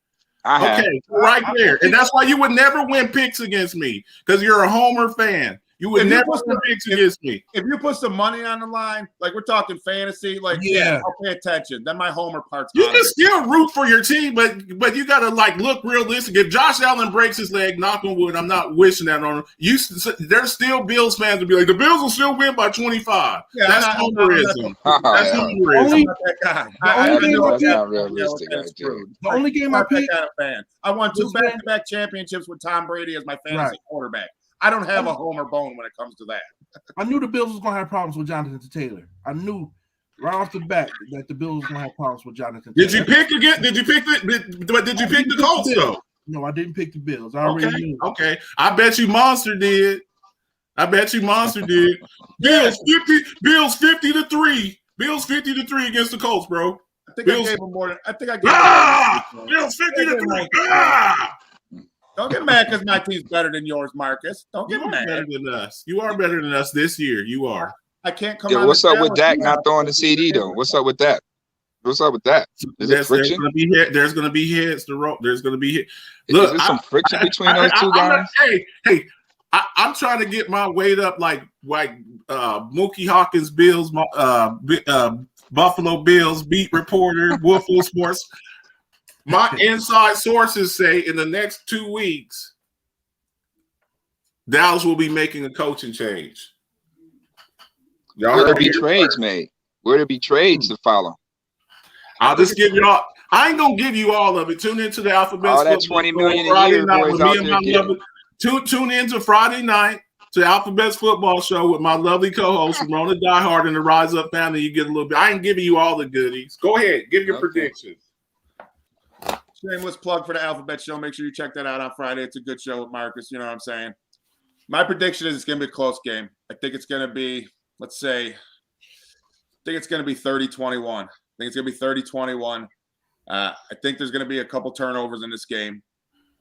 Okay, right there. And that's why you would never win picks against me, because you're a Homer fan. You would never win picks against me. If you put some money on the line, like we're talking fantasy, like I'll pay attention. Then my Homer part's you can still root for your team, but you got to look realistic. If Josh Allen breaks his leg, knock on wood, I'm not wishing that on him. There's still Bills fans to be like, the Bills will still win by 25. Yeah, that's Homerism. That's Homerism. The only game I picked. Kind of fan. I won 2 back-to-back championships with Tom Brady as my fantasy quarterback. I don't have a Homer bone when it comes to that. I knew the Bills was going to have problems with Jonathan Taylor. I knew right off the bat that the Bills was going to have problems with Jonathan Taylor. Did you pick the Colts though? No, I didn't pick the Bills. I already knew. Okay. I bet you Monster did. Bills 50-3. Bills 50-3 against the Colts, bro. I think Bills, I gave him more. I think I gave him Bills 50-3. Don't get mad because my team's better than yours, Marcus. Don't get mad. Better than us. You are better than us this year. You are. I can't come. Yeah, what's up with Dak not throwing the CD though? What's up with that? Is it friction? There's going to be heads to roll. There's going to be hit. Look, is there some friction between those two guys? I'm trying to get my weight up like Mookie Hawkins, Bills, Buffalo Bills beat reporter, Wolfville Sports. My inside sources say in the next 2 weeks, Dallas will be making a coaching change. Will there be trades made? Will there be trades to follow? I'll just give y'all. I ain't gonna give you all of it. Tune into the Alphabet. All that $20 million a year, boys out there. Tune into Friday night. to the Alphabets Football Show with my lovely co-host Ramona Diehard and the Rise Up family. You get a little bit. I ain't giving you all the goodies. Go ahead, give your predictions. Shameless plug for the Alphabet Show. Make sure you check that out on Friday. It's a good show with Marcus. You know what I'm saying? My prediction is it's going to be a close game. I think it's going to be, let's say, I think it's going to be 30-21. I think it's going to be 30-21. I think there's going to be a couple turnovers in this game.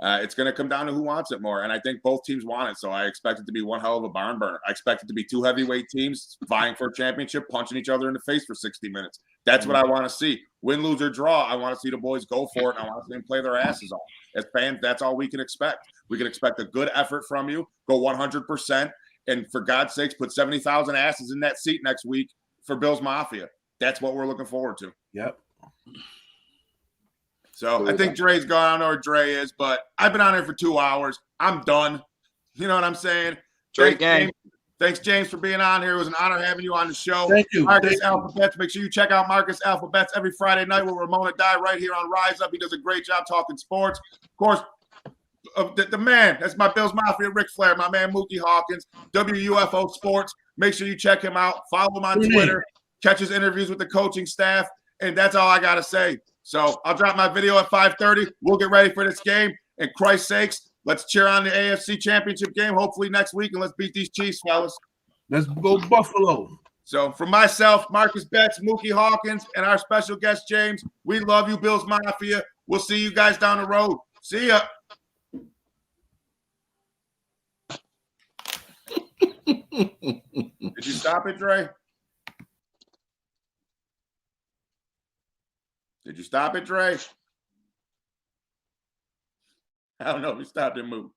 It's going to come down to who wants it more. And I think both teams want it. So I expect it to be one hell of a barn burner. I expect it to be two heavyweight teams vying for a championship, punching each other in the face for 60 minutes. That's what I want to see. Win, lose, or draw, I want to see the boys go for it. And I want to see them play their asses off. As fans, that's all we can expect. We can expect a good effort from you. Go 100%. And for God's sakes, put 70,000 asses in that seat next week for Bills Mafia. That's what we're looking forward to. Yep. So I think Dre's gone. I don't know where Dre is, but I've been on here for 2 hours. I'm done. You know what I'm saying? Great game. Thanks, James, for being on here. It was an honor having you on the show. Thank you. Marcus Alphabets. Make sure you check out Marcus Alphabets every Friday night with Ramona Die right here on Rise Up. He does a great job talking sports. Of course, the man, that's my Bills Mafia, Ric Flair, my man Mookie Hawkins, WUFO Sports. Make sure you check him out. Follow him on Twitter. Catch his interviews with the coaching staff. And that's all I got to say. So I'll drop my video at 5:30. We'll get ready for this game. And Christ's sakes, let's cheer on the AFC Championship game, hopefully next week, and let's beat these Chiefs, fellas. Let's go Buffalo. So for myself, Marcus Betts, Mookie Hawkins, and our special guest, James, we love you, Bills Mafia. We'll see you guys down the road. See ya. Did you stop it, Dre? Did you stop it, Dre? I don't know if he stopped and moved.